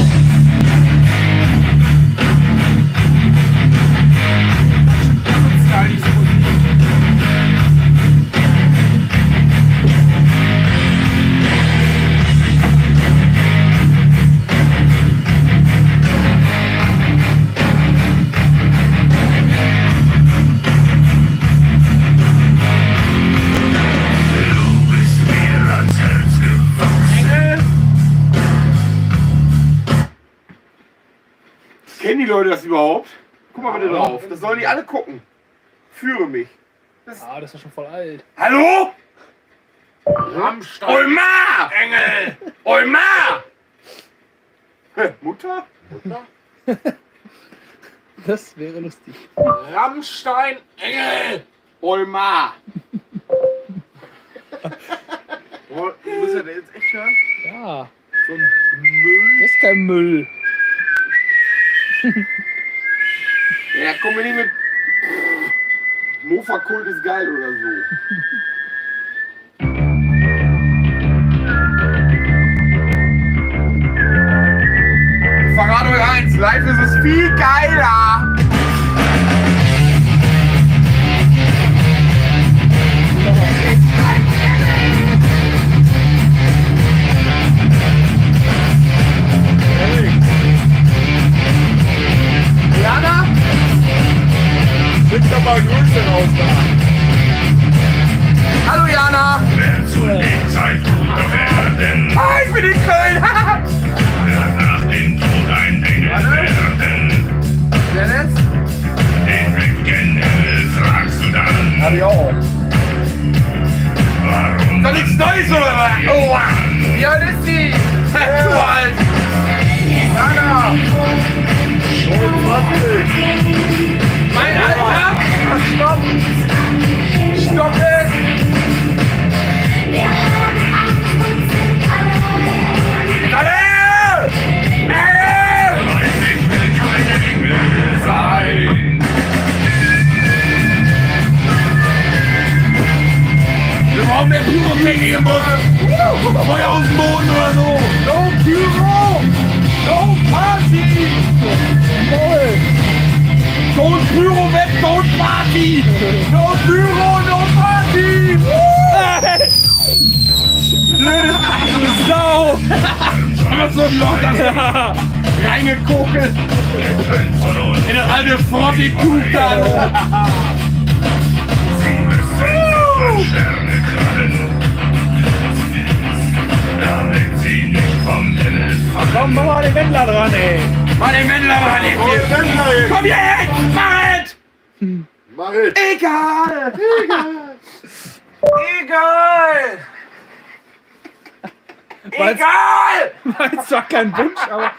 Kennen die Leute das überhaupt? Guck mal bitte drauf. Das sollen die alle gucken. Führe mich. Ah, das ist schon voll alt. Hallo? Rammstein. Olmar! Engel! Olmar! Mutter? Das wäre lustig. Rammstein. Engel! Olmar! Oh, muss er den jetzt echt hören? Ja, So ein Müll. das ist kein Müll. Ja, komm mir nicht mit. Mofa-Kult ist geil oder so. Ich verrate euch eins, live ist es viel geiler. Jana? Schick doch mal Grüße raus da. Hallo Jana! Wer zu Lebzeit Bruder werden, Ah, ich bin in Köln! wird nach dem Tod ein Engel werden. Wer jetzt? Den richtigen Engel fragst du dann, Hab ich auch. warum Soll nichts Neues oder was? Oh, Wie alt ist die? zu alt! Jana! Mein Alter! Stopp! Stopp es! Alle! ich will kein Engel sein. Wir brauchen mehr Pyrotechnik im Bus! Feuer aus dem Boden oder so! No Pyro! No Party! Don't Pyro weg, don't Party! No Pyro, no Party! Blöde Sau! Was so ein Loch da reingekokelt! In das alte Fortitude da! Sie müssen Sterne krallen, damit sie nicht vom Himmel fallen. Komm, mach mal den Wendler dran, ey. Mach den Wendler mal nicht! Komm jetzt! Mach es! Mach es! Egal! Egal! Egal! War jetzt zwar kein Wunsch, aber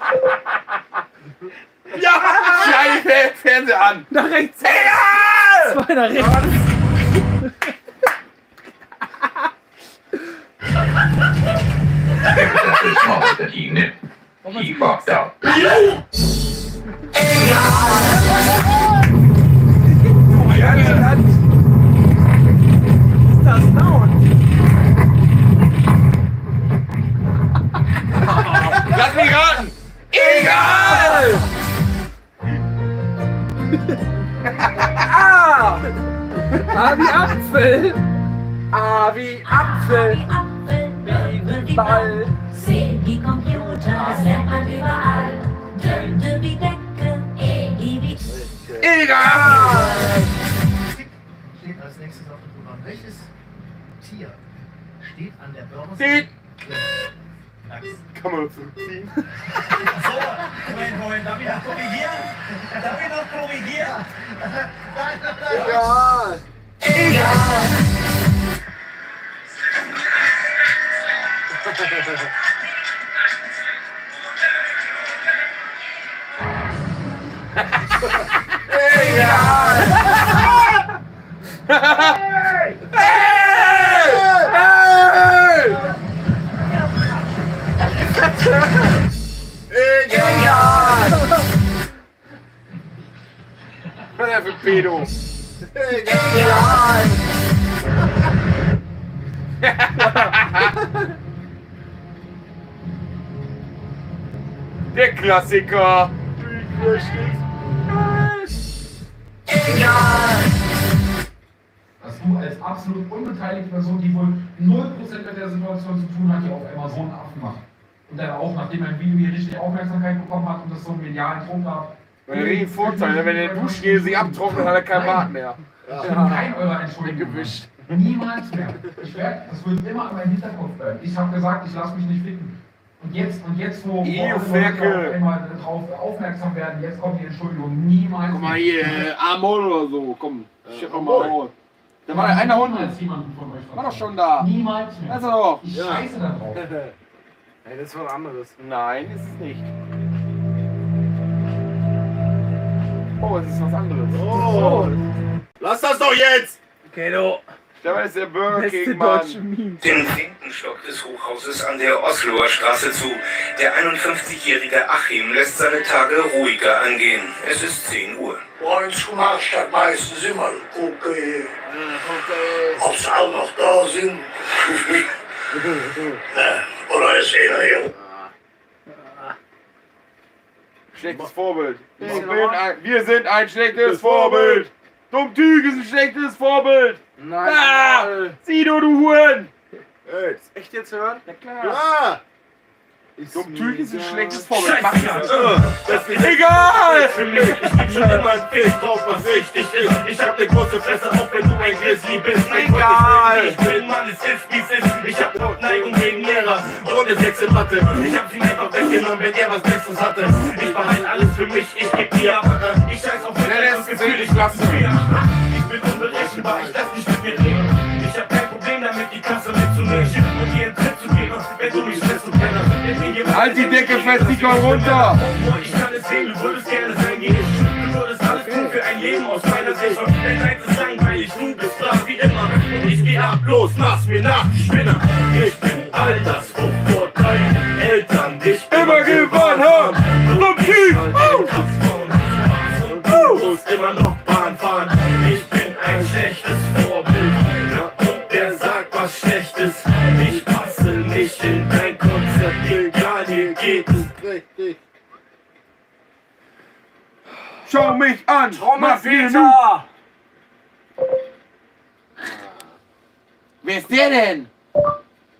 Ja! Scheiße! Fernseher an! nach rechts. Egal! Zwei nach rechts. Ich mochte ihn nicht. Ich mochte auch. Das Sound. Lass mich raten! Egal! Ah, wie Apfel. Ah, wie Apfel! Ball. Sehen die Computer, das lernt man überall. Töne wie Decke, ewig. Egal! Steht als nächstes auf dem Programm. Welches Tier steht an der Börse? Steht. Lachs. Kann man zurückziehen? So, Moment, darf ich noch korrigieren? Darf ich noch korrigieren? Egal! Egal! Egal! Hey! Hey! Egal! Was ist das für Pedo? Egal! Der Klassiker! Dass du als absolut unbeteiligte Person, die wohl 0% mit der Situation zu tun hat, die auf einmal so einen Affen macht. Und dann auch, nachdem ein Video hier richtig Aufmerksamkeit bekommen hat und das so einen medialen Druck gab. Ein riesen Vorteil, wenn der Duschgel sich abtrocknet, hat er kein Bart mehr. Ich bin kein eurer Entschuldigung gewischt. Niemals mehr. Das wird immer an meinem Hinterkopf bleiben. Ich habe gesagt, ich lasse mich nicht ficken. Und jetzt wo alle Leute auf einmal darauf aufmerksam werden, jetzt kommt die Entschuldigung. Niemals Guck mal mehr. hier, Amol oder so, komm, schick doch mal raus. Da war einer unten. Jemanden von euch. War doch schon da. Niemals mehr. Da ist er doch. Ich scheiße da drauf. Ey, das ist was anderes. Nein, ist es nicht. Oh, es ist was anderes. Oh. Lass das doch jetzt! Okay, du. Da ist der Burger Beste King, Mann. deutsche Meme. Den 10. Stock des Hochhauses an der Osloer Straße zu. Der 51-jährige Achim lässt seine Tage ruhiger angehen. Es ist 10 Uhr. Morgens um 8 statt meistens immer. Okay. Ob sie auch noch da sind? Oder ist einer hier? Schlechtes Vorbild. Wir sind ein schlechtes Vorbild. Dummtüg ist ein schlechtes Vorbild. Nein. Ah, Sido, du Huren. Echt jetzt hören? Ja klar. Ja! Dummtüg ist ein schlechtes Vorbild. Scheiße, Das ist egal. Für mich, ich geb schon immer ein Fick drauf, was wichtig ist. Ich hab ne große Fresse, auch wenn du ein Grizzly bist. Egal. Ich bin, Mann, es ist, wie's ist. Ich hab Neigung gegen Lehrer und ne 6 in Mathe. Ich hab sie einfach weggenommen, wenn er was Besseres hatte. Ich behalte alles für mich, ich geb dir ab. Ich scheiß auf das Gefühl, ich lass es wieder. Ich bin unberechenbar, ich lass nicht mit mir reden. Ich hab kein Problem damit, die Kasse mitzunehmen und dir einen Tritt zu geben, wenn du mich stresst und Penner. Halt die Decke fest, die kommt runter. Ich kann es sehen, du würdest gerne sein wie ich. Du würdest alles tun für ein Leben aus meiner Sicht. Dein Leid ist langweilig, du bist brav wie immer. Und ich geh ab, los, mach's mir nach, Spinner. Ich bin altersfroh vor deinen Eltern dich Immer gewonnen haben. Dummtüg. Du musst immer noch Bahn fahren. Ich bin ein schlechtes Vorbild. Und der sagt was Schlechtes. Ich passe nicht in dein Konzept, egal, hier geht es. Richtig. Schau mich an. Mach viel nu. Trommelpeter! Wer ist der denn?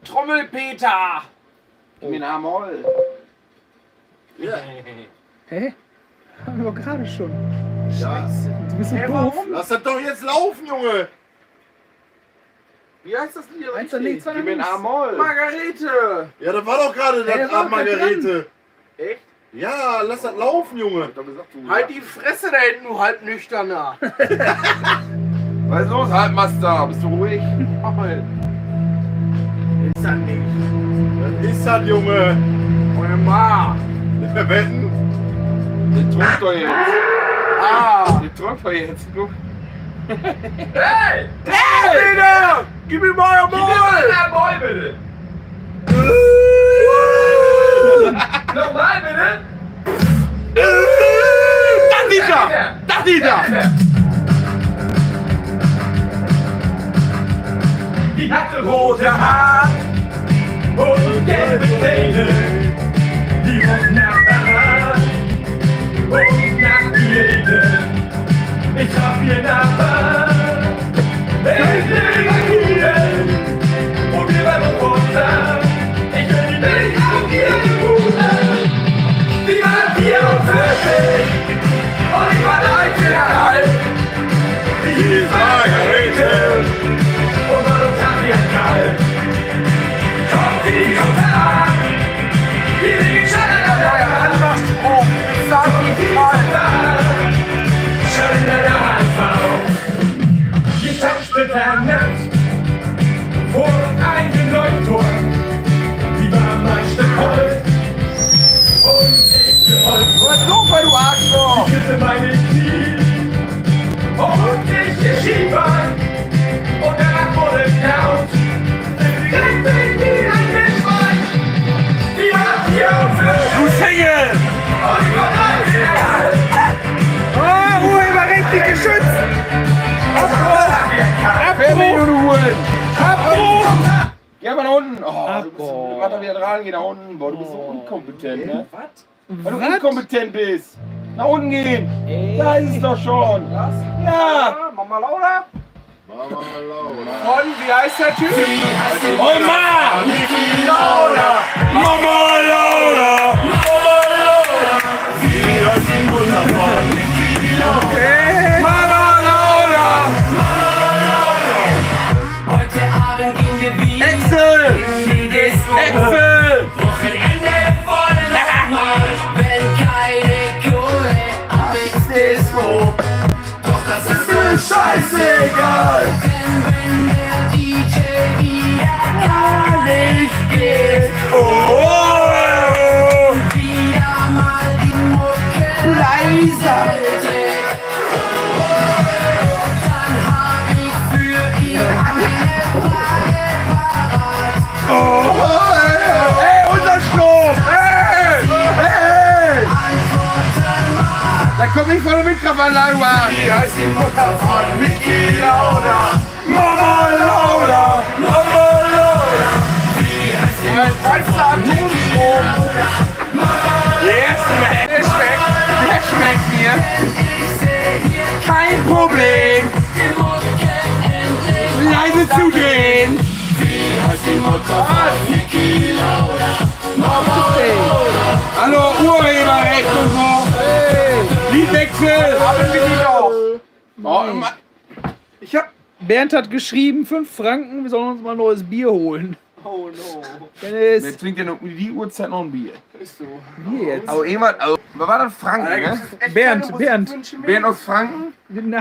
Trommelpeter! Gib mir einen A-Moll. Ja. Hä? Haben wir doch gerade schon. Ja. Du bist so Hey, doof. warum? Lass das doch jetzt laufen, Junge! Wie heißt das Lied? Eins an links, zwei Gib an mir einen links. A-Moll. Margarete! Ja, das war doch gerade Hey, das das war Margarete. Echt? Ja, lass das laufen, Junge. Halt die Fresse da hinten, du halb nüchterner! Was ist los, Halbmaster? Bist du ruhig? Ist das nicht? Was ist das, Junge? Eure Ma! Wetten? Den trunkt doch jetzt. Ah! Den trunkt doch jetzt. Guck. Hey! Hey! Peter! Gib mir mal ein Maul! bitte! Nochmal bitte! Das ist er! Das ist er! Die hatte rote Haare und gelbe Zähne. Die roch nach Verrat und nach Hyäne. Ich hab ihr Nachbar, ich will Kugeln und wir werden runter. Ich will die Welt auf ihren Kugeln. Die war 44 und ich war 13,5. Die hieß Margarete und war total wie ein Kerl. Kommt die Gruppe an, die liegen schon an der Hand. Oh, ich sag nicht mal! Schon in deiner Hand die Topsplitter-Nacht vor einem Neutor. Die war mein Stück Holz und ich bin Holz. Was ist los, du Arschloch? Ich küsse meine Knie und ich gehe Skifahren und danach wurde es laut. Sie rennt mich wie ein Wildschwein. Die war 44 Du Single! und ich war 13. Oh, urheberrechtlich geschützt! Abbruch! Du Huren! Abbruch! Geh mal nach unten. Oh, du bist, mach doch wieder dran, geh nach unten. Boah, du bist so unkompetent, ne? Was? Weil du inkompetent bist. Nach unten gehen. Da ist es doch schon. Ja. Mama Laura? Mama Laura. Von, wie heißt der Typ? Oma! Laura, Mama Laura! sie hört den wundervollen. Mama Laura! Heute Abend gehen wir wieder Excel! in die Disco. Excel! Wochenende voll nochmal, wenn keine Kohle ab ins Disco. Doch das ist mir scheißegal, denn kommt nicht von der Windkraftanlage, Mann. Wie heißt die Mutter von Niki Lauda? Mama Lauda, Mama Lauda. Wie heißt die Mutter von Niki Lauda? Der schmeckt mir. Kein Problem. Leise zugehen. Wie heißt die Mutter von Niki Lauda? Mama Lauda. Hallo, Urheberrecht und so. Liedwechsel. Ich hab... Bernd hat geschrieben, 5 Franken, wir sollen uns mal ein neues Bier holen. Oh no. Dennis. Wer trinkt denn um die Uhrzeit noch ein Bier? Ist so. Bier jetzt. Aber irgendwann, was war das? Franken, ne? Bernd aus Franken?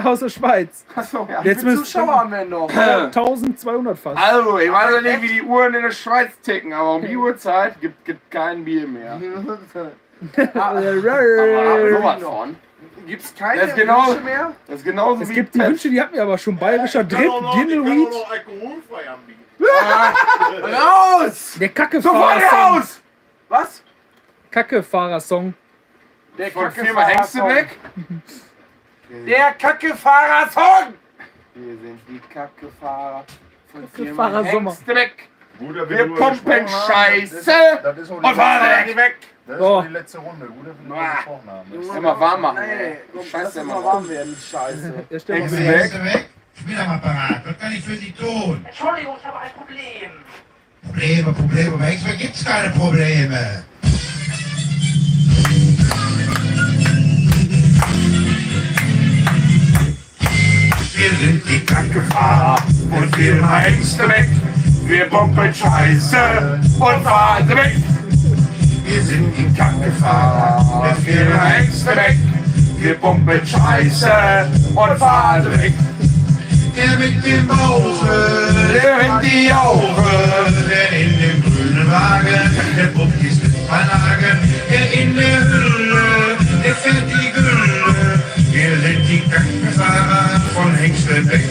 Aus der Schweiz. Achso, ja. Jetzt müssen Zuschauer haben wir noch. 1200 fast. Also, ich weiß ja nicht, wie die Uhren in der Schweiz ticken, aber um die Uhrzeit gibt kein Bier mehr. Sowas von. Gibt's keine Das ist genau- Wünsche mehr? Das ist genauso Es wie gibt die Wünsche, die hatten wir aber schon. Bayerischer Drip, Dindelweed. alkoholfrei anbieten. Raus! Der Sofort Kacke-Fahrer-Song. raus! Was? Kacke-Fahrer-Song. Der Von Firma Hengstebeck. Der Kacke-Fahrer-Song! Wir sind die Kackefahrer von Kacke-Fahrer Sommer. Hengstebeck. Bruder, wie Wir du pumpen gesprochen hast, Scheiße das ist auch und fahren weg. Das ist So. auch die letzte Runde. Gut, dass wir darüber gesprochen haben. Immer warm machen, Nee, ey. komm, Scheiße, lass uns immer mal warm. warm werden, Scheiße. Der stimmt. Hengstebeck. Ich bin am Apparat. Was kann ich für Sie tun? Entschuldigung, ich habe ein Problem. Probleme. Bei Hexberg gibt's keine Probleme. Wir sind die Kackefahrer und Firma Hengstebeck. Wir pumpen Scheiße und fahren sie weg. Wir sind die Kackefahrer der Firma Hengstebeck. Wir pumpen Scheiße und fahren sie weg. Der mit dem Bauche, der mit die Jauche, der in dem grünen Wagen, der pumpt die Slippanlage, der in der Hülle, der fährt die Gülle. Wir sind die Kackefahrer von Hengstebeck.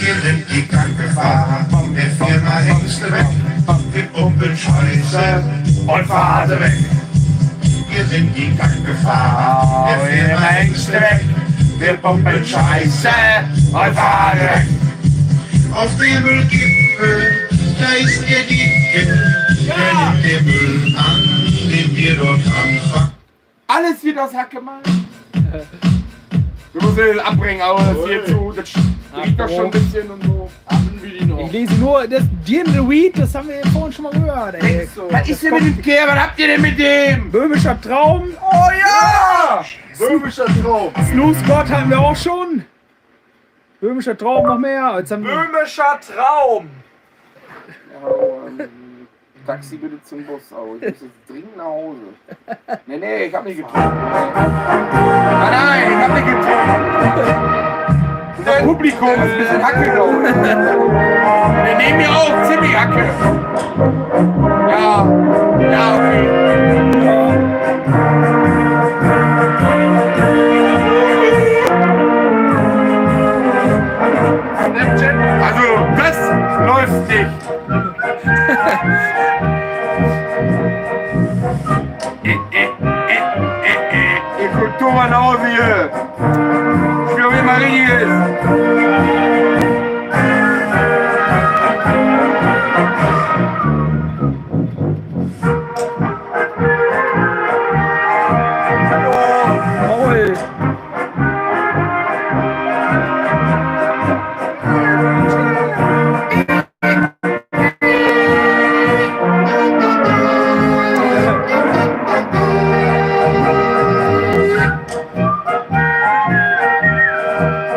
Wir sind die Kackefahrer von der Firma Hengstebeck. Wir pumpen Scheiße und fahren sie weg. Wir sind die Kackefahrer der Firma Hengstebeck. Wir pumpen Scheiße und fahren sie weg. Auf dem Müllgipfel, da ist der Dicke, der nimmt den Müll an, den wir dort anfangen. Alles wird aus Hack gemacht. Wir müssen den abbringen, aber das hier zu. Das riecht doch schon ein bisschen und so. Ich lese nur das Dindelweed, das haben wir vorhin schon mal gehört, ey. Was ist denn mit dem Kerl? Was habt ihr denn mit dem? Böhmischer Traum. Oh ja! Böhmischer Traum. Snooze God hatten wir auch schon. Böhmischer Traum noch mehr. Jetzt haben wir Böhmischer Traum! Taxi bitte zum Bus, aber ich muss jetzt dringend nach Hause. Nee, ich hab nicht getrunken. Nein, ich hab nicht getrunken. Das Publikum ist ein bisschen Hacke, glaube ich. Wir nehmen hier auch ziemlich Hacke. Ja, okay. Also, das läuft nicht. Ihr Kulturbanause hier. Ich will wie mal richtig ist. Maul.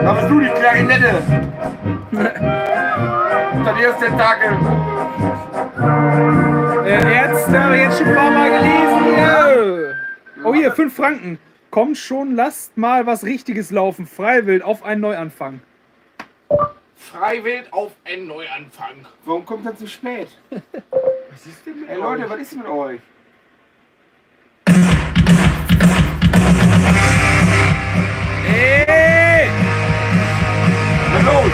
Aber du, die Klarinette. Das erste Tag. Ärzte habe ich jetzt schon ein paar Mal gelesen. Ja. Oh, hier, 5 Franken. Kommt schon, lasst mal was Richtiges laufen. Freiwild auf einen Neuanfang. Freiwild auf einen Neuanfang. Warum kommt er zu spät? Was ist denn mit Ey Leute, was ist mit euch? Hey! Was los?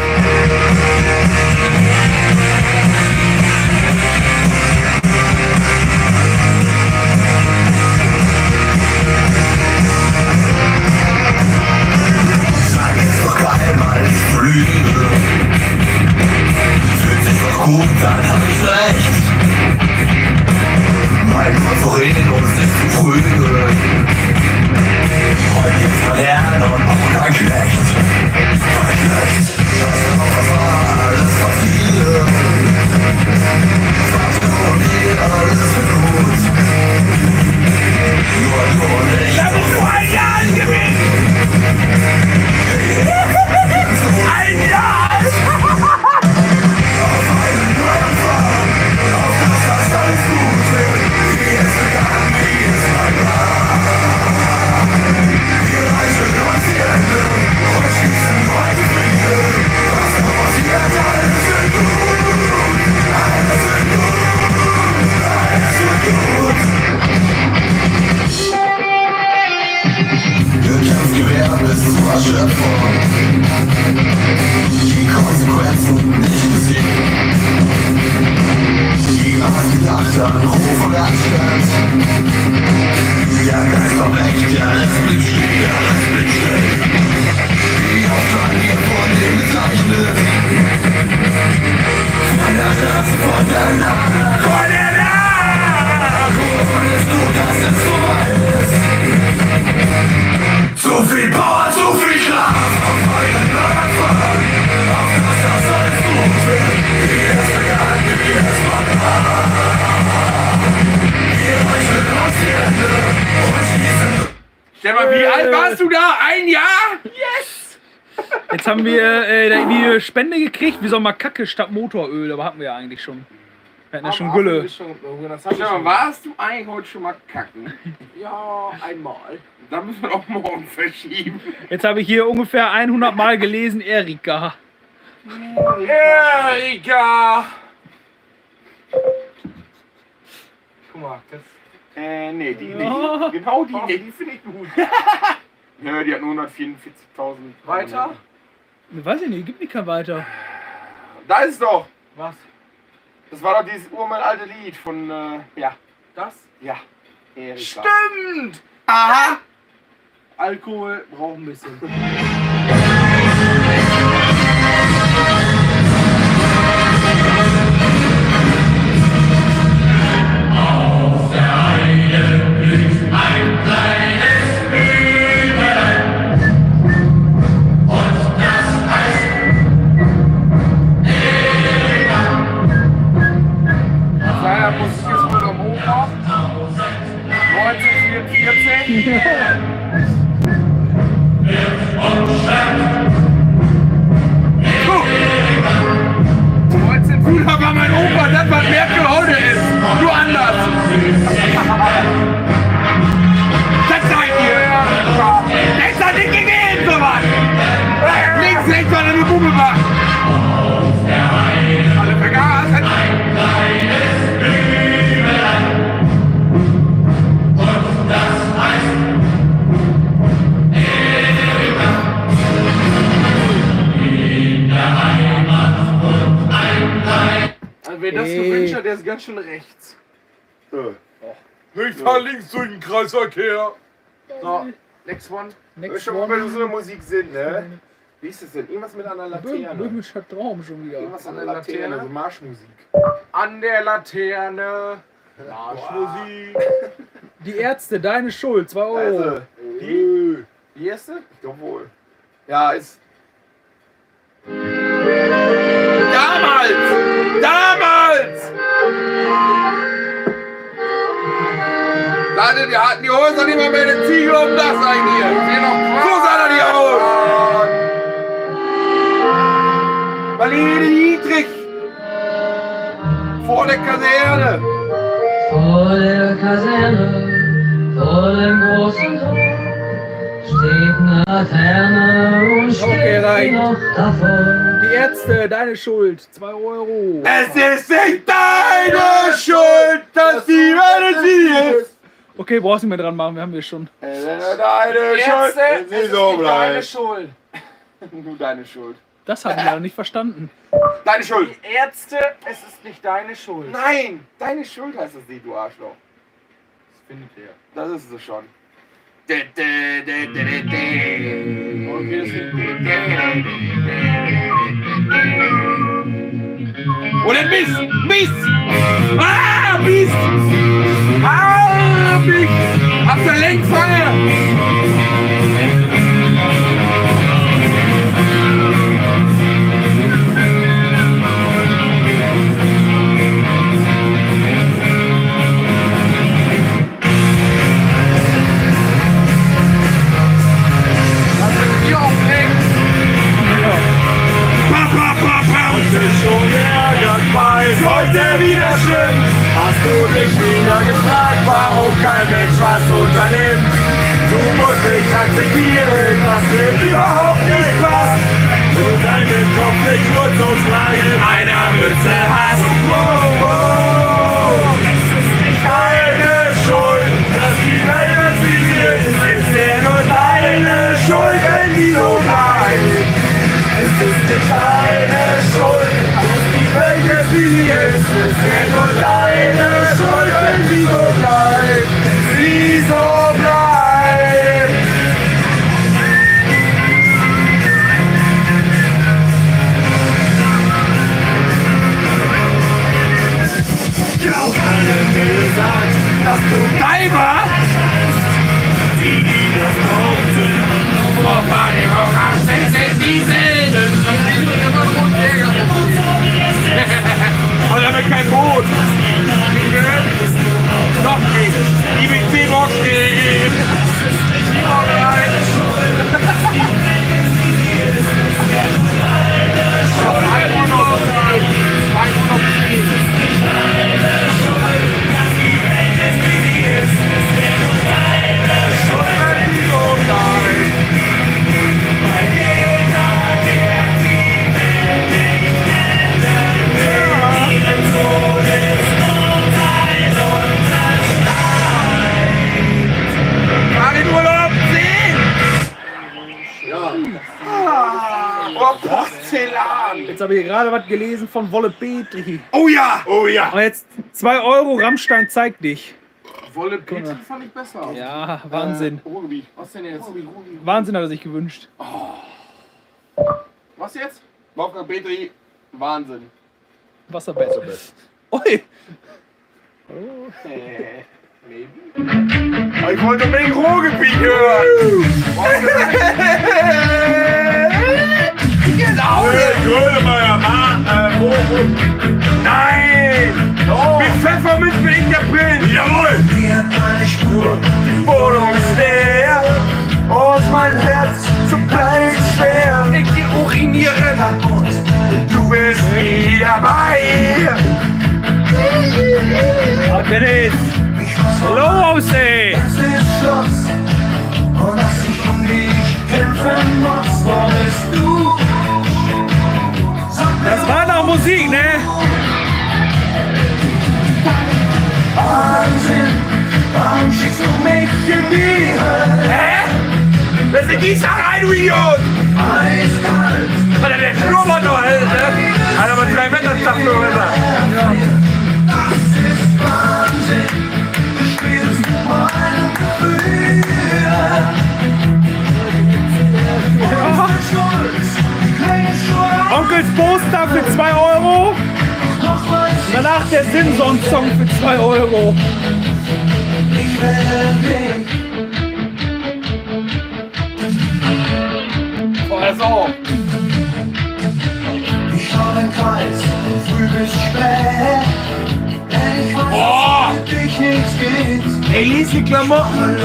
was gedacht an Rufe anstand. Der Geist vom Echt, alles blieb still, alles blieb still. Die Auftrag hier von dem gezeichnet. Von der Straße, von der Nacht, von der Nacht. Wann ist gut, dass es vorbei ist? Zu viel Power, zu viel Schlaf. Auf einen Anfang, auf das alles gut wird. Wie es begann, wie es Stefan, wie alt warst du da? 1 Jahr? Yes! Jetzt haben wir die Spende gekriegt. Wir sollen mal Kacke statt Motoröl, aber hatten wir ja eigentlich schon. Wir hatten ja schon Gülle. Stefan, warst du eigentlich heute schon mal kacken? Ja, einmal. Da müssen wir auch morgen verschieben. Jetzt habe ich hier ungefähr 100 Mal gelesen, Erika. Erika! Guck mal, das. Nee, die nicht. Oh. Genau die nicht. Die finde ich gut. Ja, die hat nur 144.000. Weiter? Weiß ich nicht, gibt nicht kein weiter. Da ist doch! Was? Das war doch dieses uralt Lied von, ja. Das? Ja. Erika. Stimmt! Aha! Alkohol braucht ein bisschen. Auf der Heide blüht ein kleines Blümchen. Und das heißt Erika. Kleiner Musik ist wohl am Opa. 1944. Früher war mein Opa das, was Merkel heute ist. Nur anders. Das seid ihr. Das hat nicht gegeben, sowas. Links, rechts, weil er eine Bube macht. Alle vergasen. Also wer das gewünscht hat, der ist ganz schön rechts. Ich fahr links durch den Kreisverkehr. So, next one. Next schon mal, wenn wir so eine Musik sind, ne? Wie ist das denn? Irgendwas mit einer Laterne. Böhmischer Traum schon wieder. Irgendwas an der Laterne, so Marschmusik. An der Laterne. Marschmusik. Die Ärzte, deine Schuld, 2 Euro. Also, die erste? Ich glaube wohl. Ja, ist. Damals! Damals! Leute, die hatten die Häuser nicht mal mehr eine Ziegel um das ein hier. So sah er die aus! Marlene Dietrich! Vor der Kaserne! Vor der Kaserne, vor dem großen Tor, steht eine Laterne und steht noch davor. Die Ärzte, deine Schuld, 2 Euro. Es ist nicht deine Schuld, dass die Welt sie ist! Okay, brauchst du nicht mehr dran machen, wir haben hier schon. Deine Schuld, es ist so nicht deine Schuld. Nur deine Schuld. Das haben wir nicht verstanden. Deine Schuld! Die Ärzte, es ist nicht deine Schuld. Nein! Deine Schuld heißt das nicht, du Arschloch. Das findet ihr. Das ist es schon. Okay, das Oder Mist! Mist! Ah, Mist! Ah, Mist! Habt ihr Lenkfange? Heute wieder schlimm, hast du dich wieder gefragt, warum kein Mensch was unternimmt? Du musst dich akzeptieren, dass dir überhaupt nicht passt. Du deinen Kopf nicht nur zum Tragen einer Mütze hast. Wow, wow. Es ist nicht deine Schuld, dass die Welt wie sie ist. Es ist ja nur deine Schuld, wenn die so bleibt. Es ist nicht deine Schuld, dass die Welt wie sie ist. Es ist ja nur deine allen gesagt, dass du Diver! die das brauchten. Vor Party Orange sind dieselben. Und damit kein Boot. Doch nicht. Die mit Seebock stehen. Porzellan! Jetzt habe ich gerade was gelesen von Wolle Petri. Oh ja! Oh ja! Und jetzt 2 Euro, Rammstein zeigt dich. Wolle Petri fand ich besser. Ja, Wahnsinn. Ruhrgebiet. Was denn jetzt? Wahnsinn hat er sich gewünscht. Was jetzt? Wolfgang Petri, Wahnsinn. Wasserbett. Ui! Ich wollte unbedingt Ruhrgebiet hören! Genau! Grönemeyer, nein! Mit Pfefferminz bin ich der Prinz! Jawohl! Hier meine Spur, Die Wohnung ist leer! aus mein Herz so klein und schwer. Ich geh urinieren! Du bist nie dabei. Dennis! Los, ey! Es ist Schluss und dass ich um dich kämpfen muss, wo bist du? Das war noch Musik, ne? Wahnsinn, warum schickst du mich in die Hölle? Hä? Das sind die Sachen, du Idiot! Eiskalt. Alter, der schlummert doch, Alter! Alter, mit 3 Meter Staffel, Alter! Das ist Wahnsinn, du spielst mit meinem Gefühl. Onkels Poster für 2 Euro. Danach der Simson-Song für 2 Euro. Ich werde weg. Pass auf! Ich schau den Kreis, früh bis spät. Denn ich weiß, dass für dich nichts geht. Ey, lies die Klamotten!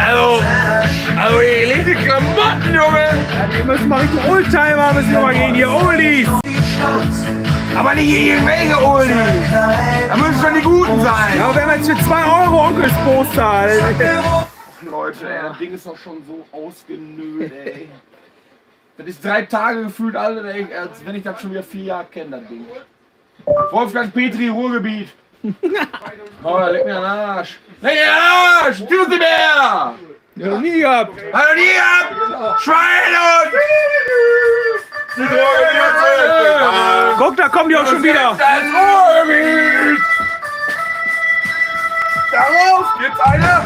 Also, ey, lies die Klamotten, Junge! Ja, die müssen mal richtig Oldtimer müssen wir mal gehen hier. Oldies! Aber nicht irgendwelche Oldies! Da müssen schon die Guten sein! Ja, aber wir haben jetzt für 2 Euro Onkels Poster. Leute, ey, das Ding ist doch schon so ausgenölt, ey. Das ist 3 Tage gefühlt, alle, ey, als wenn ich das schon wieder 4 Jahre kenne, das Ding. Wolfgang Petri, Ruhrgebiet. Oh, leck mir den Arsch. Leck mir den Arsch! Tut nicht mehr! Ja, noch nie gehabt. Hat noch nie gehabt! Schwein und... Guck, da kommen die auch schon wieder. Das Ruhrgebiet! Darauf gibt's eine...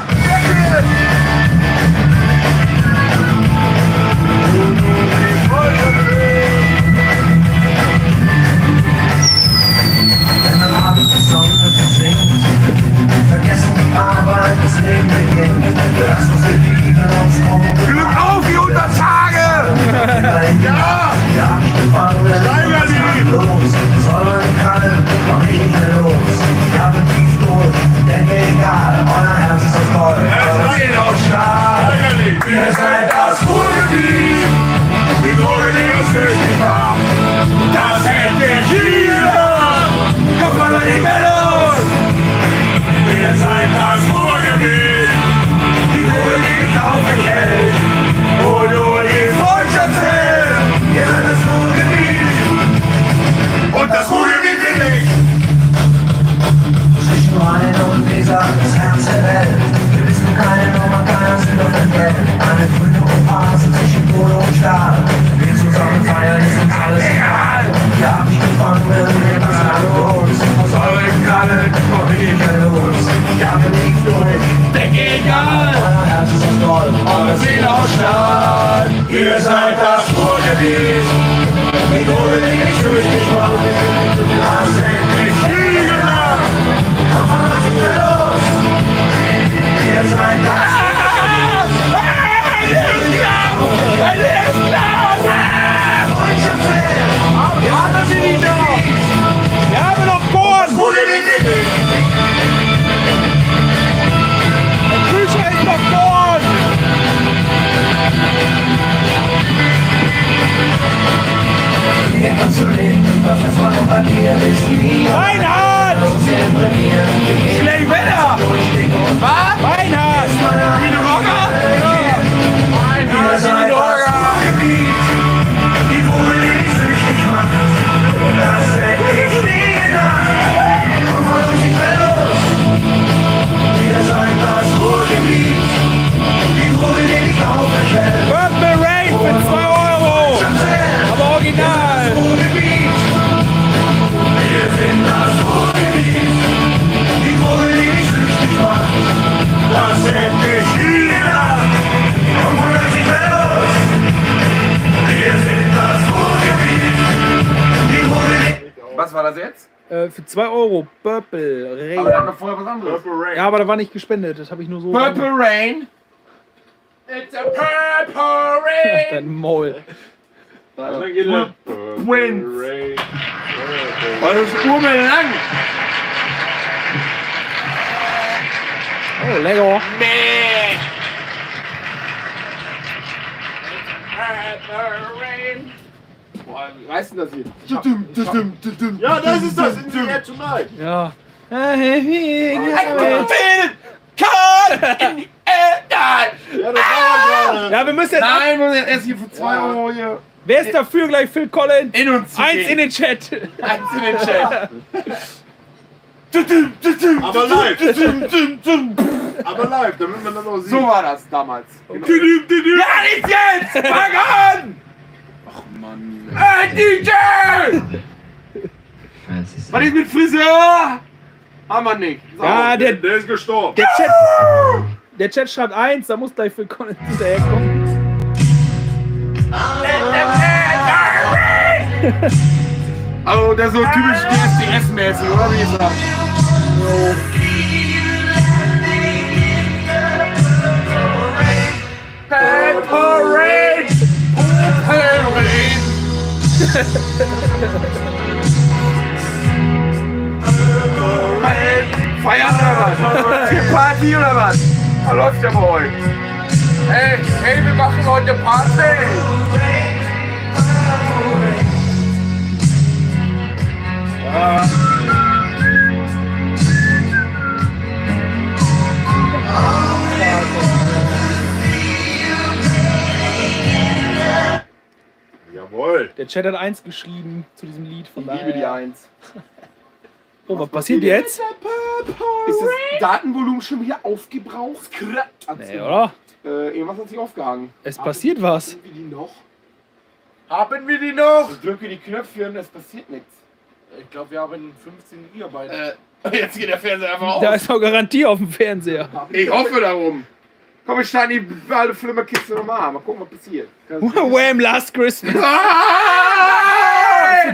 Wenn am Abend die Sonne versinkt, vergessen die Arbeit, das Leben beginnt. Lass uns die Liebe uns Glück auf, die Untertage! Ja! Ja, Steiger die! los, Sonne kalt, noch nicht mehr los. Ich habe tief durch, denn egal, euer Herz ist aus Gold, euer Ziel aus Stahl. Ihr seid das Ruhrgebiet, die Ruhrgebiet ist nicht wahr. Das hält ihr hier, kommt man nicht mehr los. Ihr seid das Ruhrgebiet, die Ruhrgebiet auf der Welt, wo nur die Freundschaft zählt. Ihr seid das Ruhrgebiet und das Ruhrgebiet bin ich. Zwischen Rhein und Weser, das Herz der Welt. Wir wissen keine Nummer, keiner sind auf dem Geld. Eine grüne Oase zwischen Kohle und Stahl. Wir zusammen feiern, ist uns alles egal. Wir haben dich gefangen, wir nehmen das alle uns. Aus euren Krallen kommt nicht mehr los. Ja, wir liegen durch, denk egal. Euer Herz ist aus Gold, eure Seele aus Stahl. Ihr seid das Ruhrgebiet. Die Kohle liegt durch die Schwach. Das sind nicht nie getan. das jetzt? Für 2 Euro. Purple Rain. Aber da hat noch vorher was anderes. Purple Rain. Ja, aber da war nicht gespendet. Das habe ich nur so. Purple Rain. It's a purple rain. Dein Maul. Wind. Oh, das ist urmellang. Oh, Lego. Nee. Purple rain. Boah, wie heißt denn das hier? Ja, das ist das. In the air tonight. Ja. I can feel it. Caught in the air. Ja, das war gerade. Ja, wir müssen jetzt. Nein, wir müssen jetzt erst hier für 2 Euro hier. Wer ist dafür gleich Phil Collins? In uns zu 1 gehen. in den Chat. 1 in den Chat. Aber live. Aber live, damit man dann auch sieht. So war das damals. Genau. Ja, nicht jetzt! Fang an! Ach Mann. Hey, DJ! Was ist mit Friseur? Haben wir nicht. So. Ja, der ist gestorben. Der Chat schreibt 1, da muss gleich Phil Collins hinterherkommen. Also, das ist so typisch DSDS-mäßig, oder wie gesagt? Purple Rain! Purple Rain! Feiern oder was? Für Party oder was? Was läuft ja bei euch? Hey, wir machen heute Party! Jawohl. Der Chat hat 1 geschrieben zu diesem Lied. Von Ich liebe die 1. Oh, was passiert jetzt? Ist das Datenvolumen schon wieder aufgebraucht? Nee, oder? Irgendwas hat sich aufgehangen. Es passiert was. Haben wir die noch? Haben wir die noch? Ich drücke die Knöpfchen, es passiert nichts. Ich glaube, wir haben 15 GB. Jetzt geht der Fernseher einfach auf. Da ist noch Garantie auf dem Fernseher. Ich hoffe darum. Komm, ich starte die alte Flimmerkiste nochmal an. Mal gucken, was passiert. Wham! Last Christmas. Für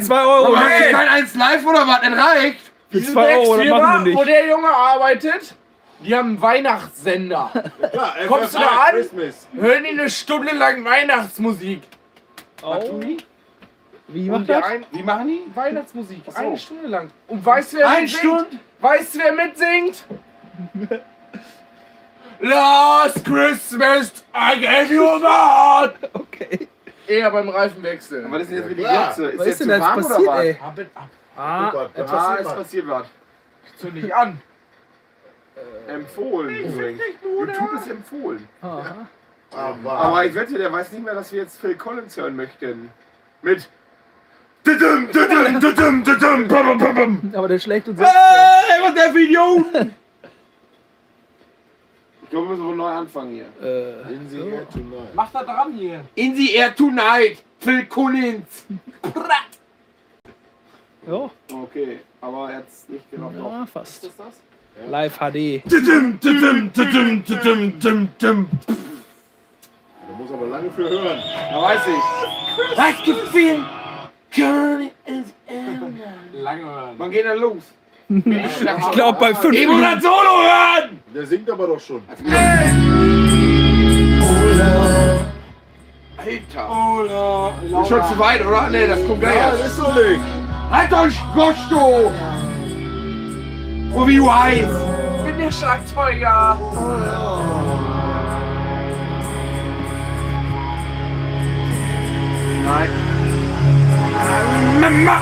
2 Euro. Macht ihr kein 1 live oder was? Das reicht. Für 2 Euro, das machen wir Wo nicht. der Junge arbeitet, die haben einen Weihnachtssender. Ja, Kommst du da an? Hören die eine Stunde lang Weihnachtsmusik. Oh. Wie Und macht der das? Wie machen die? Weihnachtsmusik. so. 1 Stunde lang. Und weißt du, wer Eine mitsingt? Stunde? Weißt du, wer mitsingt? Last Christmas, I gave you a heart. Okay. Eher beim Reifenwechsel. Was ist denn jetzt mit die Ja. Glotze? Ist Was jetzt ist denn zu da warm jetzt oder passiert, was? ey? Ab. Es passiert was. Zünd dich an. Empfohlen übrigens. YouTube ist empfohlen. Aha. Aber ich wette, der weiß nicht mehr, dass wir jetzt Phil Collins hören möchten. Mit Aber der schlägt uns Hey, was der Video? Ich glaube, wir müssen wohl neu anfangen hier. In the air tonight. Mach da dran hier. In the Air Tonight, Phil Collins. Ja, Okay, aber jetzt nicht genau drauf. ja, fast. Ist das? Live HD. Da muss aber lange für hören. Da weiß ich. I can feel Lange hören. Wann geht er los? Ich glaube bei 5 Ich muss Minuten. das Solo hören! Der singt aber doch schon. Alter. Ist schon zu weit, oder? Ne, das kommt gleich. Ja, das ist so nicht. Halt euch, Gosto! Oh, wie du heißt! Ich bin der Schlagzeuger. Nein. Mama!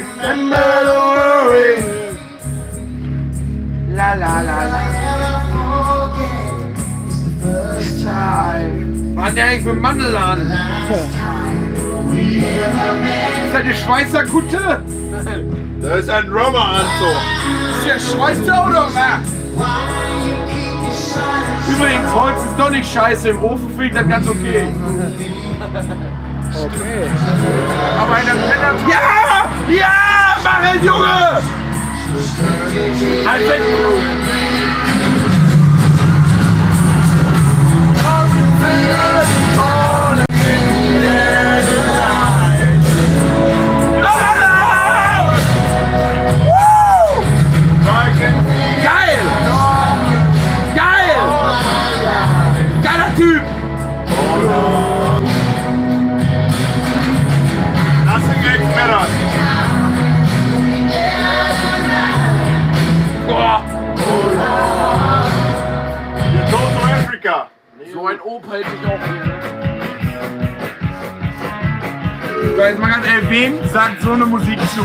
Remember the worry. La la la la. Was hat der eigentlich für einen Mandel an? Ist das die Schweizer Kutte? Da ist ein Drummer-Anzug. Ist der Schweizer oder was? Übrigens, Holz ist doch nicht scheiße. Im Ofen finde ich das ganz okay. Okay. Aber in der Brenner... Ja! Ja! Mach es, Junge! Halt weg! Opa hätte ich auch hier. So, jetzt mal ganz ehrlich, wem sagt so eine Musik zu?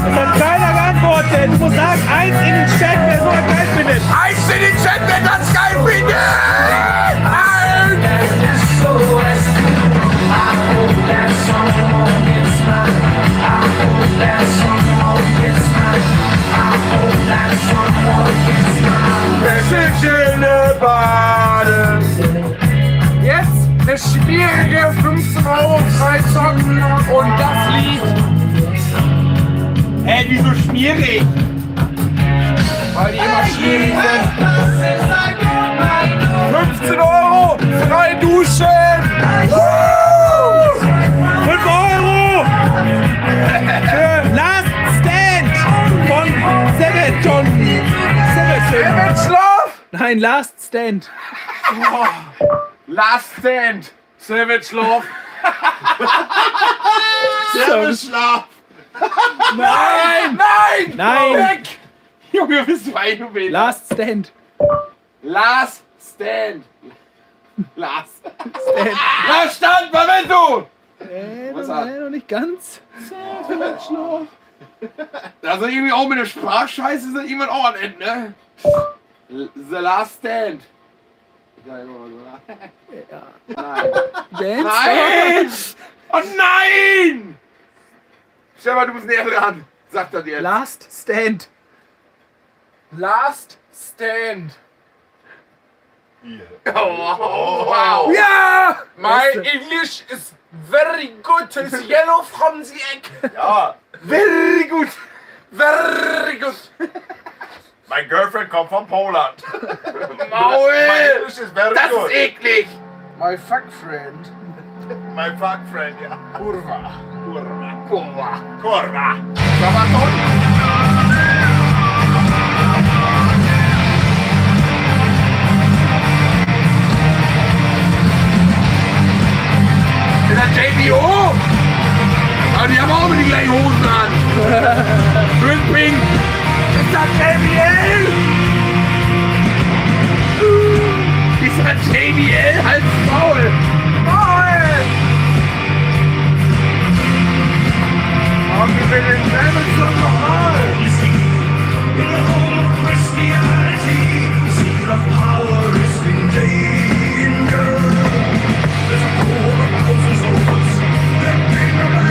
Es hat keiner geantwortet. Du musst sagen, 1 in den Chat, wer so ein geil findet. 1 in den Chat, wer das geil findet! Schöne Bade. Jetzt eine schwierige 15 € Freizocken und das Lied. Hä, wieso schmierig? Weil die immer schwierig sind. 15 €, 3 Duschen! 5 € für Last Stand von Savage Love? Nein, Last Stand. Oh. Last Stand. Savage Love. Savage Love. Nein! Nein! Nein! Weg! Junge, bist du ein Juwel? Last Stand. Last Stand. Last Stand. Last Stand, Memento! Was hat? Noch nicht ganz. Also irgendwie auch mit der Sprachscheiße sind irgendwann auch am Ende, ne? The Last Stand. Nein. Dance? Nein! Oh nein! Stefan, du bist näher dran. Sagt er dir. Last Stand. Last Stand. Oh, wow. Yeah! My English is very good. It's yellow from the egg. Ja. Very good. Very good. My girlfriend kommt von Poland. Maul! My English is very Das good. ist eklig. My fuck friend. My fuck friend, ja. Kurva. Kurva. Sabaton. Ist das JBO? Aber die haben auch immer die gleichen Hosen an. Schön pink. Ist das JBL? Ist das JBL? Halt's Maul. Maul! Haben wir den selben Song nochmal?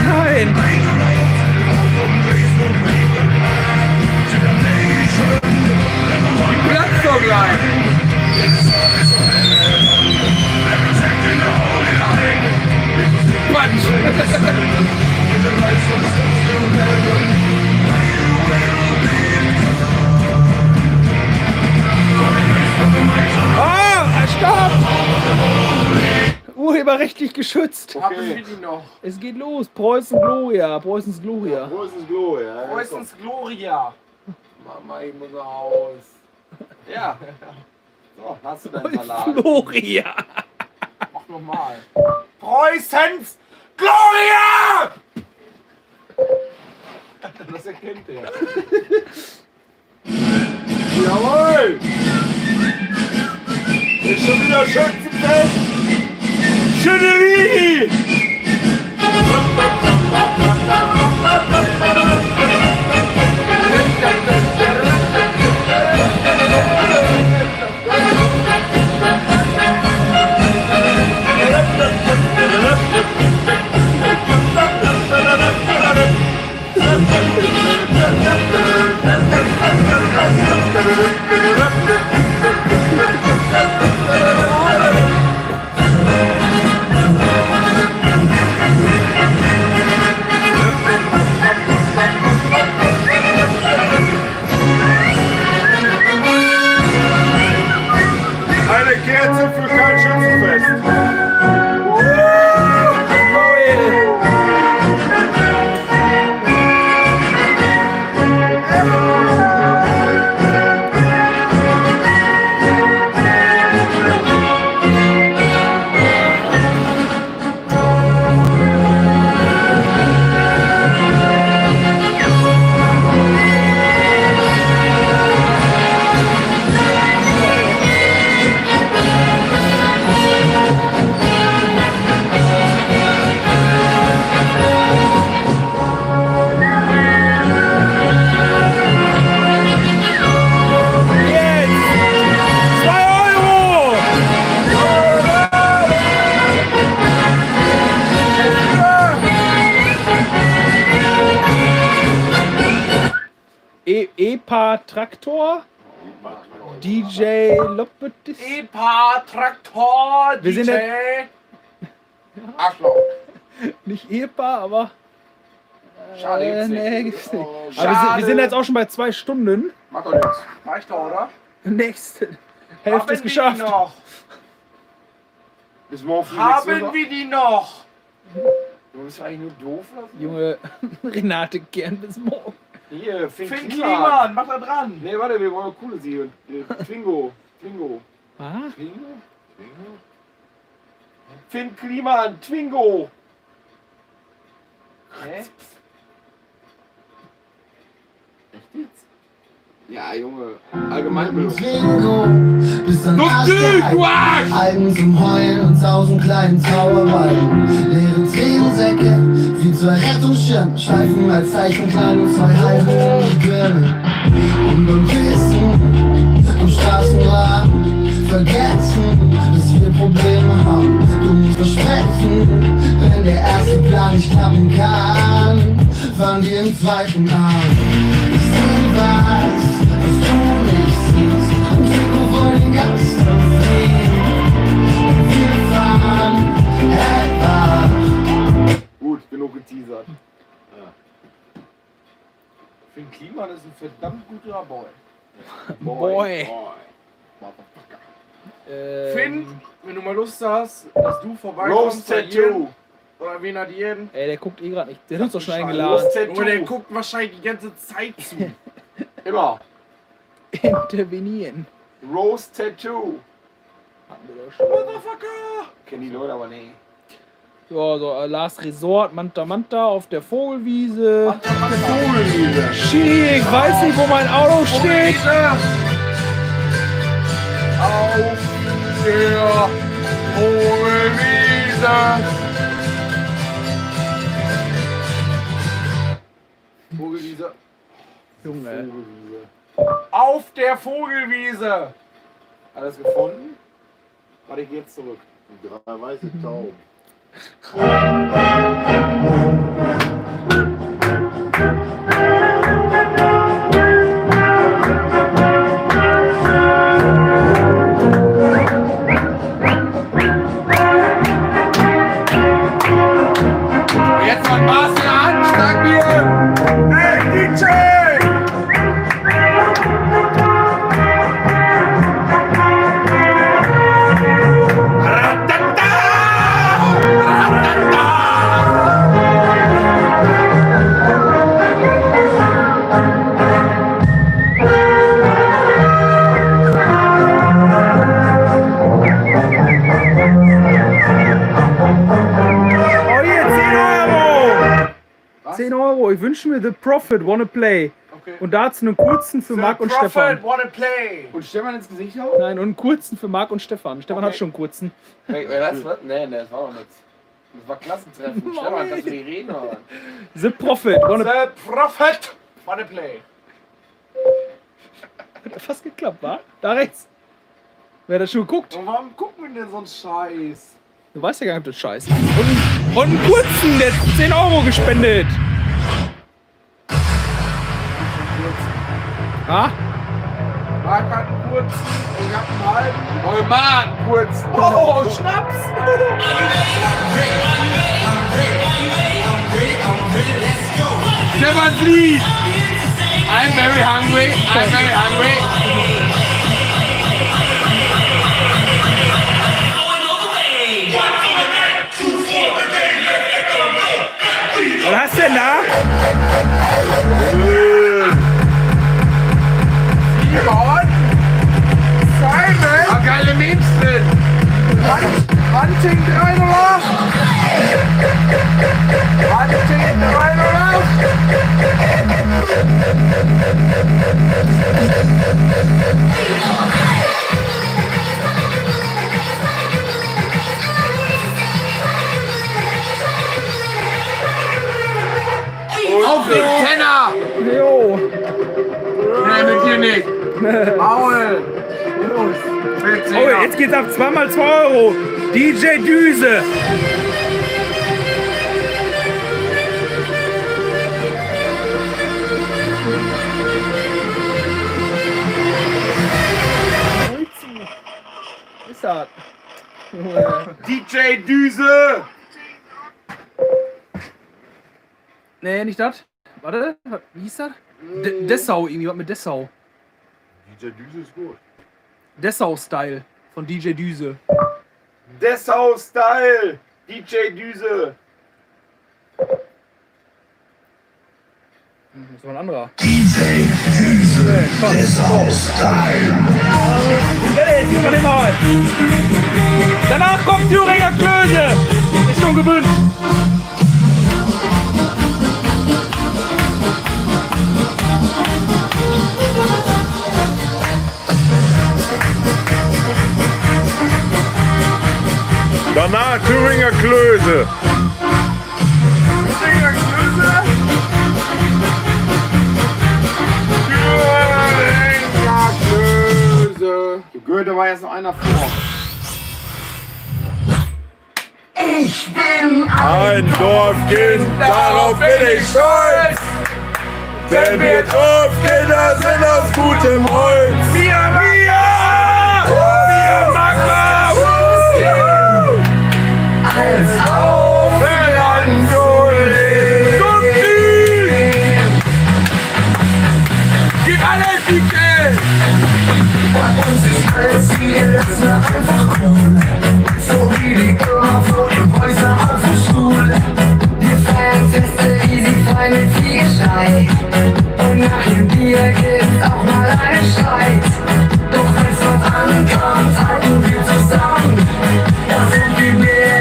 Nein! Die platzt doch gleich! Ah, stopp! Urheberrechtlich geschützt. Haben wir die noch? Es geht los. Preußen Gloria. Preußens Gloria. Preußens Gloria. Preußens Gloria. Mama, ich muss nach Haus. Ja. So, hast du deinen Salat? Gloria. Mach nochmal. Preußens Gloria! Das erkennt er. Jawohl! Ist schon wieder Schützenfest! Schönerie! Eine Kerze für kein Schützenfest. Epa Traktor. DJ Lopetis. Epa Traktor. Wir sind DJ. Arschloch. Nicht Epa, aber. Schade, gibt's nicht. Nee, gibt's nicht. Oh, aber wir sind jetzt auch schon bei 2 Stunden. Macht doch nichts. Reicht doch, oder? Nächste Hälfte ist geschafft. Noch? Bis morgen früh Haben nichts wir die noch? Du bist eigentlich nur doof, oder? Junge, Renate, gern bis morgen. Hier, Finn Kliman, mach da dran. Nee, warte, wir wollen coole Siege. Twingo. Ah? Finn Kliman, Twingo. Hä? Echt jetzt? Ja, Junge. Allgemeinbildung. Twingo, bis an Du Arsch! Algen zum Heulen und 1000 kleinen Zauberwalden. Leere Tränensäcke, wie 2 Rettungsschirme. Schleifen als Zeichenkleid und 2 halbe Birnen. Und beim Wissen, im Straßenrahmen, vergessen, dass wir Probleme haben. Du musst versprechen, wenn der erste Plan nicht klappen kann, fangen wir im zweiten an. Ich seh was du nicht siehst, und wir wollen den ganzen Frieden. Wir fahren etwa. Gut, genug geteasert. Finn Kliman ist ein verdammt guter Boy. Boy. Finn, wenn du mal Lust hast, dass du vorbeikommst Rose bei Tattoo. jedem, oder wen hat jeden? Ey, der guckt eh gerade nicht. Der hat uns doch schon Rose eingeladen. Tattoo. Der guckt wahrscheinlich die ganze Zeit zu. Immer. Intervenieren. Rose Tattoo. Motherfucker! Kennen die Leute aber nicht. So, Last Resort, Manta Manta auf der Vogelwiese. Vogelwiese. Schiri, ich weiß nicht, wo mein Auto steht. Auf der Vogelwiese. Vogelwiese. Junge. Auf der Vogelwiese. Alles gefunden? Warte, ich geh jetzt zurück. 3 weiße Tauben. Jetzt mal Maß in der Hand, sag mir! Hey, DJ! Oh, hier, 10 Euro! 10 Euro, ich wünsche mir The Prophet, Wanna Play. Okay. Und dazu einen kurzen für Marc und Stefan. Wanna play. Und Stefan ins Gesicht hauen? Nein, und einen kurzen für Marc und Stefan. Stefan hat schon einen kurzen. Nee, das war doch nichts. Das war Klassentreffen. Stefan, kannst du nicht reden, oder? The Prophet, Wanna Play. The Prophet. Wanna play. Hat fast geklappt, wa? Da rechts. Wer hat das schon geguckt? Und warum gucken wir denn so einen Scheiß? Du weißt ja gar nicht, ob das scheiße ist. Und einen kurzen, der hat 10 Euro gespendet. Ah? Marc hat einen kurzen, ich hab einen halben. Oh Mann, kurz. Oh, Schnaps! Stefan, please! I'm very hungry. I'm very hungry. Was hast du denn da? Simon! Simon! Ah, geile Memes drin. Hunting 308! Hunting 308! Auf den Tenner! Jo! Nein, mit dir nicht. Maul! Oh, jetzt geht's ab 2 mal 2 Euro. DJ Düse. ist das? DJ Düse! Nee, nicht das. Warte, wie hieß das? Dessau, irgendwie, was mit Dessau. DJ Düse ist gut. Dessau-Style von DJ Düse. Dessau-Style! DJ Düse! Das war ein anderer. DJ Düse, Dessau-Style. Jetzt mal den mal. Danach kommt Thüringer Klöße. Ist schon gewünscht. Danach Thüringer Klöße. Thüringer Klöße? Thüringer Klöße. Goethe war jetzt noch einer vor. Ich bin Ein Dorfkind, darauf bin ich stolz. Denn wir Dorfkinder sind aus gutem Holz. Wir Magma! als Aufland so lebt. Gib alles die Geld! Bei uns ist alles viel, das ist einfach cool. So wie die immer vor dem Häuser auf dem Stuhl. Wir feiern Feste, easy fein mit viel Geschrei. Und nach dem Bier gibt's auch mal einen Streit. Doch wenn's drauf ankommt, halten wir zusammen. Da sind wir mehr,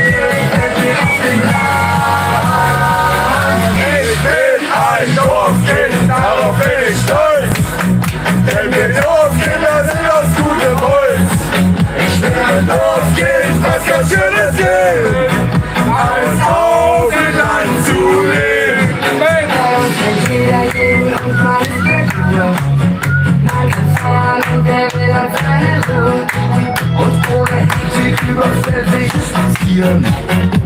fällt mir auf den Plan. Ich bin ein Dorfkind, darauf bin ich stolz. Denn wir Dorfkinder sind aus gutem Holz. Ich bin ein Dorfkind, was ganz Schönes ist. Als auf dem Land zu leben. Bei uns kennt jeder jeden und man ist der Kur. Man kann feiern und wer will hat seine Ruhe. Und ohne Hektik überfällt sich spazieren.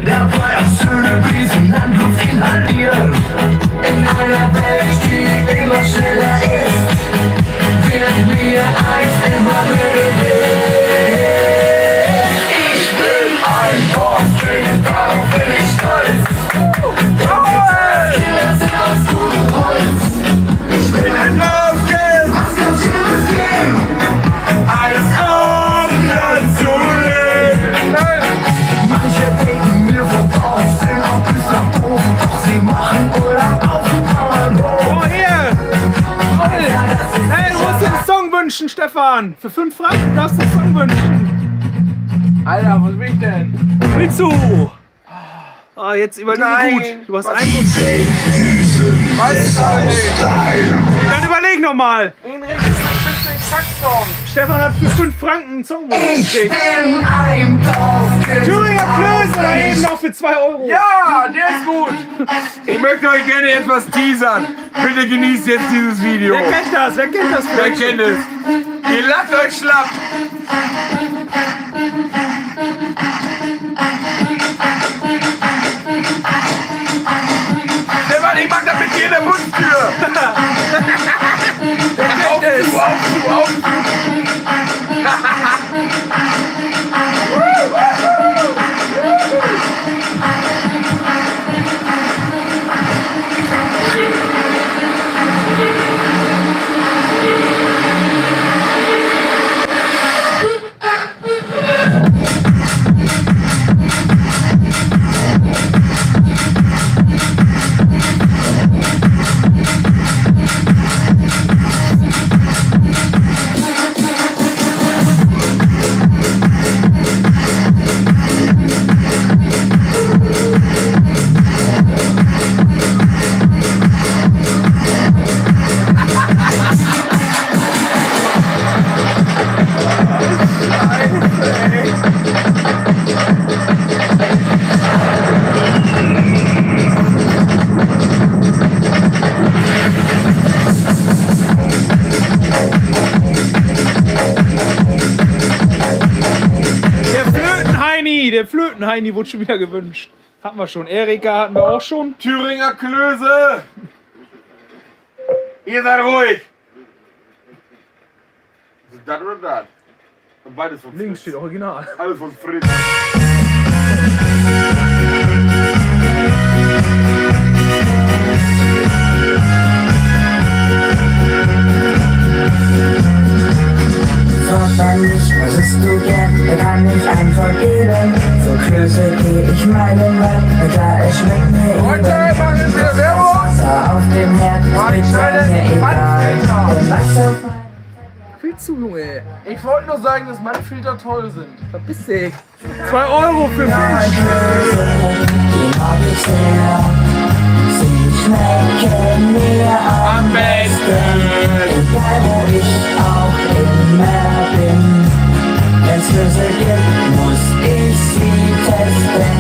Dabei auf schöne Wiesen Landluft inhalieren. In einer Welt, die immer schneller ist, wird mir eins immer mehr. Ich bin ein Dorfkind, darauf bin ich stolz. Kinder sind aus gutem Holz. Ich bin ein Dorfkind, Was kann Schönes geben? als auf dem Land zu leben. Manche denken mir voraus, sind auch bis nach oben, doch sie machen Urlaub auf dem Bauernhof. Oh, hier! Hey, du musst dir einen Song wünschen, Stefan! Für 5 Franken darfst du einen Song wünschen. Alter, was will ich denn? Willst du? Ah, jetzt überleg gut. Du hast einen gut. Dann überleg nochmal. Stefan hat für 5 Franken einen Song Ich gekriegt. bin ein Dorfkind. Thüringer Klöße da eben noch für 2 Euro. Ja, der ist gut! Ich möchte euch gerne etwas teasern. Bitte genießt jetzt dieses Video. Wer kennt das? Wer kennt das? Wer kennt es? Ihr lacht euch schlapp! Stefan, ich mach das mit dir in der Mundtür! Auf zu, auf zu, auf Der Flötenheini wurde schon wieder gewünscht. Hatten wir schon. Erika hatten wir auch schon. Thüringer Klöße! Ihr seid ruhig! Ist das oder das? Und beides von Fritz. Links steht Original. Alles von Fritz. Frag mich, was isst du gern? Da kann ich einfach geben. So Klöße geh ich meinen Weg, da es schmeckt mir eben. Wasser auf dem Herd, ist mir egal. Und Wasser Willst du, Junge? Ich wollte nur sagen, dass Mannfilter toll sind. Verpiss dich. 2 Euro für Fisch. die mag ich sehr. Sie schmecken mir am besten. Egal wo ich auch immer bin. Wenn's Klöße gibt, muss ich sie testen.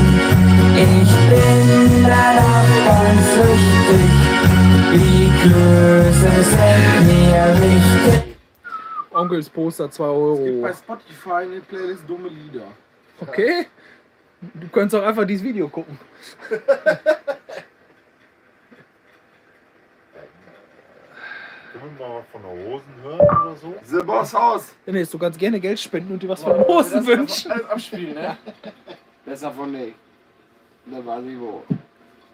Ich bin danach ganz süchtig. Die Klöße sind mir wichtig. Onkels Poster 2 Es gibt Euro. bei Spotify eine Playlist dumme Lieder. Okay. Du könntest auch einfach dieses Video gucken. Können wir mal was von der Hosen hören oder so? The Boss Haus. Dennis, du kannst gerne Geld spenden und dir was von den Hosen wünschen. Alles abspielen, ne? Besser von nicht. Da war sie wo.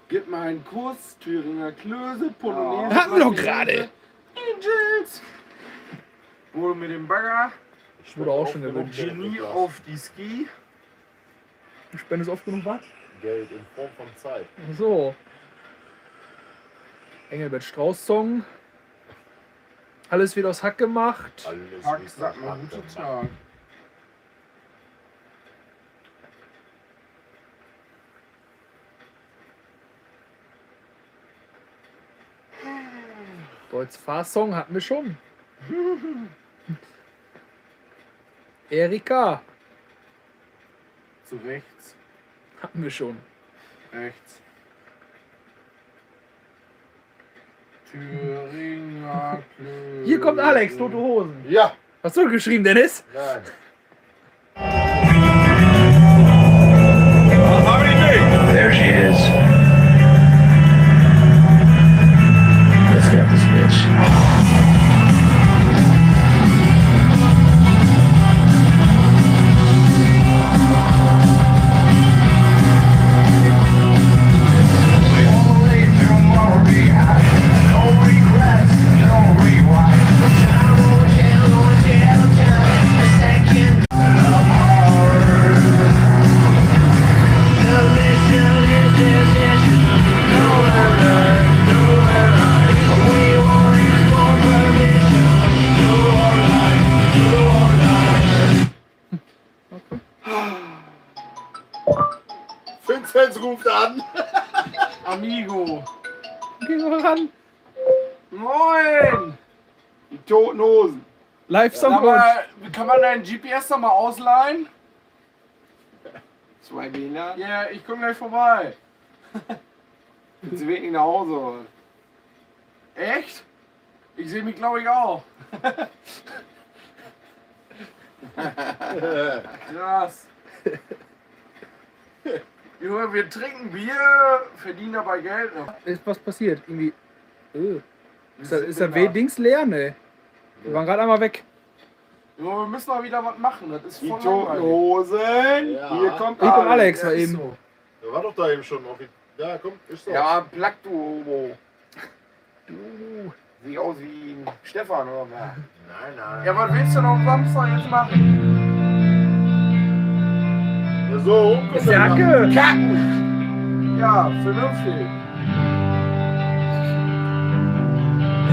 Gib mal einen Kurs, Thüringer Klöße, Polonaise. Hatten wir doch gerade. Angels. Wohl mit dem Bagger. Ich wurde auch schon gewünscht. Genie auf die Ski. Du spendest oft genug was? Geld in Form von Zeit. So. Engelbert Strauß Song. Alles wird aus Hack gemacht. Alles Hack, ist sag mal, guten Tag. Deutsch Fahrsong hatten wir schon. Erika Zu rechts. hatten wir schon. Rechts. Thüringer Klöße. Hier kommt Alex, Tote Hosen. Ja. Hast du geschrieben, Dennis? Nein. There she is. Let's get this bitch. Vincent ruft an. Amigo. Geh mal ran. Moin. Die Toten Hosen. Live-Song Sag mal, kann man deinen GPS noch mal ausleihen? 2 Berliner. Ja, ich komm gleich vorbei. Sie weg nicht nach Hause. Oder? Echt? Ich sehe mich, glaube ich, auch. Krass. Junge, wir trinken Bier, verdienen dabei Geld. Ne? Ist was passiert? Irgendwie. Ist der W-Dings leer? Ne. Wir waren gerade einmal weg. Junge, wir müssen mal wieder was machen. Das ist Die voll Toten langweilig. Hosen. Ja. Hier kommt Hier kommt Alex Ja, mal ist eben. so. Der war doch da eben schon. Ja, komm, ist so. Ja, Plack, du Homo. Du. Sieht aus wie ein Stefan oder was? Nein, nein. Ja, was willst du noch am Samstag jetzt machen? Ja, so. Ist der Hacke? Kacken! Ja, vernünftig.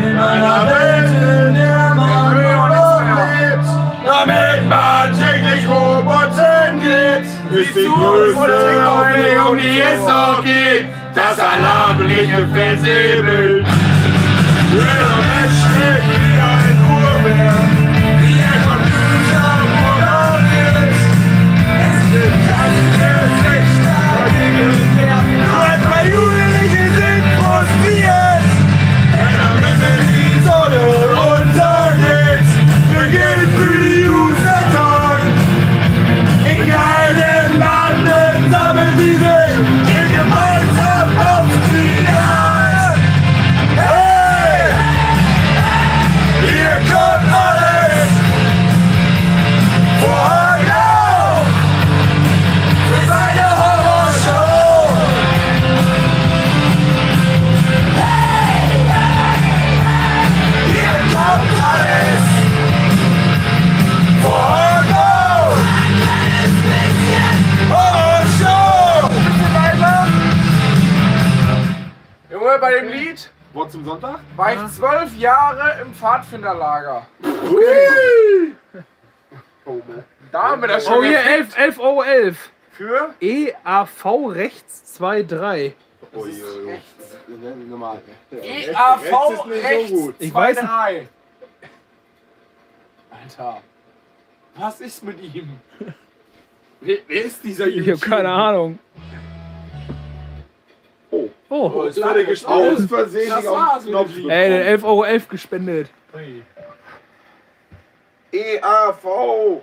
In einer Welt, in der man nur noch lebt, damit man täglich Roboter geht, ist die größte Aufregung, die es noch gibt, das alarmliche Fernsehbild. Jeder Mensch steht wie ein Uhrwerk, wie ein Computer programmiert. Es gibt kein Recht dagegen mehr, nur ein paar Jugendliche sind frustriert. Wenn am Ende die Sonne untergeht, beginnt für die User-Tag. In keinem Lande sammeln sie sich, gehen gemeinsam auf die Jagd. Hey! Junge, bei dem Lied Wort zum Sonntag? war ich 12 Jahre im Pfadfinderlager. Da haben wir das schon. Oh, hier 11,11 Euro. Für? EAV rechts 2,3. Normal. EAV rechts Ich weiß 2,3. Alter, was ist mit ihm? Wer ist dieser Ich habe keine Ahnung. Oh, Ist wurde gesprochen. Aus Versehen Das auf war's den Knopf. mit dem ey, den 11,11 Euro gespendet. EAV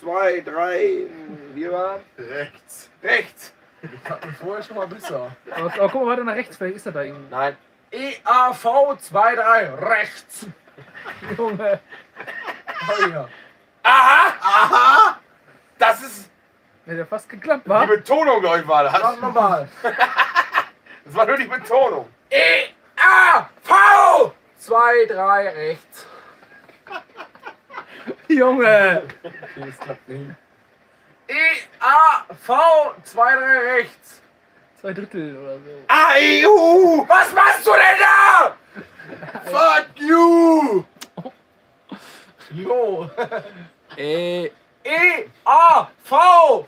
2, 3, wie war? Rechts. Rechts. Ich hab mir vorher schon mal besser. Aber guck mal weiter nach rechts, vielleicht ist er da irgendwie. Nein. EAV 2,3 rechts. Junge. Oh ja. Aha! Aha! Das ist Hätte fast geklappt, die wa? Betonung, glaube ich, war das. noch normal. Das war nur die Betonung. EAV 2,3 rechts. Junge. Okay, das klappt nicht. EAV 2,3 rechts. 2 Drittel oder so. Aiu! Was machst du denn da? Fuck you! Jo. Ey. EAV 2,3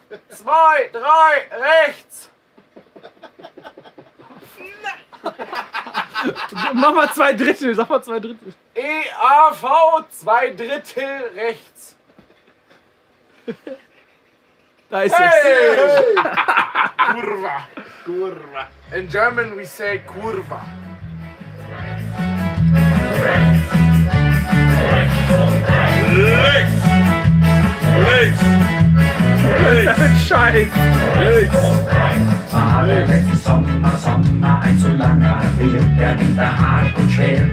rechts. Mach mal 2 Drittel, sag mal 2 Drittel. EAV 2 Drittel rechts. Da ist Hey! es. Kurva. Kurva. In German we say Kurva. Links! Links! Scheiß. War der letzte Sommer ein zu langer, wird der Winter hart und schwer.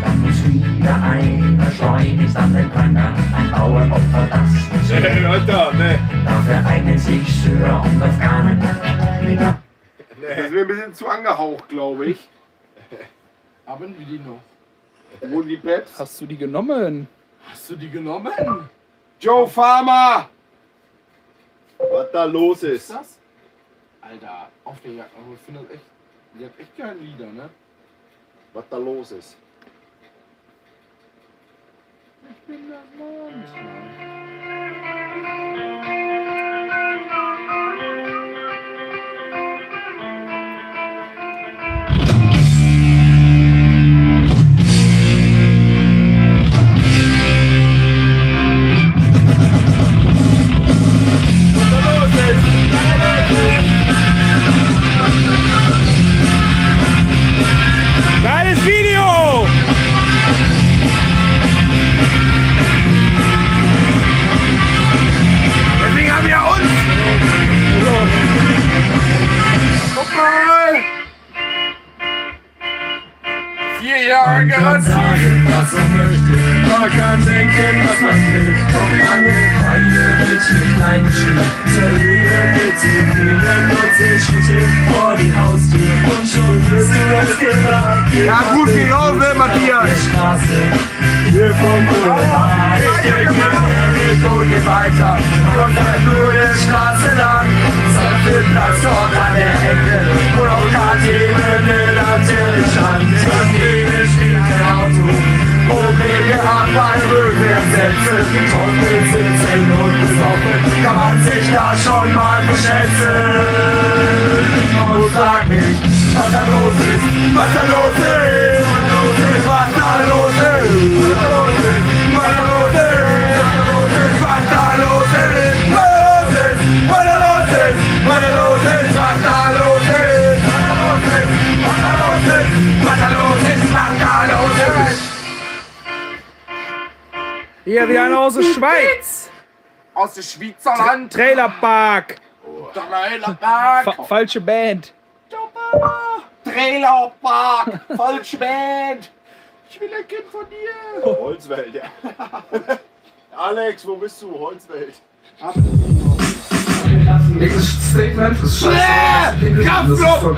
Dann muss wieder einer schleunigst an den Pranger, ein Bauernopfer, das muss Nee, Alter, nee. Dafür eignen sich Syrer und Afghanen wieder. Das ist mir ein bisschen zu angehaucht, glaube ich. Haben wir die noch? Wo die Peps? Hast du die genommen? Hast du die genommen? Joe Farmer! Was da los ist. Das? Alter, auf der Jagd. Aber ich finde das echt. Die hat echt geile Lieder, ne? Was da los ist. Ich bin das Monster. Geiles Video! Deswegen haben wir uns! Guck mal! 4 Jahre Garantie! Was man möchte, man kann denken, was man will. Doch lange Reihe mit dem kleinen Schild. Zerlegen mit den Fingern und 10 Schritte vor die Haustür. Und schon wirst du es gesagt. Ja, gut gelaufen, Matthias! Straße, hier vom Boulevard. Ich denke, wir gehen weiter. Und dann nur die Straße lang. Sein Platz dort an der Ecke. Und auch gerade Ebene natürlich an. Und jede steht kein Auto. Problem gehabt beim Rückwärtssetzen. Und mit 17 und besoffen kann man sich da schon mal beschätzen. Und sag mich, was da los ist, was da los ist, was da los ist, was da los ist, was da los ist, was da los ist, was da los ist, was da los ist, was da los ist, was da los ist, was da los ist, was da los ist. Hier, wir einer aus der Schweiz. Aus der Schweizerland! Trailerpark. Trailerpark! Falsche Band. Trailerpark! Falsche Band! Ich will ein Kind von dir! Holzwelt, ja. Alex, wo bist du? Holzwelt. Nächstes Statement ist scheiße. Kraftflug!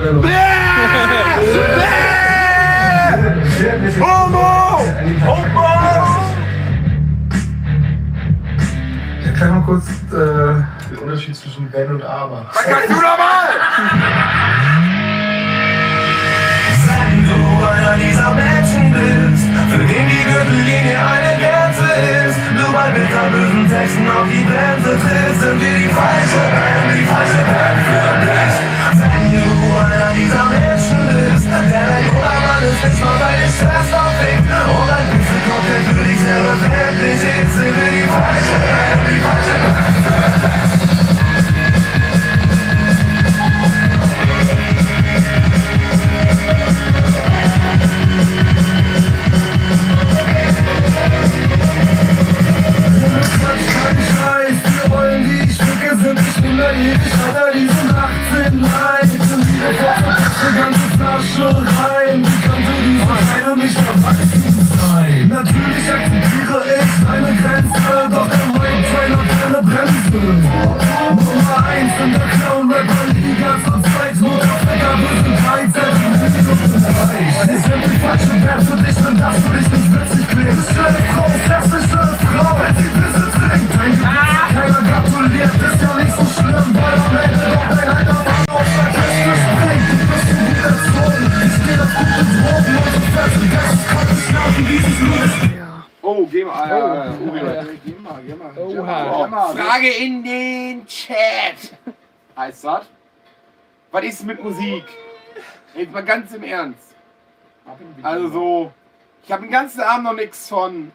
Homo! Homo! Ich erkläre mal kurz den Unterschied zwischen Wenn und Aber. Was kannst du nochmal? einer dieser Menschen bist, für den die Gürtellinie eine Grenze ist. Nur bei bitterbösen Texten auf die Bremse trittst, sind wir die falsche Band für dich. Wenn du einer dieser Menschen bist, der dein Obermann ist, nicht mal deine Schwester fickt und ein Pixel-Cocktail für dich selbstverständlich ist, sind wir die falsche Band für dich. Wir wollen die Stücke, sind nicht mehr ewig, aber die sind 18 rein. Sind wieder die ganze Flasche rein. Wie kannst du diese Scheine nicht erwachsen sein? Natürlich akzeptiere ich deine Grenze, doch der White Train hat keine Bremse. Nummer 1 in der Clown-Rapper-Liga zur Zeit, Mutterficker, wir sind 13, wir sind die falsche Band für dich, wenn das für dich nicht witzig klingt. Schöne Frau, klassische Frau, wenn sie Wisse trinkt. Dein Gebiet, keiner gratuliert, ist ja nicht so schlimm, weil am Ende doch dein alter Mann auf der Kiste springt. Du bist so gut erzogen, ich stehe auf gute Drogen und so fest, und das ist konnte schlafen, dieses Lust. Oh, geh mal. Geh mal. Frage in den Chat. Heißt das? Was ist mit Musik? Jetzt mal ganz im Ernst. Also so, ich habe den ganzen Abend noch nichts von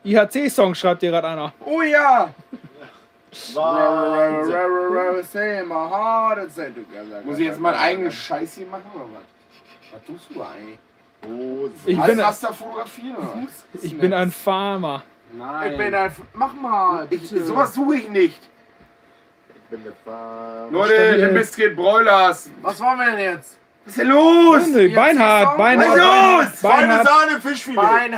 IHC-Song schreibt dir gerade einer. Oh ja! Muss ich jetzt mal einen eigenen Scheiß hier machen oder was? Was tust du eigentlich? Ich bin ein Farmer. Nein. Ich bin ein... Mach mal, bitte. Sowas suche ich nicht. Ich bin der Farmer. Leute, der Biscuit Broilers. Was wollen wir denn jetzt? Was ist denn los? Beinhard. Was ist los? Feine Sahne, Fischfilet.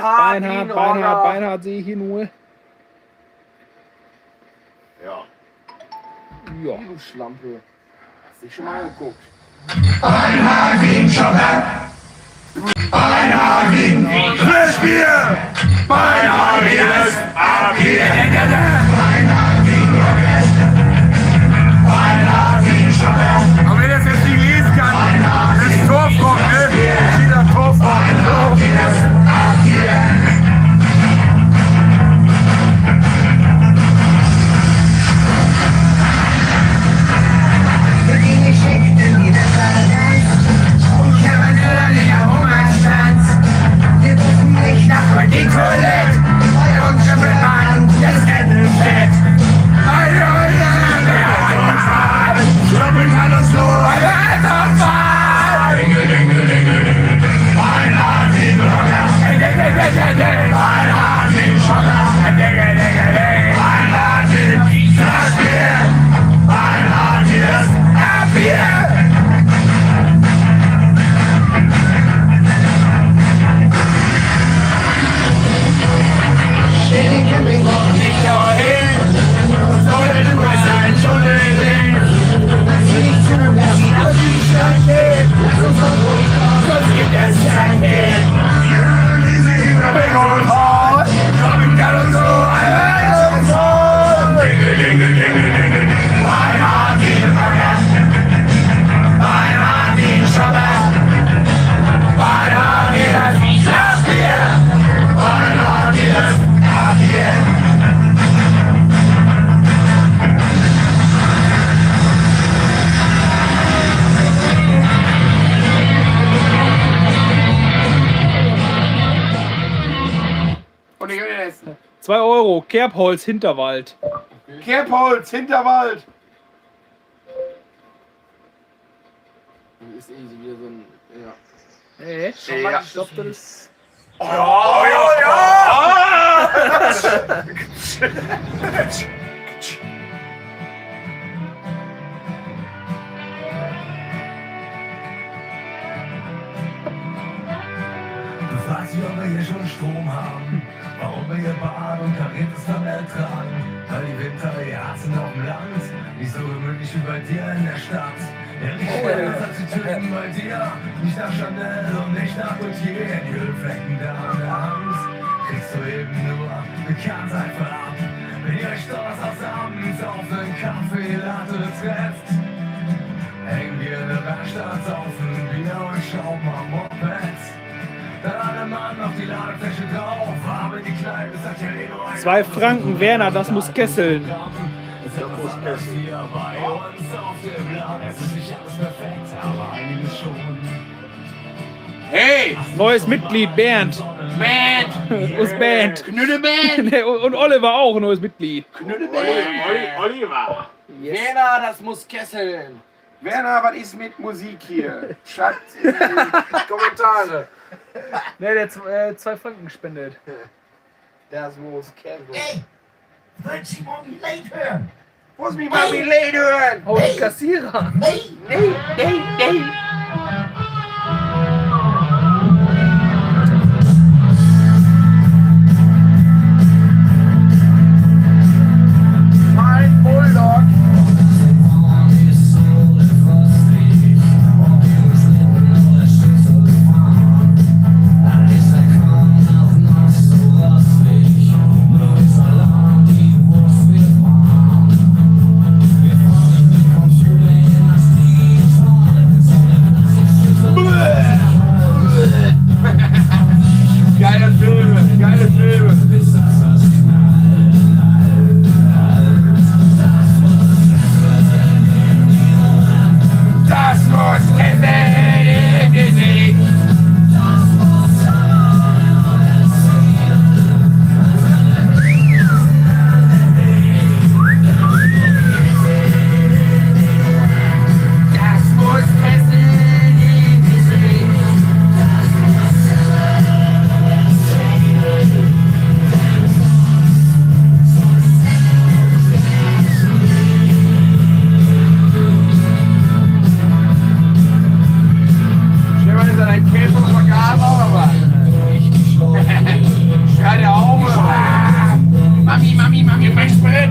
Beinhard sehe ich hier nur. Ja. Ja. Du Schlampe. Hast dich schon mal angeguckt. Beinhard wie ein Schopper. Beinhard wie ein Fleischbier. Beinhard wie das Abbier. Beinhard wie ein Rocket. Beinhard wie ein Schopper. Aber wenn das jetzt nicht lesen kann, das ist Torfrock, ne? Jeder Torfrock. Beinhard wie das Abbier. Die Toilette, und schimmelt man das Endelfett. Schlummern kann uns nur ein Endelfett. Dingel, dingel, dingel, dingel. Beinhard wie ein Rocker. Beinhard wie ein Schocker. Dingel, dingel, dingel. Beinhard wie das Bier. Beinhard wie das Abbier. Ich kann mich noch nicht dahin. Sollte du es sein, schon sehen. Nicht zulassen, dass die Stadt geht. Sonst gibt es kein Geld. Diese Big Old Hall. Kommen kann und so, ein so. Dingel, dingel, dingel, dingel. Beinhard wie ein Rocker. Beinhard wie ein Schopper. Beinhard wie das Bier. Beinhard wie das Abbier. Und ich will essen. 2 Euro, Kerbholz, Hinterwald. Kerbholz, Hinterwald. Ist irgendwie wieder so ein. Ja. Nee, Ja. ich glaube, das ist. Oh, ja! Du fragst dich, ob wir hier schon Strom haben, warum wir hier Bahn und kariertes Tabell tragen. Weil die Winter hier sind auf dem Land, nicht so gemütlich wie bei dir in der Stadt. Der Richter hat sie töten bei dir, nicht nach Chanel und nicht nach Gautier. Die Ölflecken da an der Hand, kriegst du eben nur Bekanntheit ab. Wenn ihr euch donnerstags abends auf den Kaffee-Latte trefft, hängen wir in der Werkstatt auf ein Bier und schrauben am Moped. Fläche drauf, aber die Kneipe sagt ja eh nur 2 Franken, Werner, das muss kesseln. hier bei uns auf dem Land. Es ist nicht alles perfekt, aber einiges schon. Hey! Neues Mitglied, Bernd. Bernd! Us Band. Knülle Bernd! Und Oliver auch, neues Mitglied. Knülle Bernd! Oliver! Werner, das muss kesseln! Werner, was ist mit Musik hier? Schreibt in die Kommentare! Ne, der hat 2 Franken gespendet. Das muss kesseln. Ey! Wollt Sie Mommy Late hören? Muss mich mal wie Lady hören! Oh, die Kassierer! Nee! Mein Bulldog! Geile Filme! Das muss enden in die See! Das muss enden in die See! Stefan, ist das ein Käse von Vergaser oder was? Schreit der Augen oder was? Mami, mein Sprit!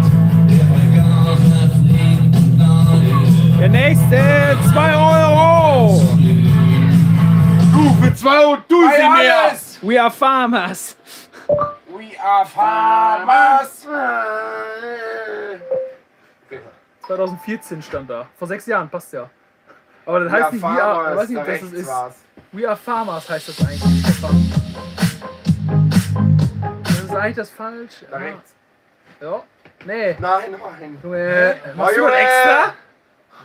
Der nächste, 2 Euro! Du, für 2 Euro tust sie mehr! We are farmers. We are farmers! 2014 stand da. Vor 6 Jahren, passt ja. Aber das We heißt are nicht, we are, farmers, weiß nicht, da dass es rechts ist. war's. We are farmers heißt das eigentlich, Stefan. Das ist eigentlich das falsch. Da rechts. Ja. Nee. Nein. Junge, machst du Junge. das extra?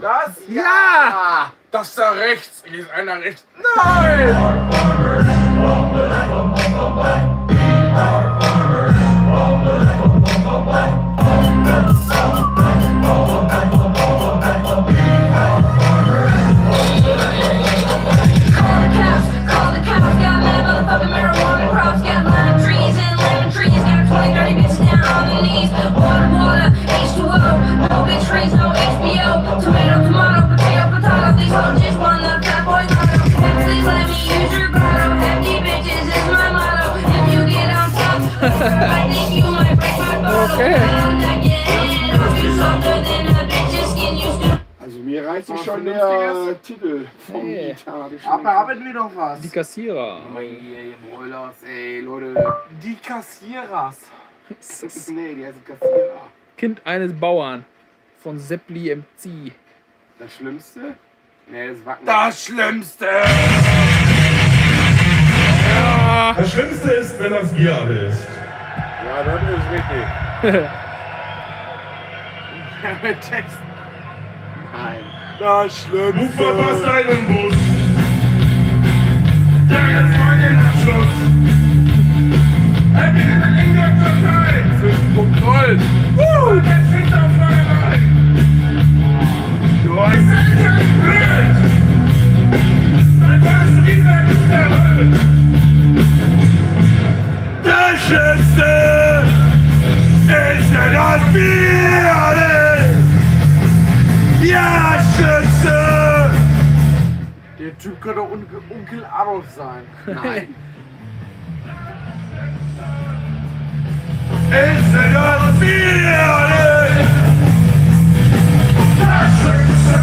Das? Ja! Das da rechts! Hier ist einer rechts. Nein! Call the cops, got mad motherfucking marijuana crops, got lemon trees and lemon trees, got 20, 30 bitches down on their knees. Water, H2O, no bitch trees, no HBO, tomato, potato, these hoes just want the fat boys motto. Please let me use your grotto, hefty bitches is my motto. If you get on top, I think you might break my bottle. Okay. You softer than a bitch's skin, you stupid. Also mir reizt sich schon der Titel vom Nee. Gitarre. Aber haben wir noch was? Die Kassierer. Ey, Broilers, ey, Leute. Die Kassierers. Nee, die heißen Kassierer. Kind eines Bauern von Seppli MC. Das Schlimmste? Nee, das Wacken. Das Schlimmste! Ja. Das Schlimmste ist, wenn das Bier alle ist. Ja, das ist richtig. Mit Text. Nein. Das Du Schlimmste! verpasst einen Bus. Der jetzt mal den Abschluss. Er beginnt in der Türkei. 5.0. Und jetzt steht auf Feuerei. Du hast selten blöd. Dann warst du die Welt der Hölle. Das Schlimmste ist, wenn das Bier alle ist. Ja, das Schlimmste. Der Typ könnte Onkel Adolf sein. Nein. Ist, wenn das Bier alle ist. Das Schlimmste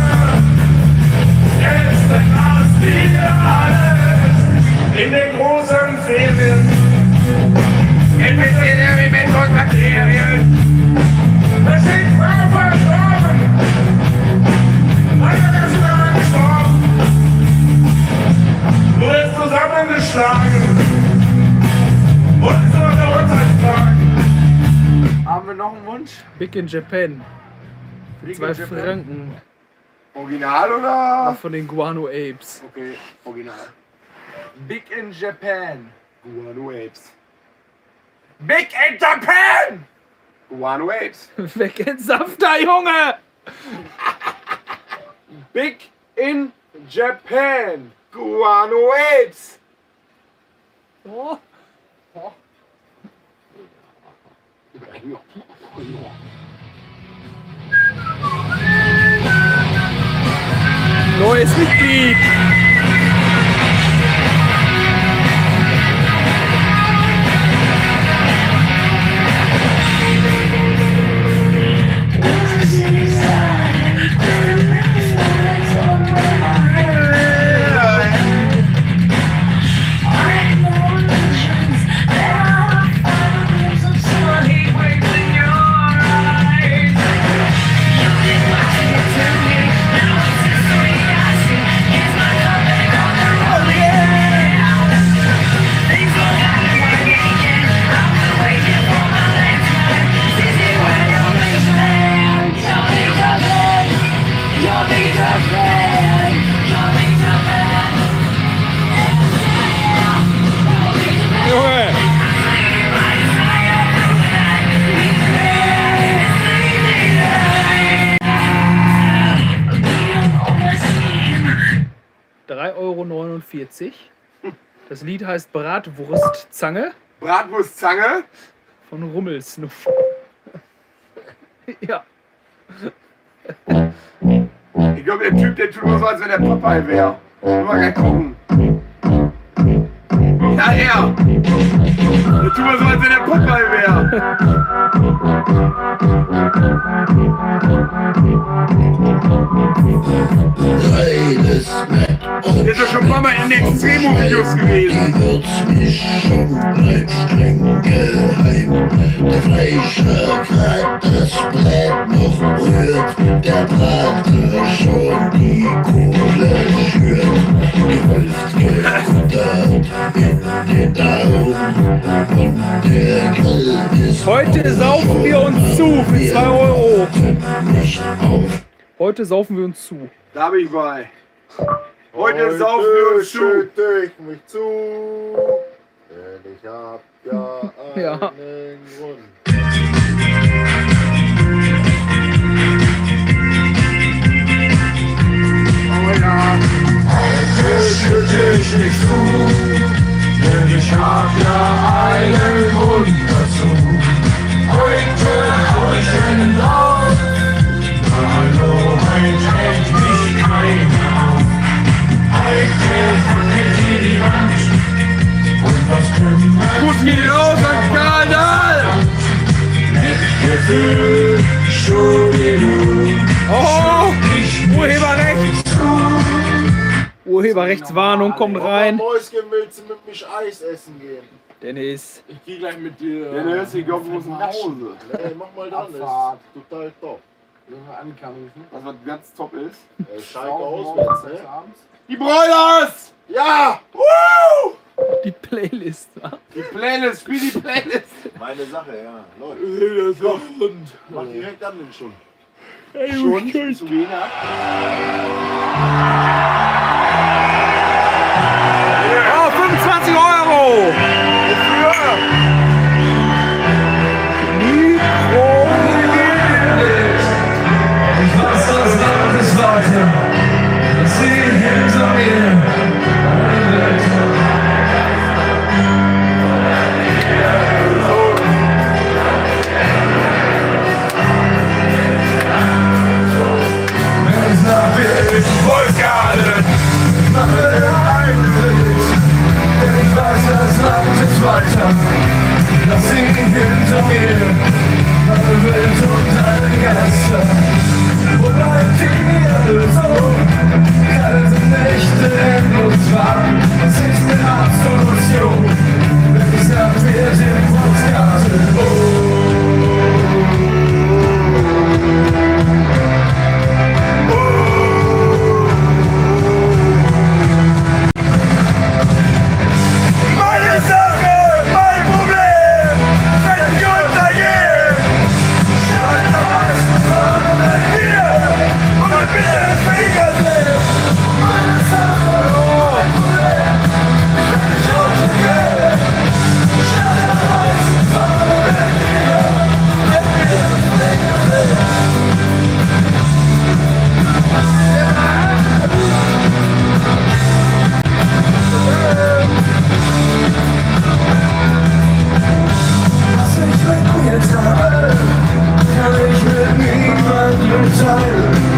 ist, wenn das Bier alle ist. In den großen Ferien. In Bakterien und Bakterien. Es sind Frauen verstorben. Einer ist sogar gestorben. Wurde zusammengeschlagen. Big in Japan. Für Big 2 in Japan? Franken. Original oder? Von den Guano Apes. Okay, original. Big in Japan. Guano Apes. Big in Japan! Guano Apes. Weg in Safter, Junge! Big in Japan. Guano Apes. Oh. Neues Mitglied! Junge! €3,49. Das Lied heißt Bratwurstzange. Bratwurstzange? Von Rummelsnuff. Ja. Ich glaube, der Typ, der tut nur so, als wenn der Popeye wäre. Nur mal gleich gucken. Ja, er! Der tut mal so, als wenn der Popeye wäre. Der ist ja schon ein paar Mal in den Extremo-Videos gewesen. Die Würzmischung bleibt streng geheim. Der Fleischer das bleibt noch rührt. Der Brater schon die Kohle schürt. Gewolft gefuttert in den Daumen. Und der Grill ist Heute saufen wir uns zu für 2 €. Heute saufen wir uns zu. Da bin ich bei. Heute saufen wir uns zu. schütte ich mich zu, denn ich hab ja Ja. einen Grund. Oh ja. Heute schütte ich mich zu, denn ich hab ja einen Grund dazu. Heute hau ich einen Lauf, hallo, heute hält mich keiner auf. Heute fackelt hier die Wand, und was kümmert Gut geht raus an Skandal! mit Gefühl, Schubidu. Oh! Urheberrecht! Urheberrechtswarnung kommt rein. Mäuschen, willst du mit mich Eis essen gehen? Dennis. Ich geh gleich mit dir. Dennis, ich glaube, du musst nach Hause. Nee, mach mal dann, das Abfahrt. ist total top. Wenn wir ankommen. Was ganz top ist. Schalke auswärts, ne? Die Broilers! Ja! Woo! Die Playlist, wa? Die Playlist, spiel die Playlist! Meine Sache, ja. Läuft. Mach direkt an den Schund. Schon zu gehen ab. Oh, 25 €! Ich weiß, das Land ist weiter, das sie hinter mir. Wenn es nach mir ist, Vulkanen, mache ein Bild, denn ich weiß, das Land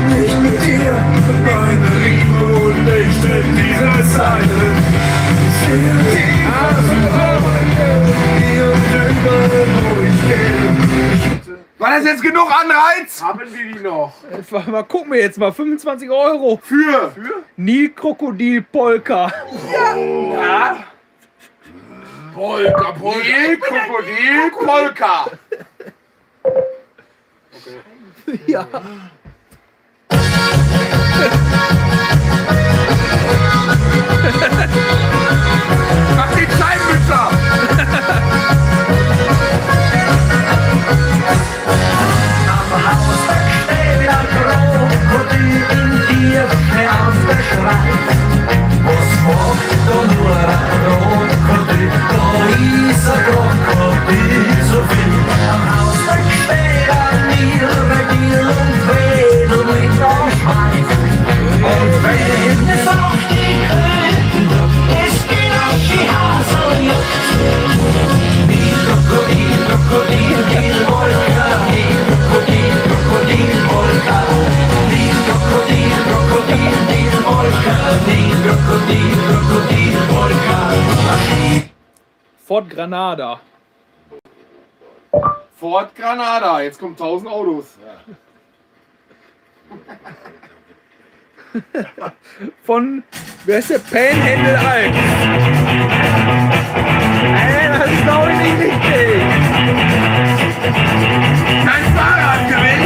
Nicht mit dir, meine Liebe und nicht in dieser Zeile. Sehe die War das jetzt genug Anreiz? Haben wir die noch? Mal gucken wir jetzt mal. 25 Euro. Für? Nil Krokodil Polka. Ja. Polka. Nil Krokodil Polka. Ja. Mach den Scheibenwischer! Am Hausberg steht ein Krokodil in dir fernbeschreit. Was macht da nur ein Krokodil? Da ist ein Krokodil so viel. Am Hausberg steht ein Nilregier und wedelt mit am Schwein. Und wenn es auf die Kröten drückt, es geht auf die Haseljuckt. Krokodil, Krokodil, Nilwolke, Krokodil, Krokodil, Wolke. Krokodil, Krokodil, Nilwolke, Krokodil, Krokodil, Wolke. Ford Granada. Ford Granada, jetzt kommen 1000 Autos. Von, wer ist der? Panhandle Alk. Das ist glaube ich nicht richtig. Kein Fahrradgewinn!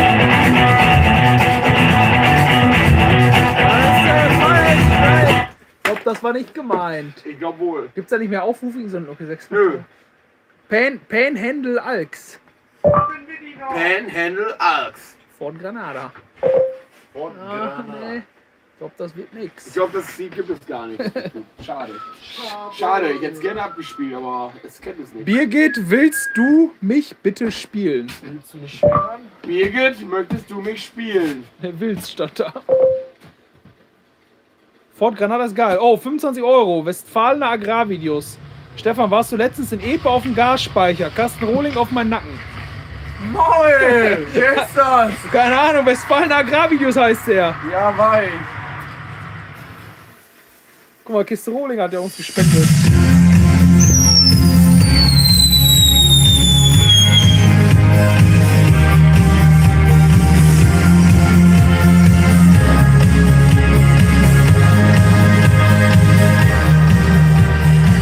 Ich glaube, das war nicht gemeint. Ich glaube wohl. Gibt's da nicht mehr Aufrufe? So, okay, 6. Nö. Panhandle Alks. Panhandle Alks. Ford Granada. Ford Ach, nee. Ich glaube, das wird nix. Ich glaube, das Lied gibt es gar nicht. Schade. Schade, ich hätte es gerne abgespielt, aber es kennt es nicht. Birgit, willst du mich bitte spielen? Willst du nicht spielen? Birgit, möchtest du mich spielen? Willst stand da. Ford Granada ist geil. Oh, 25 Euro. Westfalener Agrarvideos. Stefan, warst du letztens in Epe auf dem Gasspeicher? Carsten Rohling auf meinen Nacken. Moin! Wer ist das? Keine Ahnung, Westfalener Agrarvideos heißt der. Ja, weiß. Guck mal, Kiste Rohling hat ja uns gespendet.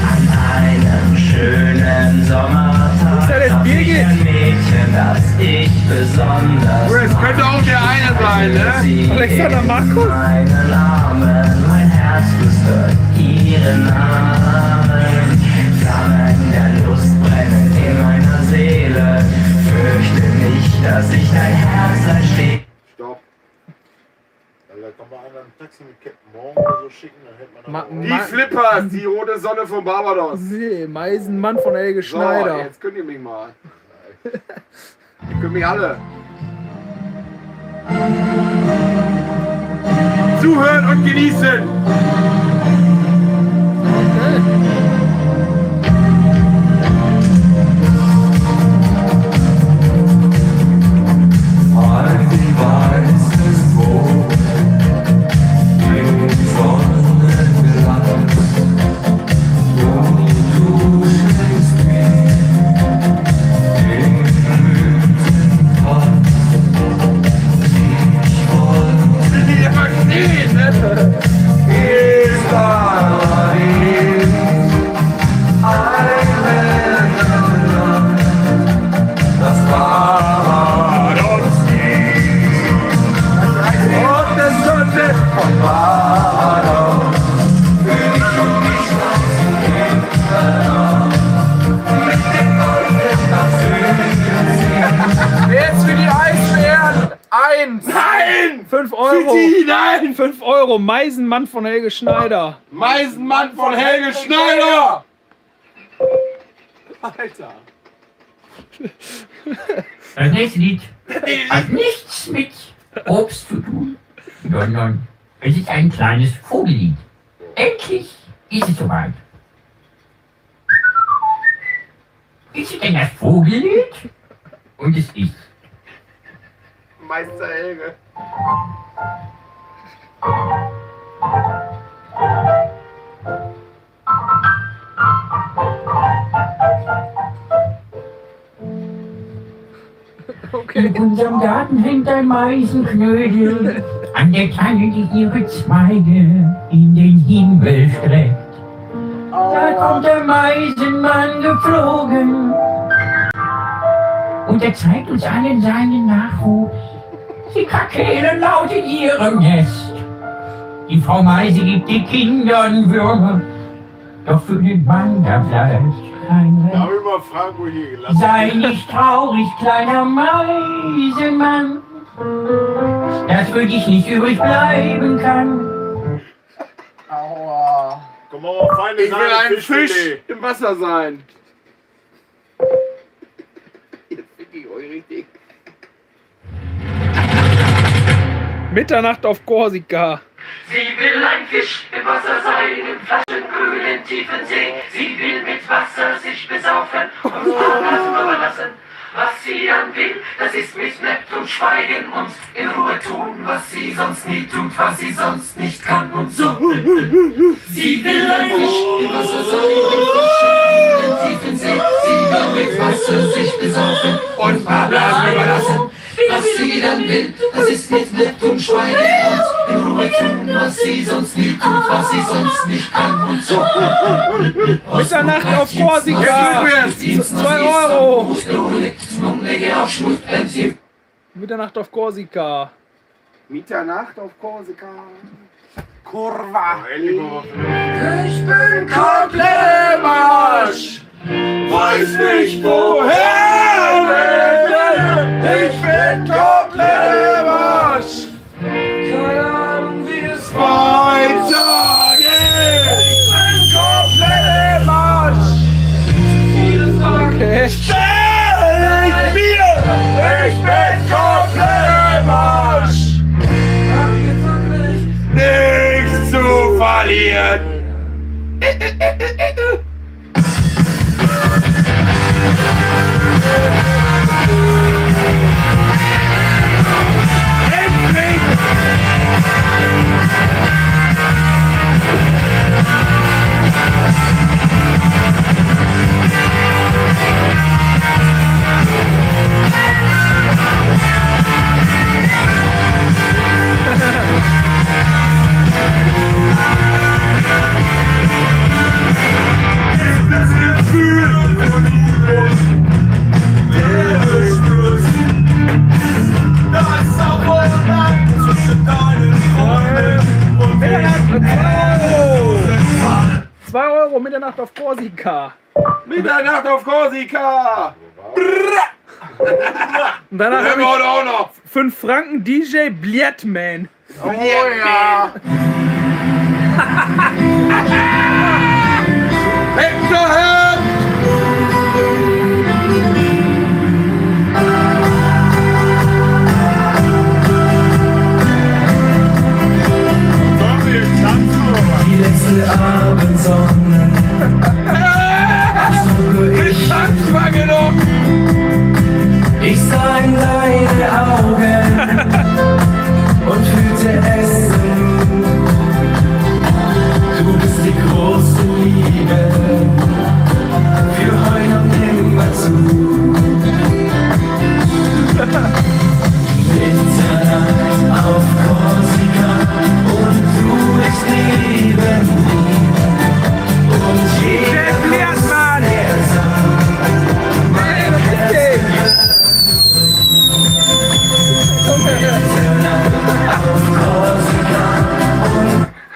An einem schönen Sommertag traf ich ein Mädchen, das ich besonders Es könnte auch der eine sein, ne? Alexander Markus? Meinen Armen, mein Herz flüstert ihren Namen. Flammen der Lust brennen in meiner Seele. Fürchte nicht, dass ich dein Herz erstehe. Stopp. Da kann man einen Taxi mit Captain Morgan oder so schicken, dann hätte man Die Flippers, die rote Sonne von Barbados. Nee, Meisenmann von Helge So, Schneider. jetzt könnt ihr mich mal. Ihr könnt mich alle. Zuhören und genießen. Ein weißes Brot im Sonnenglanz, wo du schenkst mir den Münzenpfand. Ich wollte Die verstehen, ne? ist dahin ein Männerland, das Paradox und es Sonne von Barbados. Für dich und mich mit dem goldenen Nasöhnchen. Wer ist für die Eisbären? 1! Nein! 5 Euro. Euro. Nein! 5 Euro, Meisenmann von Helge Schneider. Meisenmann von Helge Schneider! Alter. Das nächste Lied hat nichts mit Obst zu tun, sondern es ist ein kleines Vogellied. Endlich ist es soweit. Ist es denn das Vogellied? Und es ist. Meister Helge. In unserem Garten hängt ein Meisenknödel an der Tanne, die ihre Zweige in den Himmel streckt. Da kommt der Meisenmann geflogen und er zeigt uns allen seinen Nachwuchs. Sie krakeelen laut in ihrem Nest. Die Frau Meise gibt den Kindern Würmer, doch für den Mann da bleibt kein Recht. Darf ich mal fragen, wo hier gelassen Sei nicht traurig, kleiner Meisenmann, dass für dich nicht übrig bleiben kann. Aua. Komm mal, feine Ich will ein Fischfilet. Fisch im Wasser sein. Jetzt fick ich euch richtig. Mitternacht auf Korsika. Sie will ein Fisch im Wasser sein, im flaschenkühlen tiefen See. Sie will mit Wasser sich besaufen und alles überlassen. Was sie dann will, das ist mit Neptun schweigen und in Ruhe tun, was sie sonst nie tut, was sie sonst nicht kann und so. Sie will ein Fisch im Wasser sein, im tiefen See. Sie will mit Wasser sich besaufen und alles überlassen. Was sie dann will, das ist mit Neptun schweigen und in Ruhe tun, was sie sonst nie tut, was sie sonst nicht kann und so. Mitternacht auf Korsika. 2 Euro. Mitternacht auf Korsika. Mitternacht auf Korsika. Kurva. Ich bin komplett im Arsch. Weiß nicht woher will. Ich bin komplett im Arsch. Keine Ahnung, wie es weitergeht. Ich bin komplett im Arsch. Viele Fragen stell ich mir. Ich bin komplett im Arsch. Hab jetzt wirklich nichts zu verlieren. Mitternacht auf Korsika. Mitternacht auf Korsika. Und danach Hören wir heute auch noch. 5 Franken DJ Bliatman. Oh ja. Hectorhead. Die letzte Abendsonne. Ich sah in deine Augen und fühlte es. Du bist die große Liebe für heute und immer zu. Mitternacht auf Korsika und du bist neben mir. Und jeder Mann, der sagt, mein Herz.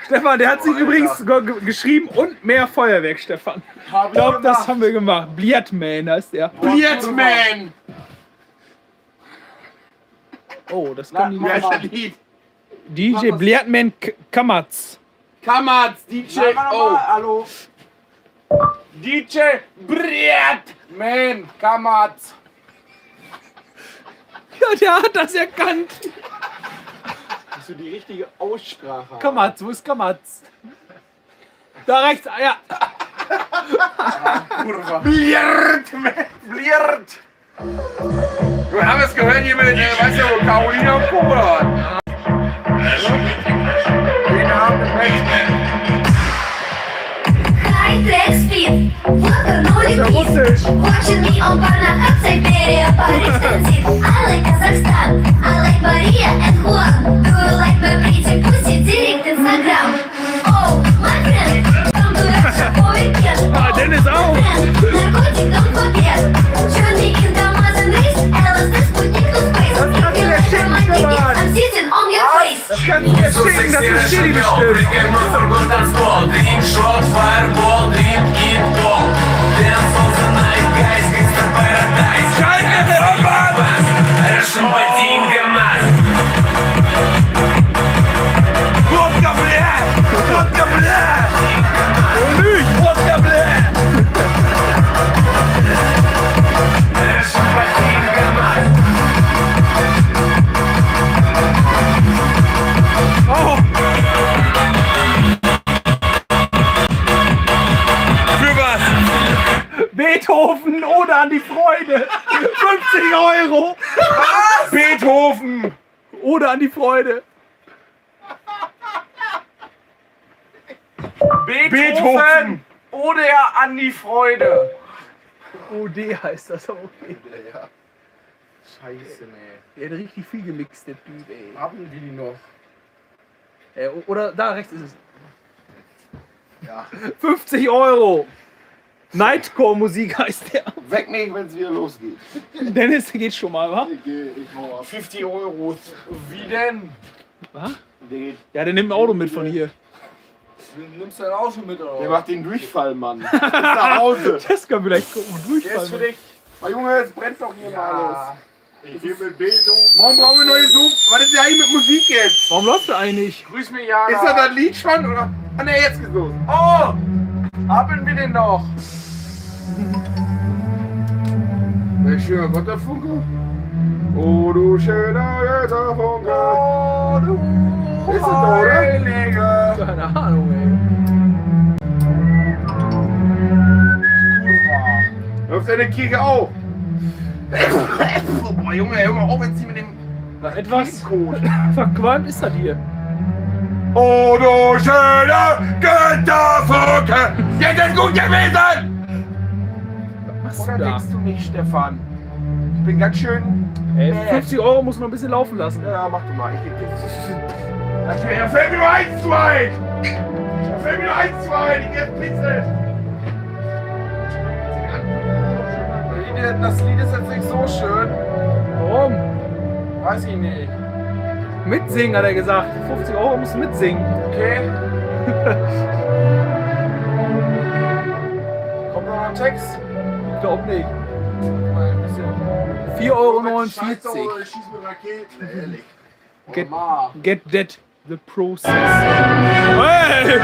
Stefan, der hat sich übrigens geschrieben und mehr Feuerwerk, Stefan. Ich glaube, das haben wir gemacht. Bliatman heißt der. Bliatman. Oh, das kann die Wer ist das Lied? DJ Bleatman Kamatz. Kamatz, DJ. Oh, hallo. DJ Bleatman Kamatz. Ja, der hat das erkannt. Dass du die richtige Aussprache hast. Kamatz, wo ist Kamatz? Da rechts, ja. Bliert. Du hast es gehört hier mit, weißt du, wo Carolina und Cobra hat. Den haben wir weg. Speed. Watching me on Barnard, Siberia, Paris and Zip. I like Kazakhstan, I like Maria and Juan. Do you like my pretty pussy? Direct Instagram. Oh, my friend, come to Russia for weekend. Dennis auch. Narcotic, don't forget. Journey in Damas and Race, LSD, Sputnik to space. If you like my ticket, I'm sitting on your face. Das kannst du verstehen, das ist Chili bestimmt. Beethoven, Ode an die Freude. 50 Euro. Was? Beethoven. Ode an die Freude. Beethoven. Ode an die Freude. OD heißt das, okay. Ja. Scheiße, ey. Der hat richtig viel gemixt, der Typ, ey. Haben wir die noch? Oder da rechts ist es. Ja. 50 Euro. Nightcore-Musik heißt der. Weg nicht, wenn es wieder losgeht. Dennis geht schon mal, wa? Ich hau ab. 50 Euro. Wie denn? Was? Ja, der nimmt ein Auto mit von hier. Du nimmst dein Auto mit, oder? Der macht den Durchfall, Mann. Bis nach Hause. Das kann vielleicht gucken. Der Durchfall. ist für dich. Oh, Junge, es brennt doch hier mal alles. Ich gehe mit Beethoven. Warum brauchen wir neue Such? Was ist denn eigentlich mit Musik jetzt? Warum läuft der eigentlich? Grüß mich, Jana. Ist das Lied schon, oder? Ah, ne, jetzt geht's los. Oh! Haben wir den noch? Welch schöner Götterfunke. Oh, du schöner Götterfunke. Oh, du Ist es doch, oder? Heilige. Keine Ahnung, ey. Läuft deine Kirche auf. Boah, Junge, hör mal auf jetzt hier mit dem... Etwas verqualmt ist das hier. Oh, du schöner Götterfunke. Jetzt ist gut gewesen. Was Oder da? denkst du nicht, Stefan? Ich bin ganz schön... 50 Euro muss man ein bisschen laufen lassen. Ja, mach du mal. Da fällt mir nur eins zu ein. Da fällt mir nur eins zu ein. Ich geh Pizza. Das Lied ist jetzt nicht so schön. Warum? Weiß ich nicht. Mitsingen, hat er gesagt. 50 Euro musst du mitsingen. Okay. Kommt noch ein Text? Ich glaub nicht. Mal ein bisschen. 4,49 Euro. Ich schieß mit Raketen, ehrlich. Get that the process. Hey!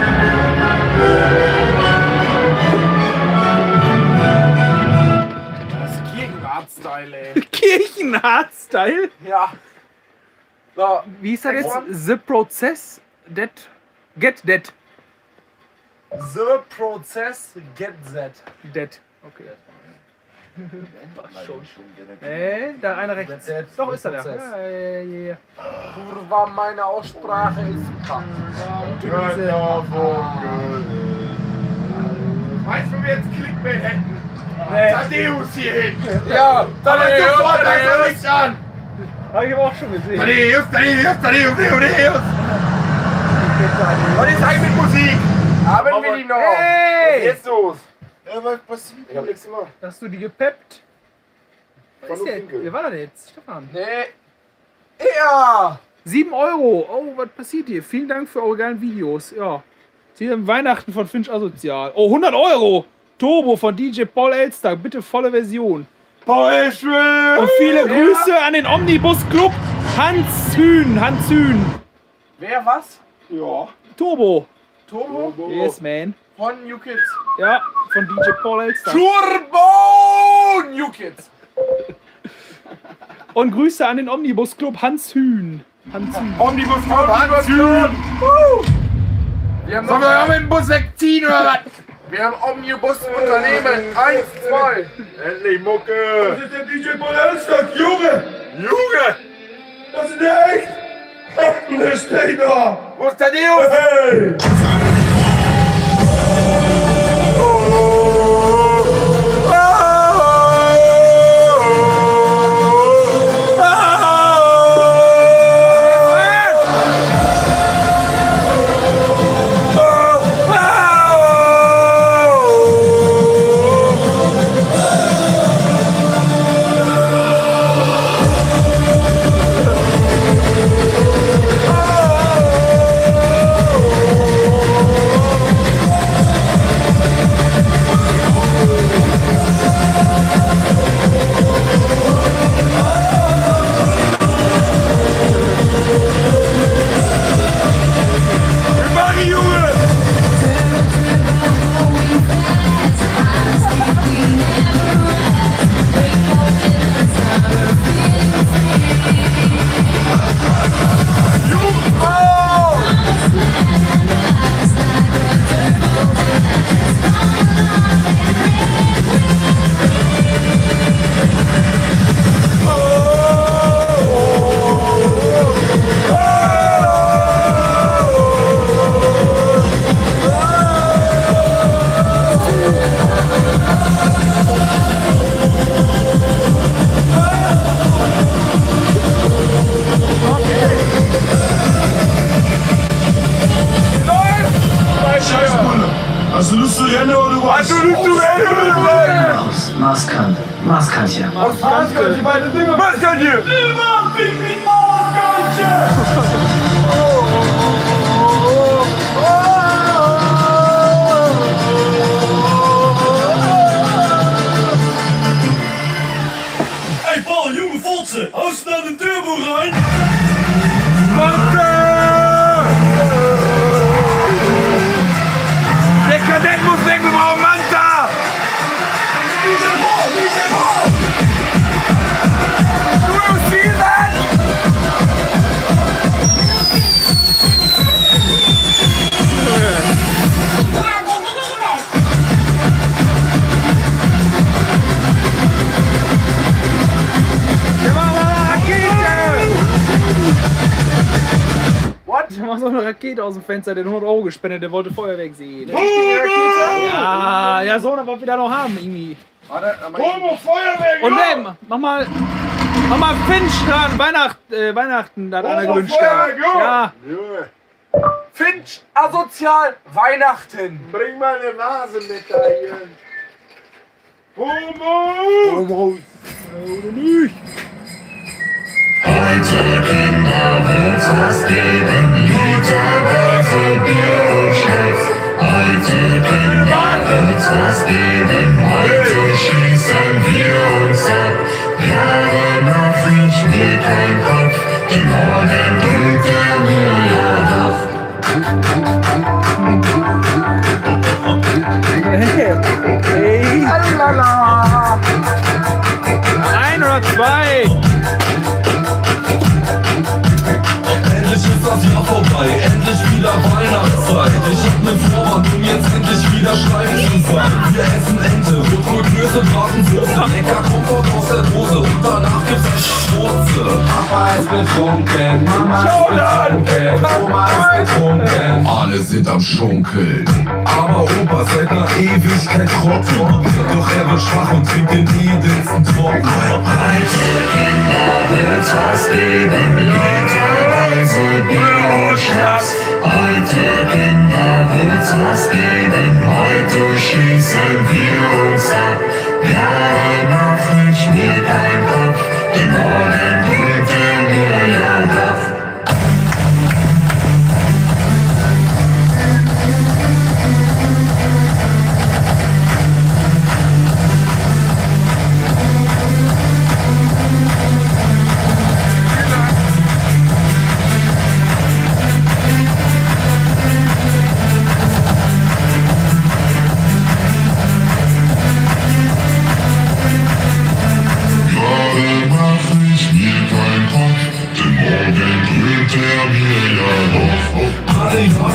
Das ist Kirchenart-Style, ey. Kirchenart-Style? Ja. So, wie hieß das jetzt? The Process? That? Get that. The Process Get That. That. Okay. Da einer rechts. Doch, ist er da. Ja. Kurwa, meine Aussprache ist krank. Weißt du, wir jetzt Clickbait hätten? Nee. Thaddeus hier hinten. Ja, Thaddeus, da ist nichts an. Hab ich aber auch schon gesehen. Thaddeus. Was ist eigentlich mit Musik? Haben wir die noch? Hey! Was ist jetzt los? Ja, was passiert? Ich hab nichts gemacht. Hast du die gepeppt? Was ist der? Winkel. Wer war das jetzt? Stefan. Nee. Ja. 7 Euro. Oh, was passiert hier? Vielen Dank für eure geilen Videos. Ja. Hier im Weihnachten von Finch Asozial. Oh, 100 Euro. Turbo von DJ Paul Elster. Bitte volle Version. Paul Elster. Und viele Grüße an den Omnibus Club. Hans Hühn. Wer was? Ja. Turbo. Turbo? Yes, man. Von New Kids. Ja, von DJ Paul Elster. Turbo New Kids. Und Grüße an den Omnibus Club Hans Hühn. Omnibus Club Hans Hühn. Sollen wir mit dem Bus wegziehen oder was? Wir haben Omnibus-Unternehmen. 1, 2. Endlich Mucke. Das ist der DJ Paul Elster, Junge! Junge! Das ist der echt! Der steht da! Wo ist der Deus? Hey! Hast du Lust zu rennen oder was? Hast du Lust zu rennen oder was? Maßkante. Maßkante. Maßkante, beide Dinger. Maßkante! Immer fick mich Maßkante! Ey, Paul, junge Fotze, haust du da den Turbo rein? Der Kadett muss weg, wir brauchen Manta! Du musst viel sein! Wir machen mal eine Rakete! What? Der macht so eine Rakete aus dem Fenster, der 100 € gespendet, der wollte Feuerwerk sehen. Ja, so, dann wollen wir da noch haben, irgendwie. Turbo, Feuerwerk! Und mach mal Finch dran, Weihnachten, da hat einer gewünscht. Feuerwerk, Ja. Finch, asozial, Weihnachten. Bring mal eine Vase mit dahin. Turbo! Heute Kinder wird's was geben, literweise Bier und Schnaps. Heute Kinder wird's was geben, heute schießen wir uns ab. Jahre nach Finch mir kein Kopf, im Morgen bringt er mir ja doch. Hey. Ein oder zwei. Endlich ist das Jahr vorbei, endlich wieder Weihnachtszeit. Ich hab nen Vorwand, um jetzt endlich wieder steif zu sein. Wir essen Ente, Rot mit Klöße, Bratensoße. Lecker Komfort aus der Dose und danach gibt's Schwurze. Papa ist betrunken, Mama ist betrunken, Oma ist betrunken. Alle sind am Schunkeln, aber Opa seit ner Ewigkeit trocken. Doch er wird schwach und trinkt den edelsten Trocken. Heute Kinder wird's was geben, literweise Bier und Schnaps. Heute Kinder wird's was geben, heute schießen wir uns ab. Jahre nach ich mir kein Kopf, im Morgen bringt er mir ja doch.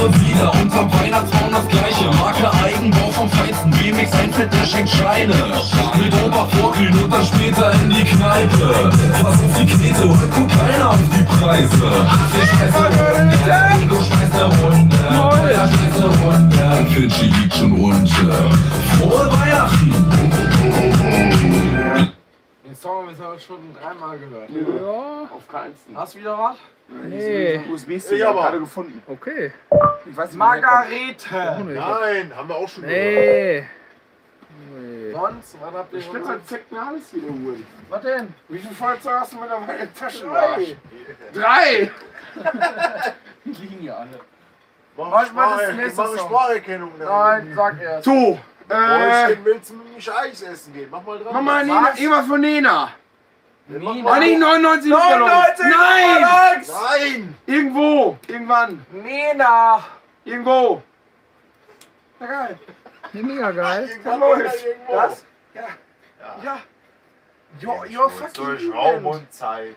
immer wieder. Unter Weihnachtsbaum das gleiche. Marke Eigenbau vom Feinsten. BMX einfällt, der schenkt Scheine. Mit Opa vorglühen und dann später in die Kneipe. Was auf die Knete, heute guckt keiner auf die Preise. Ich schmeiße runter, Ego schmeißt eine Runde. Feuer schmeißt eine Runde. Und Fidschi liegt schon unter. Frohe Weihnachten! Den Song haben wir schon 3-mal gehört. Ja. Auf keinen. Hast du wieder was? Nee. USB-Stick gerade gefunden. Okay. Ich weiß nicht, Margarete. Nein, haben wir auch schon Nee. Sonst? Was habt ihr Ich will halt alles wiederholen. Was denn? Wie viel Feuerzeug hast du mittlerweile in den Taschen? 3. Liegen ja alle. Mach Spracherkennung. Nein, sag erst. So. Willst du mit mich Eis essen gehen? Mach mal dran. Mach mal Nena, irgendwas von Nena. Nena. Ah, nicht 99 99 Nein! Nein! Irgendwo! Irgendwann! Nena! Irgendwo! Na geil! Mega geil. Das läuft! Das? Ja! Ja! Jo, fucking Durch Raum und Zeit.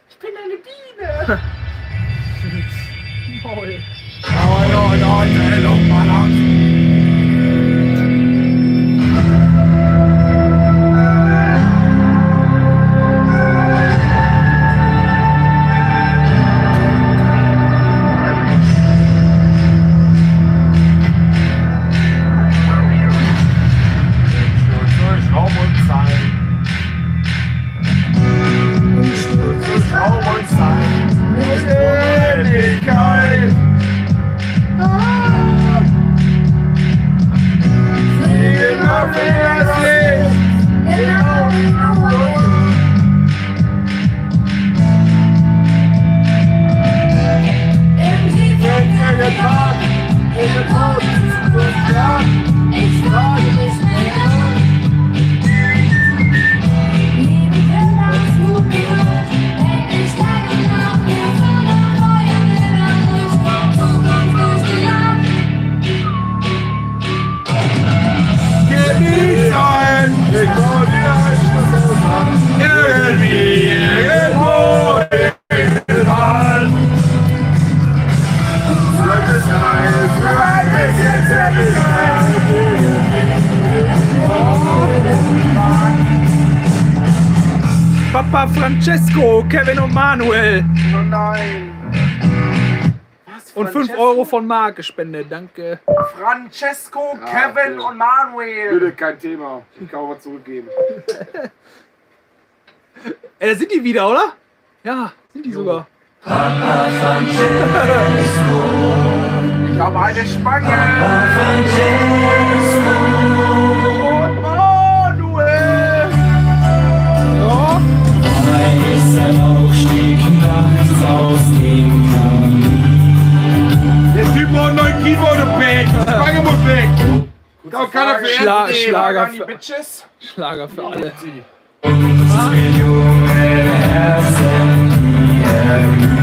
Ich bin eine Biene! Maul. Durch Raum und Zeit. Durch Raum und Zeit. Ewigkeit! Fliegen auf das Licht! Ich frage dich nicht an. Liebe Kinder, hast du gehört? Wenn ich lange nach mir von der neuen Liebe durch Zukunft durchgejagt. Genießt ein! Ich wollte dir irgendwie, irgendwo, irgendwann! Sollte es sein, für ein bisschen Zärtlichkeit! Papa Francesco, Kevin und Manuel. Oh nein! Und 5 Euro von Marc gespendet, danke. Francesco, Kevin und Manuel! Bitte, kein Thema. Ich kann auch was zurückgeben. Ey, da sind die wieder, oder? Ja, sind die sogar. Papa Francesco. Ich habe eine Spange! Papa Francesco. Und Manuel! Ja. Weißer Rauch stieg nachts aus dem Kamin. Der Typ braucht einen neuen Keyboard-Pack. Spange muss weg. Auch keiner für Schlager die für, Bitches. Schlager für alle. Unsere jungen Herzen, die erglühen.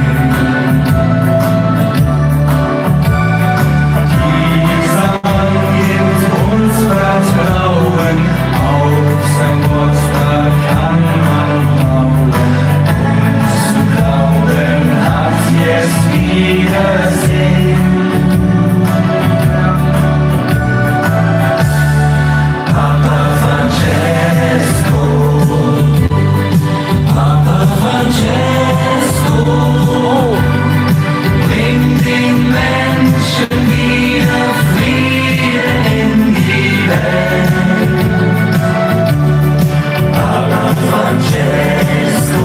Dieser Mann gibt uns Vertrauen, auf sein Wort kann man bauen. Und zu glauben hat jetzt Wiedersehen. Papa Francesco, Papa Francesco, bring den Menschen wieder Frieden in die Welt. Papa Francesco,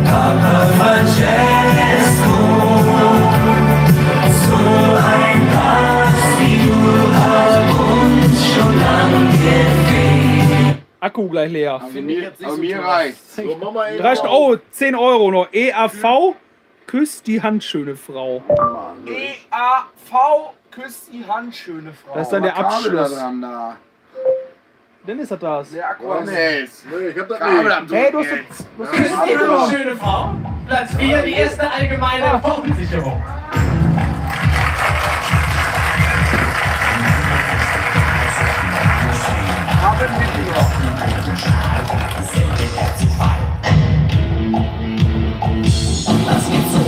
Papa Francesco, so ein Papst wie du hat uns schon lange gefehlt. Akku gleich leer. Aber mir reicht's. So, Mama, ey, 30 Euro, 10 Euro noch. EAV, küsst die Hand, schöne Frau. EAV, küsst die Hand, schöne Frau. Das ist dann der Abschluss. Dran, da. Dennis hat das. Der Akku Oh, ist nee. Nee, ich hab das Kabel nicht. am Hey, du Drücken hast jetzt. Schöne Frau. Platz 4, die erste allgemeine Verunsicherung. Haben wir noch. Und das geht so.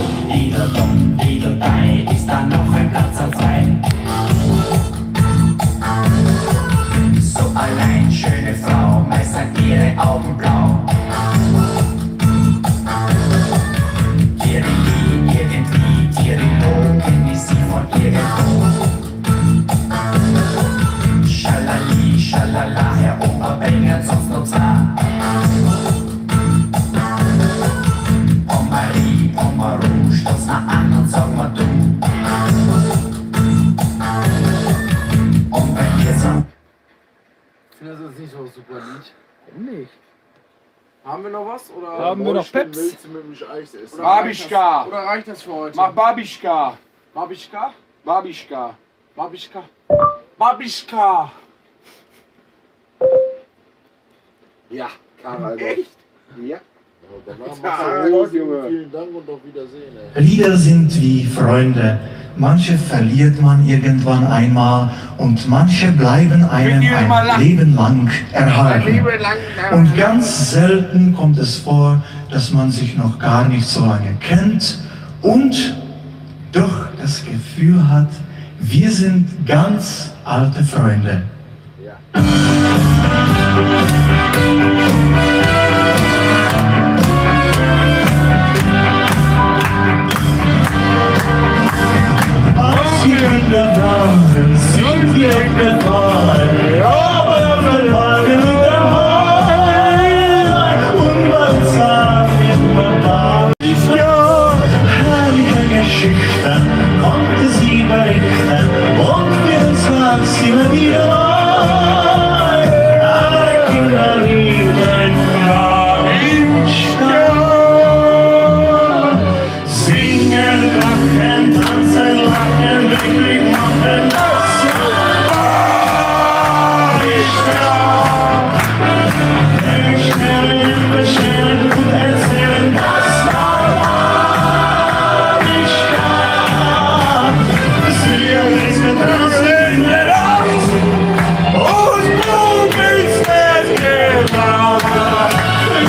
nicht so super Lied. Warum nicht? Haben wir noch was? Oder Haben wir noch Peps? Willst du mit mich Eis essen? Babischka. Oder reicht das für heute? Mach Babischka. Babischka? Babischka. Babischka. Babischka. Ja, Karl. Echt? Ja. Danach Ja, machst gut, du Junge. Vielen Dank und auf Wiedersehen. Ey. Lieder sind wie Freunde. Manche verliert man irgendwann einmal und manche bleiben einem ein Leben lang erhalten. Und ganz selten kommt es vor, dass man sich noch gar nicht so lange kennt und doch das Gefühl hat, wir sind ganz alte Freunde. Als die Kinder waren, sind wir gefallen, aber verlangen dabei. Und man sagt immer da, herrliche Geschichten konnte sie berichten und wir sagen sie immer wieder mal. Alle Kinder lieben Babischka. Singen, lachen, tanzen, lachen, wirklich machen das Stellen, bestellen und erzählen das Babischka. Sie ist das in der Nacht und du bist es genau.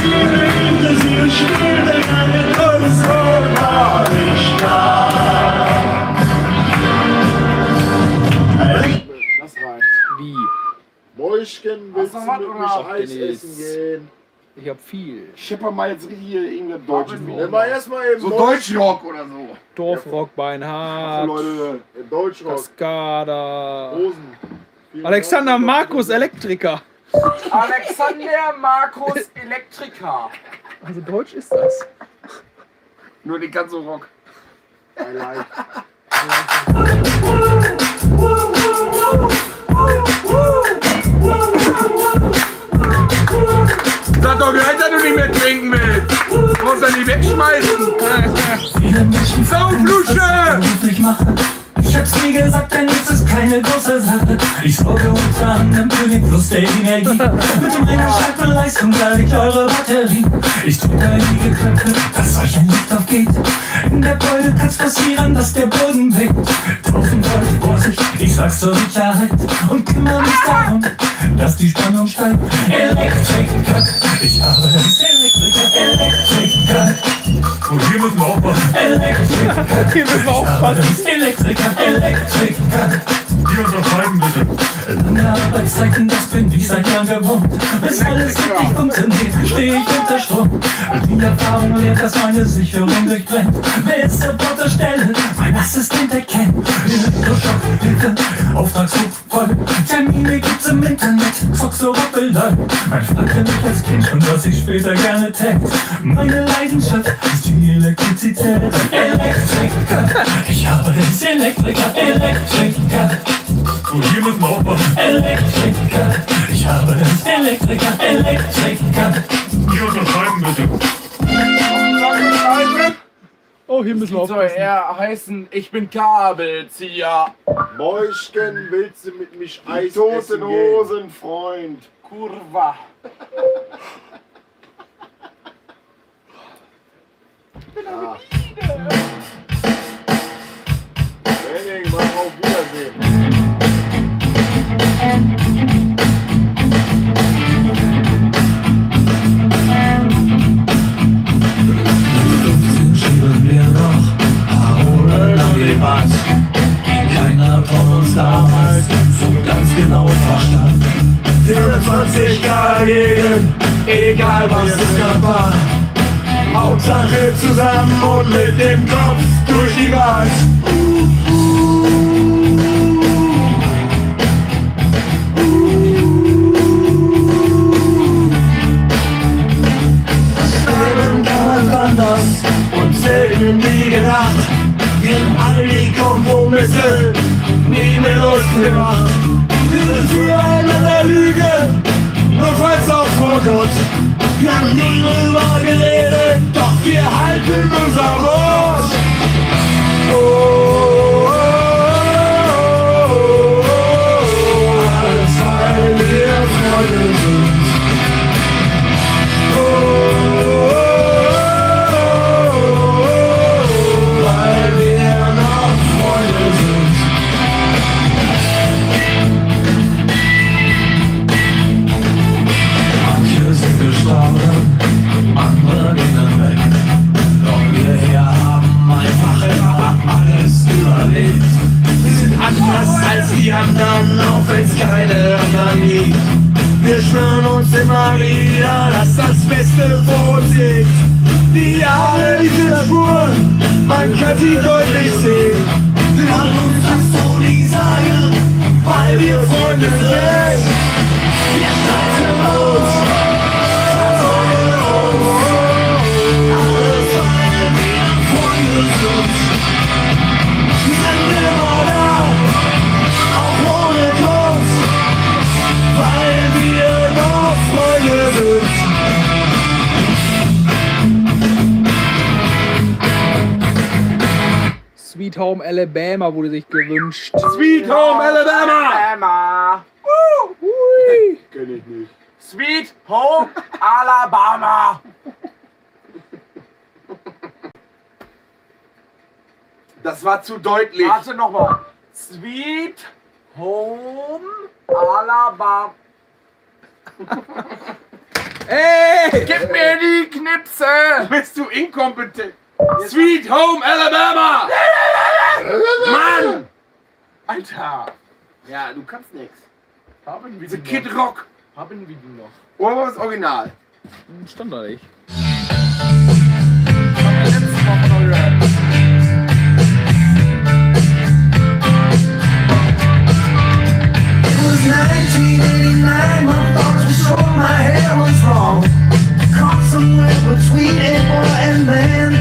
Hinter sie spielt eine Kunst und Babischka. Das reicht. Wie? Mäuschen, willst du Hast du was, mit oder? mich Eis essen gehen? Ich hab viel. Schipper mal jetzt hier irgendein deutsches Nimm mal erstmal eben So Deutschrock oder so. Dorfrock, Beinhardt, Leute. Deutschrock. Cascada. Rosen. Alexander Markus, Elektriker. Alexander Markus Elektriker. Also deutsch ist das. Nur den ganzen Rock. I like. Sag doch gleich, dass du nicht mehr trinken willst. Du musst dann nicht wegschmeißen. Sauflusche! Ich hab's nie gesagt, denn es ist keine große Sache. Ich sorge unter anderem für den Fluss der Energie. Mit meiner starken Leistung bleibe ich eure Batterie. Ich drücke einige Knöpfe, dass euch ein Licht aufgeht. In der Beule kann's passieren, dass der Boden weht. 1000 Volt, Vorsicht, ich sag's zur Sicherheit. Und kümmere mich darum, dass die Spannung steigt. Elektriker, ich habe es Elektriker. Und hier müssen wir aufpassen. Elektriker, hier müssen wir aufpassen. Elektriker. Hier unterschreiben bitte. Lange Arbeitszeiten, das bin ich seit Jahren gewohnt. Bis alles richtig funktioniert, stehe ich unter Strom. Die Erfahrung lehrt, dass meine Sicherung durchbrennt. Wer ist der Stelle? Mein Assistent erkennt. Elektroschock, Hilfe, Auftragsbuch voll. Termine gibt's im Internet, zock so Rappelei. Mein fragte mich als Kind schon, was ich später gerne tät. Meine Leidenschaft ist die Elektrizität. Elektriker, ich habe es Elektriker, Elektriker. Und hier müssen wir aufpassen. Elektriker, ich habe es Elektriker, Elektriker. Hier unterschreiben bitte. Oh, hier müssen wir Soll aufpassen. er heißen, ich bin Kabelzieher. Mäuschen, willst du mit mich Eis Toten essen gehen? Hosen, Freund. Kurva. Ja. Henning, mach auf Wiedersehen. Schieben wir noch Parole lang Debatt. Keiner von uns damals so ganz genau verstanden. 24 Grad jeden, egal was es gerade war. Hauptsache zusammen und mit dem Kopf durch die Wand. Leben ganz anders und selten wie gedacht. Wir haben alle die Kompromisse nie mit uns gemacht. Wir sind füreinander Lüge, notfalls auch vor Gott. Wir haben nie drüber geredet, doch wir halten unser Wort. Oh, oh, oh, oh, alles weil wir Freunde sind. Oh, oh, oh, weil wir noch Freunde sind. Manche sind gestorben, andere gingen weg. Doch wir hier haben einfach immer alles überlebt. Wir sind anders als die anderen, auch wenn's keine anderen gibt. Wir schwören uns immer wieder, dass das Beste vor uns liegt. Die Jahre, diese Spuren, man kann sie deutlich sehen. Wir haben uns das so nie sagen, weil wir Freunde sind. Wir streiten uns, verzeugen uns, alles weil wir Freunde sind. Wir sind immer da, auch ohne Grund, weil wir noch Freunde sind. Sweet Home Alabama wurde sich gewünscht. Sweet Home Alabama! Alabama. Kenn ich nicht. Sweet Home Alabama. Das war zu deutlich. Warte nochmal. Sweet Home Alabama. Ey! Gib mir die Knipse! Bist du inkompetent? Sweet Home Alabama! Mann! Alter! Ja, du kannst nix. Haben wir The die Kid noch? Rock. Haben wir die noch? Oder was das Original? Stand da nicht. Haben wir letztes Mal von euch gehört. It was 1989, my thoughts were so my hair was wrong. Caught somewhere between a boy and man.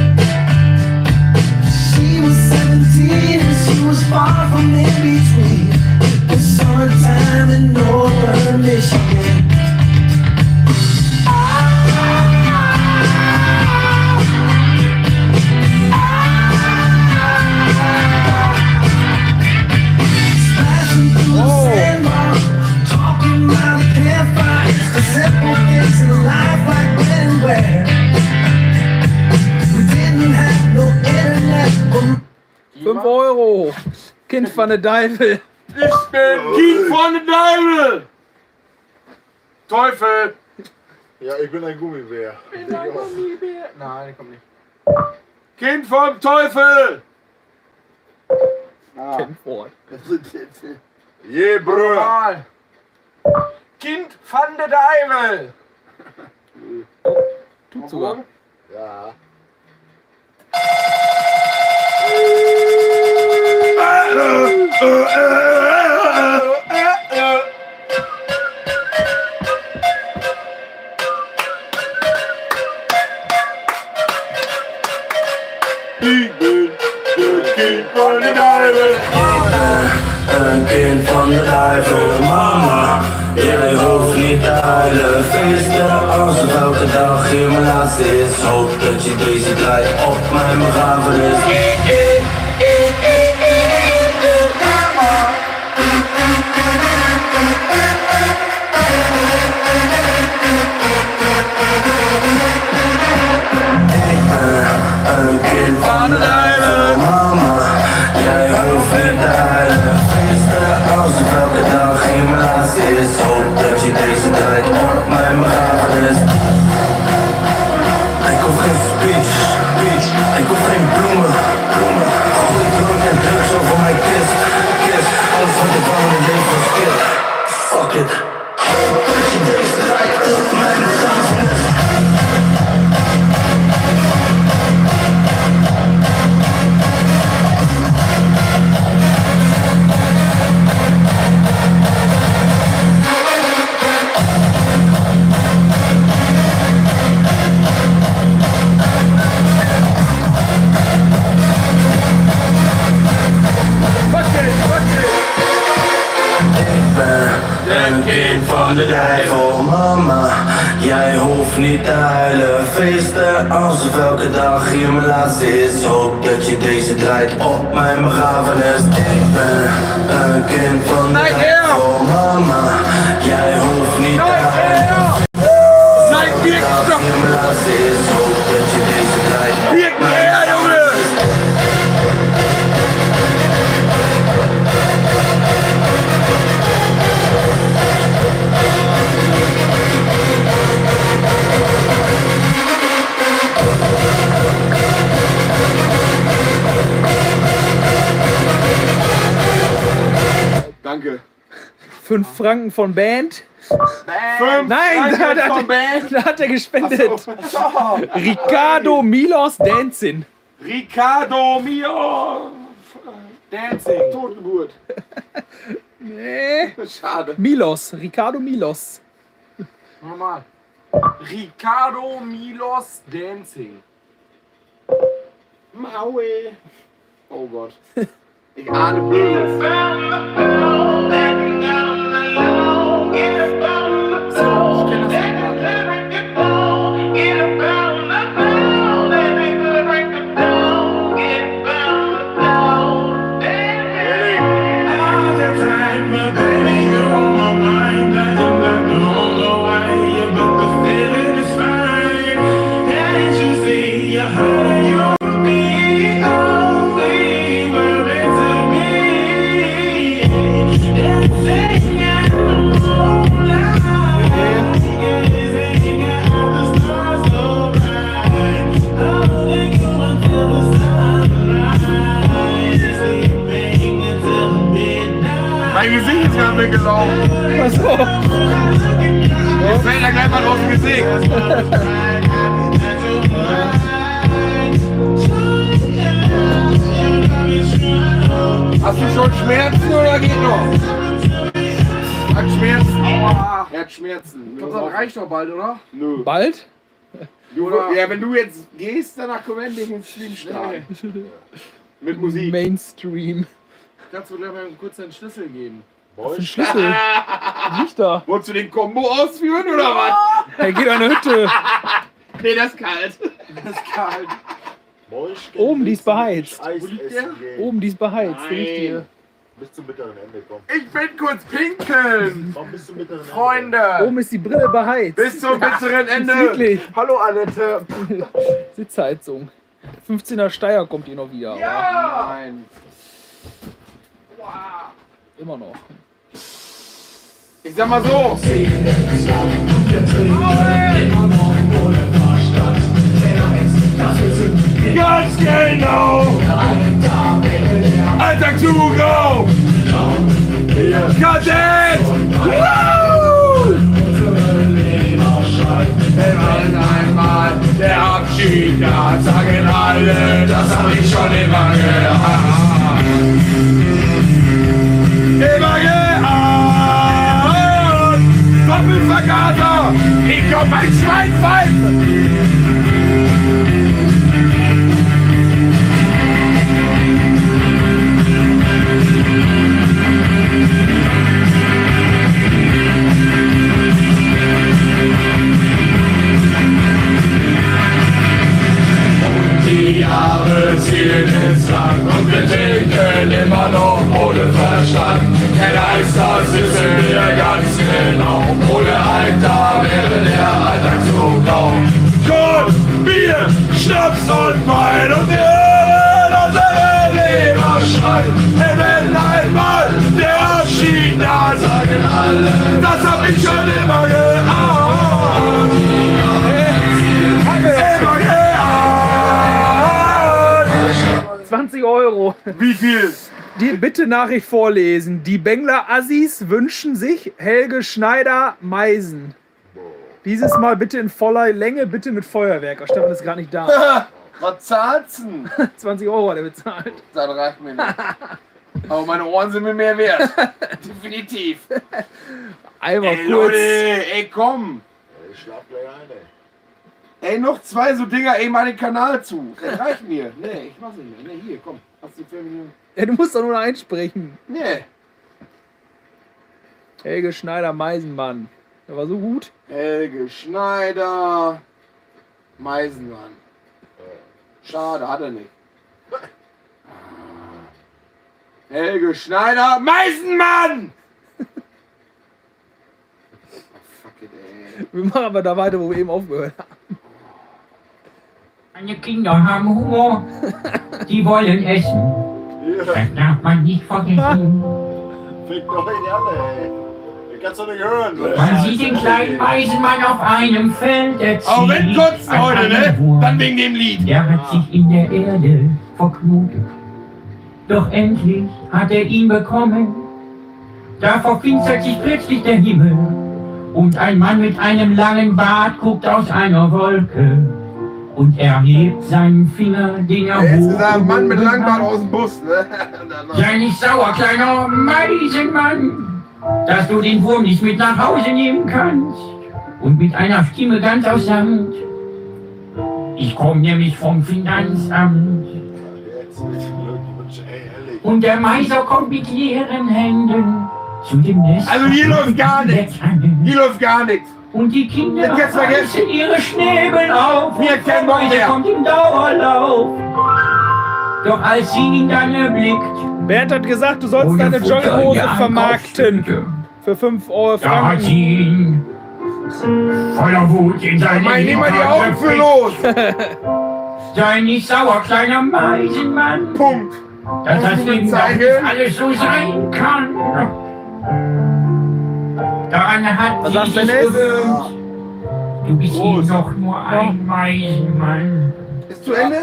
She was 17 and she was far from in between. It was summertime in northern Michigan. Splashing through the sandbar, talking about a campfire. It's the simple things in life like when and where. We didn't have no internet or 5 Euro. Kind von der Deifel. Ich bin Kind von der Deibel! Teufel! Ja, ich bin ein Gummibär. Nein, kommt nicht. Kind vom Teufel! Kennwort. Je, Bruder! Normal. Kind von der Deibel! Tut sogar. Ja. Ich bin das Kind von der Deibel! Een kind van de duivel, mama. Jij hoeft niet te huilen. Feesten alsof elke dag hier mijn laatste is. Hoop dat je deze draait op mijn begrafenis. Een kind van de duivel, mama. Jij hoeft niet te huilen. Feesten alsof elke dag hier mijn laatste is. Hoop dat je deze draait op mijn begrafenis. Ik hoef geen speech. Ik hoef geen bloemen. Gooi drank en drugs over mijn kist. Alles wat ik van mijn leven skip. Fuck it. Hoop dat je deze draait op mijn begrafenis. van de duivel. Mama, jij hoeft niet te huilen. Feesten alsof elke dag hier mijn laatste is. Hoop dat je deze draait op mijn begrafenis. Ik ben een kind van de duivel. Mama, jij hoeft niet te huilen. Elke dag hier mijn laatste is. Hoop dat je deze draait op mijn begrafenis. Danke. 5 Franken von Band. Nein, da hat er gespendet. Ricardo Milos Dancing. Ricardo Mio Dancing. Totengeburt. Nee. Schade. Milos. Ricardo Milos. Normal. Ricardo Milos Dancing. Maui. Oh Gott. Ich ahne Böses. Mein Gesicht ist gerade weggelaufen. Achso. Jetzt fällt er gleich mal aus dem Gesicht. Hast du schon Schmerzen oder geht noch? Hat Schmerzen. Aua. Er hat Schmerzen. Ich glaube, das reicht doch bald, oder? Nö. Bald? Ja, wenn du jetzt gehst, danach kommen wir ins Schwimmstrahlen. Mit Musik. Mainstream. Kannst du gleich mal kurz deinen Schlüssel geben? Was für ein Schlüssel? Nicht da. Wolltest du den Kombo ausführen oder was? Er geht an der Hütte. Nee, das ist kalt. Das ist kalt. Oben, die ist beheizt. Wo liegt der? Oben, die ist beheizt. Nein. Richtig. Bis zum bitteren Ende, komm. Ich bin kurz pinkeln. Komm bis zum bitteren Ende. Freunde. Oben ist die Brille beheizt. Bis zum bitteren Ende. Wirklich. Hallo Annette. Sitzheizung. 15er Steier kommt hier noch wieder. Aber Ja. Nein. immer noch. Ich sag mal so. Ganz genau. Alltag zu grau. Kadett. Einmal der Abschied, da sagen alle, das hab ich schon immer gehabt. Immer gehabt. Doppelvergaser. Ich komm mein Schwein Die Jahre ziehen ins Land und wir denken immer noch ohne Verstand. Weiß, das wissen wir ganz genau. Ohne Alter wäre der Alltag zu grau. Gold, Bier, Schnaps und Wein und wir hören unsere Leber schreien. Wenn einmal der Abschied da, sagen alle, das hab ich schon immer geahnt. Immer geahnt. 20 Euro. Wie viel? Die bitte Nachricht vorlesen. Die Bengler Assis wünschen sich Helge Schneider Meisen. Dieses Mal bitte in voller Länge, bitte mit Feuerwerk. Oh, Stefan ist gerade nicht da. Was zahlt's denn? 20 Euro hat er bezahlt. Das reicht mir nicht. Aber meine Ohren sind mir mehr wert. Definitiv. Einmal ey, kurz. Leute, ey, komm. Ich schlaf gleich ein, ey. Ey, noch 2 so Dinger, ey, mal den Kanal zu. Das reicht mir. Nee, ich mach's nicht mehr. Nee, hier, komm. Hast du 4 Minuten? Ja, du musst doch nur einsprechen. Nee. Helge Schneider, Meisenmann. Der war so gut. Helge Schneider, Meisenmann. Schade, hat er nicht. Helge Schneider, Meisenmann! Fuck it, ey. Wir machen aber da weiter, wo wir eben aufgehört haben. Meine Kinder haben Hunger. Die wollen essen. Das darf man nicht vergessen. Fickt doch nicht alle, ey. Ich kann's doch nicht hören. Man sieht den kleinen Meisenmann auf einem Feld erzählen. Auch wenn kotzen heute, ne? Dann wegen dem Lied. Der hat sich in der Erde verknotet. Doch endlich hat er ihn bekommen. Da verfinstert sich plötzlich der Himmel. Und ein Mann mit einem langen Bart guckt aus einer Wolke. Und er hebt seinen Finger, den er Jetzt ist ein Mann mit langem Bart aus dem Bus, ne? Sei nicht sauer, kleiner Meisenmann, dass du den Wurm nicht mit nach Hause nehmen kannst. Und mit einer Stimme ganz aus Sand. Ich komme nämlich vom Finanzamt. Und der Meiser kommt mit leeren Händen zu dem Nest. Also hier läuft gar nichts. Hier läuft gar nichts. Und die Kinder Das jetzt vergessen. reißen ihre Schnäbel auf. Hier Und der kennen wir Meiser mehr. kommt im Dauerlauf. Doch als sie ihn dann erblickt, Bernd hat gesagt, du sollst ohne deine Futter, Jogginghose ja, vermarkten. Für 5 Euro da hat Franken. sie ihn voller Wut in seine Mach ich mal die Liebe Augen für gepickt. los. Sei nicht sauer, kleiner Meisenmann. Punkt. Dass das Leben doch nicht alles so sein kann. Daran hat Was sie sagt sich Dennis? gewöhnt. Du bist eben doch nur ein Meisenmann. Ist zu Ende?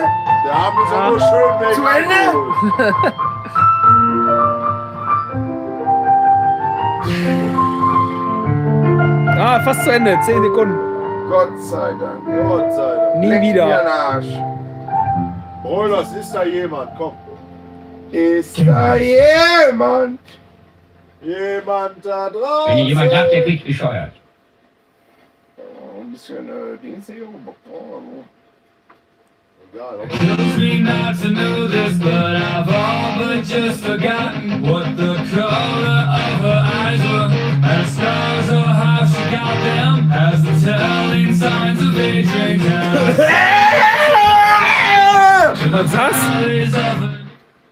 Der Abend ist auch nur schön weg. Zu Ende? Ah, fast zu Ende. 10 Sekunden. Gott sei Dank. Gott sei Dank. Nie Leck mir wieder. den Arsch. Broilers, ist da jemand? Komm. Ist da jemand? Jemand da Wenn ihr draußen? jemand sagt, der kriegt bescheuert. Ein bisschen Dings hier. Egal, aber Kills me not to know this, but I've all but just forgotten what the color of her eyes were, and stars or how she got them, as the telling signs of aging. Was ist das?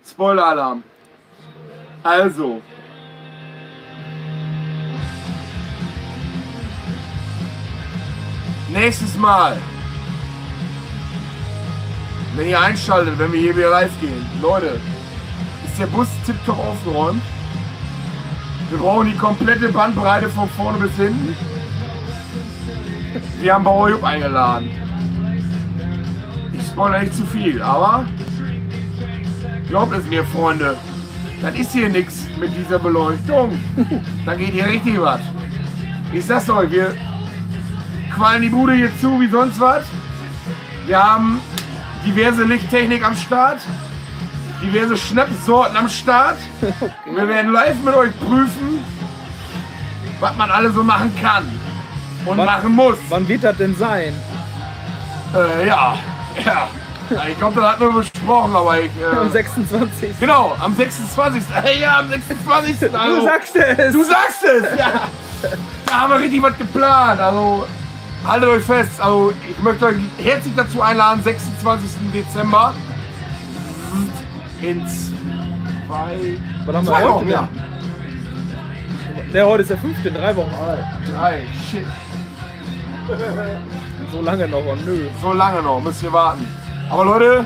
Spoiler-Alarm. Also. Nächstes Mal. Wenn ihr einschaltet, wenn wir hier wieder live gehen. Leute, ist der Bus tipptopp aufgeräumt. Wir brauchen die komplette Bandbreite von vorne bis hinten. Wir haben Bauer Jupp eingeladen. Ich spoilere nicht zu viel, aber glaubt es mir, Freunde, dann ist hier nichts mit dieser Beleuchtung. Dann geht hier richtig was. Ich sag's euch, wir quallen die Bude hier zu wie sonst was. Wir haben diverse Lichttechnik am Start, diverse Schnapssorten am Start. Und wir werden live mit euch prüfen, was man alles so machen kann und machen muss. Wann wird das denn sein? Ja. Ich glaube, das hatten wir besprochen, aber ich... Am 26. Genau, am 26. Ja, am 26. Also, Du sagst es! Du sagst es! Ja. Da haben wir richtig was geplant. Also, haltet euch fest. Also, ich möchte euch herzlich dazu einladen, 26. Dezember. In 2 Wochen, ja. Der heute ist der 5. 3 Wochen. 3, shit. So lange noch, oh nö. So lange noch, müsst ihr warten. Aber Leute,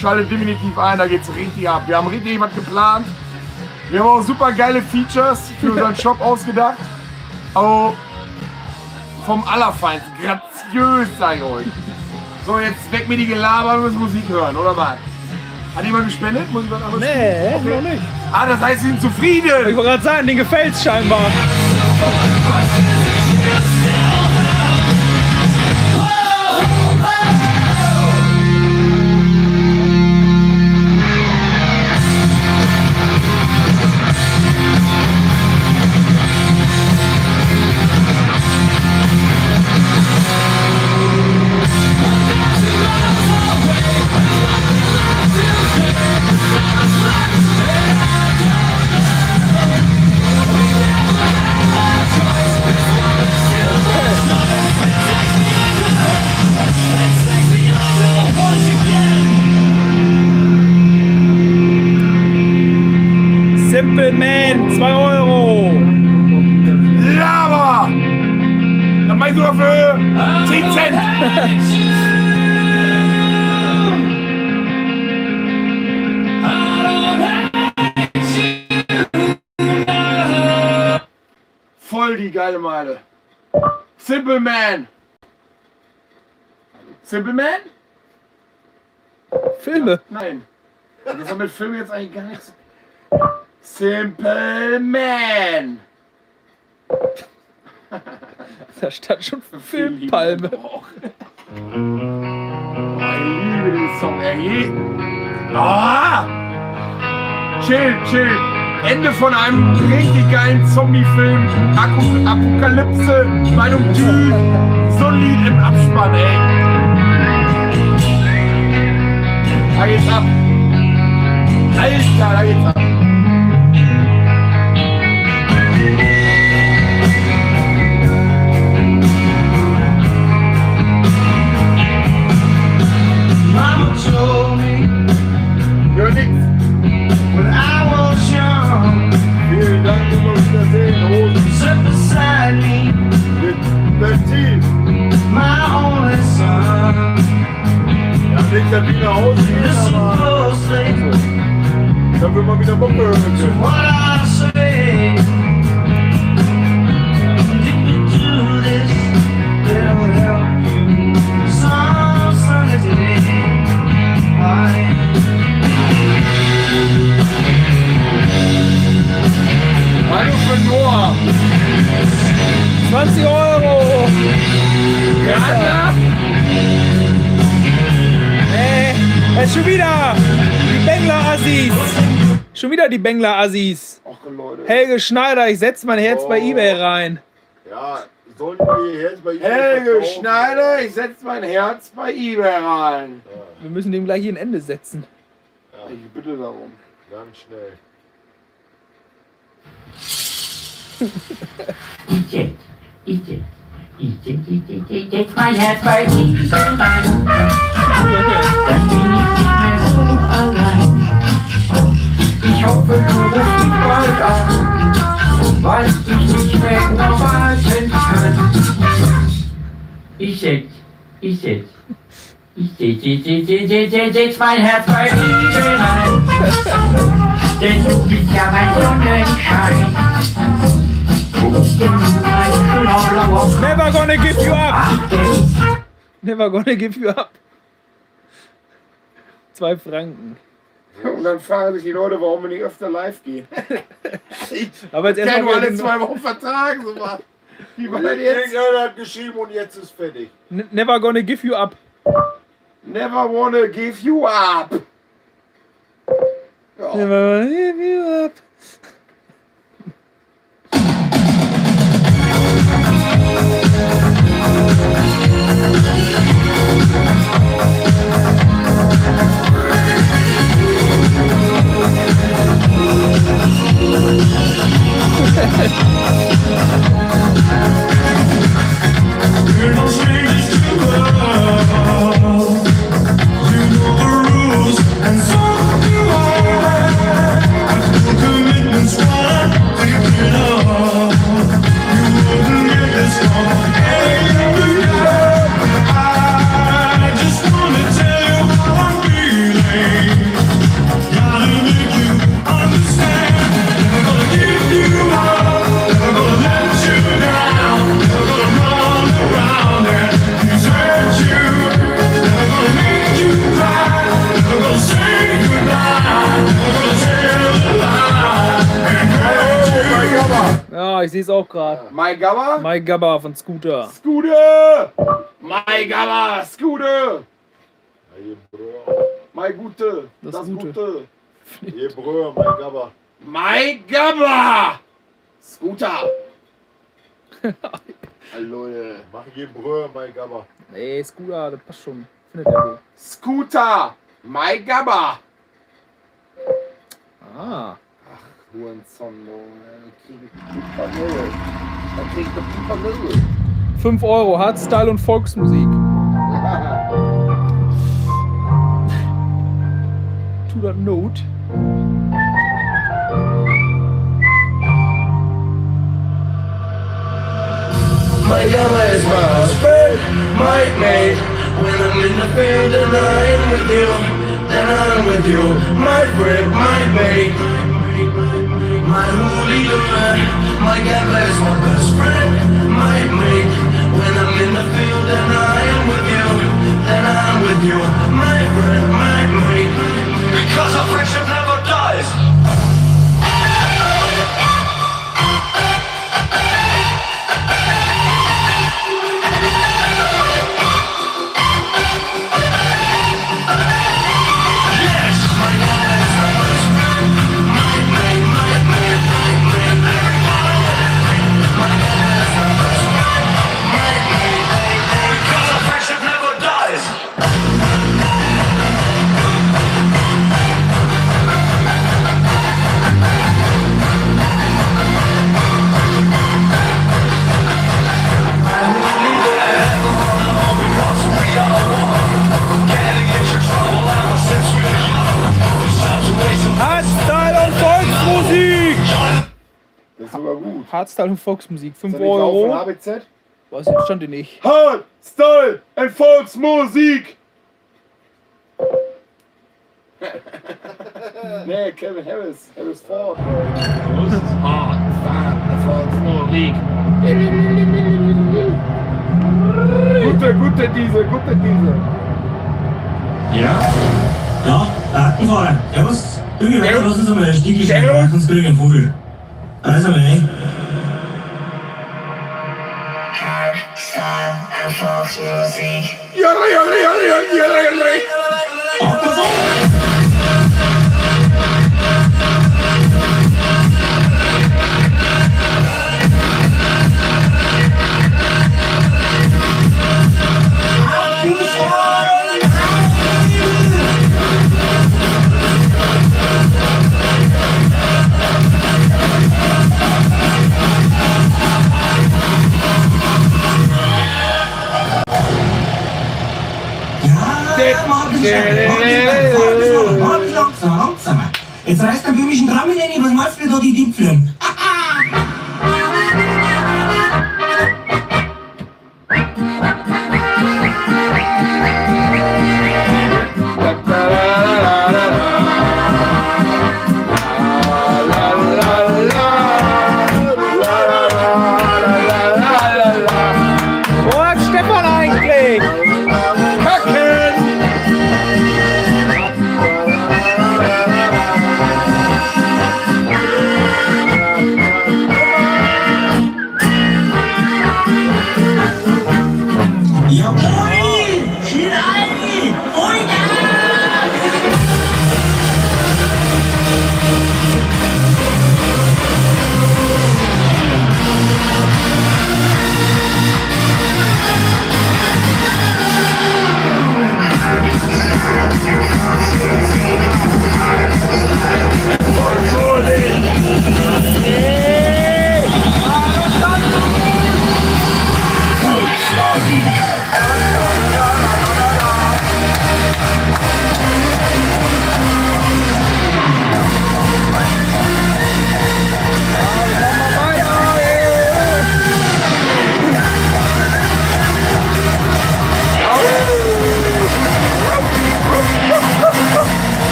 schaltet definitiv ein, da geht's richtig ab. Wir haben richtig was geplant. Wir haben auch super geile Features für unseren Shop ausgedacht. Also vom Allerfeinsten, graziös, sag ich euch. So, jetzt weg mit die Gelaber, wir müssen Musik hören, oder was? Hat jemand gespendet? Muss ich was anderes Nee, tun? noch nicht. Ah, das heißt, sie sind zufrieden. Ich wollte gerade sagen, denen gefällt's scheinbar. Simple Man, 2 Euro. Lava! Dann meinst du doch für 10 Cent. Voll die geile Meile. Simple Man. Simple Man? Filme. Nein. Das hat mit Filmen jetzt eigentlich gar nichts. Simple Man. Da stand schon Filmpalme. Oh, ich liebe den Song, ey. Ah! Chill, chill. Ende von einem richtig geilen Zombie-Film. Apokalypse, Meinung Typ. So ein Lied im Abspann, ey. Da geht's ab. Alter, da geht's ab. Mama told me Hör nix. when I was young, Vielen Dank, dass wir uns wiedersehen. Rosen. sit beside me, Mit Team. my only son. Ja, nicht der Wiener aussehen, Listen aber closely ich hab immer wieder Bock gehört. to what I say. If you do this, it'll help you some sunny day. Hallo für Noah. 20 Euro. Ja, Schon wieder. Die Bengler-Assis. Schon wieder die Bengler-Assis. Ach, Leute. Helge Schneider, ich setz mein Herz bei eBay rein. Ja, sollen wir ihr Herz bei eBay Helge verkaufen? Schneider, ich setz mein Herz bei eBay rein. Wir müssen dem gleich hier ein Ende setzen. Ich bitte darum. Ganz schnell. Ich setz mein Herz bei eBay rein. Dann bin ich nicht mehr so allein. Ich hoffe, du rufst mich bald an, weil ich dich nicht mehr erwarten kann. Ich setz mein Herz bei eBay rein. Denn du bist ja mein Sonnenschein. Never gonna give you up. Never gonna give you up. 2 Franken. Und dann fragen sich die Leute, warum wir nicht öfter live gehen. Aber jetzt Ich kann erstmal nur alle wieder- 2 Wochen vertragen. So was. Wie war das jetzt? Irgendeiner hat geschrieben und jetzt ist fertig. Never gonna give you up. Never wanna give you up. Ja. Never gonna give you up. We're no strangers to love. You know the rules, and so do I. No commitments, what I'm thinking of. You wouldn't get this far. I just wanna tell you how I'm feeling. Gotta make you understand. Never gonna give you up. Never gonna let you down. Never gonna run around and desert you. Never gonna make you cry. Never gonna say goodbye. Never gonna tell a lie and hurt you. Ja, ich sehe es auch gerade. My Gabba? Mike Gabba von Scooter. Scooter! My Gabba, Scooter! My Gute, das Gute. Ihr Brüder, mein Gabba. My Gabba! Scooter! Hallo, Mach je Brüder, mein Gabba. Nee, Scooter, das passt schon. Findet er wohl. Scooter! My Gabba! Ah. Hurensohn, dann krieg ich Pipanull. Dann krieg ich Pipanull. 5 Euro, Hardstyle und Volksmusik. To that note. My gamma is my spread, my mate. When I'm in the field and I'm with you, then I'm with you. My friend, my mate, my holy man. My gamma is my best friend, my mate. When I'm in the field and I'm with you, then I'm with you. My friend, my mate. Because our friendship never dies. Hardstyle und Volksmusik! Das ist sogar gut. Hardstyle und Volksmusik, 5 Soll ich auch Euro. von HBZ? Was jetzt stand die nicht? Hardstyle und Volksmusik! Nee, Kevin Harris. Harris Ford. Volksmusik. Gute Diese. Ja? Ja, Datenfahrer. Servus. Du gehört, lass uns einmal ein Stückchen schneiden, sonst krieg ich einen Vogel. Also mal rein. Langsamer. Jetzt reißt der böhmischen Dramen rein, was machst du da die Dipfeln? Wo hat Stefan eigentlich?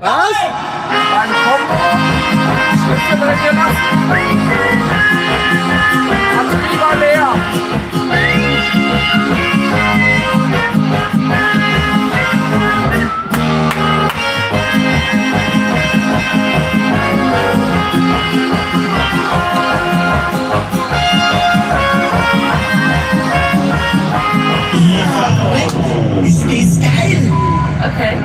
Was? Beim Kombo. Schlüssel drin gelassen. Batterie war leer. Ist das geil? Okay.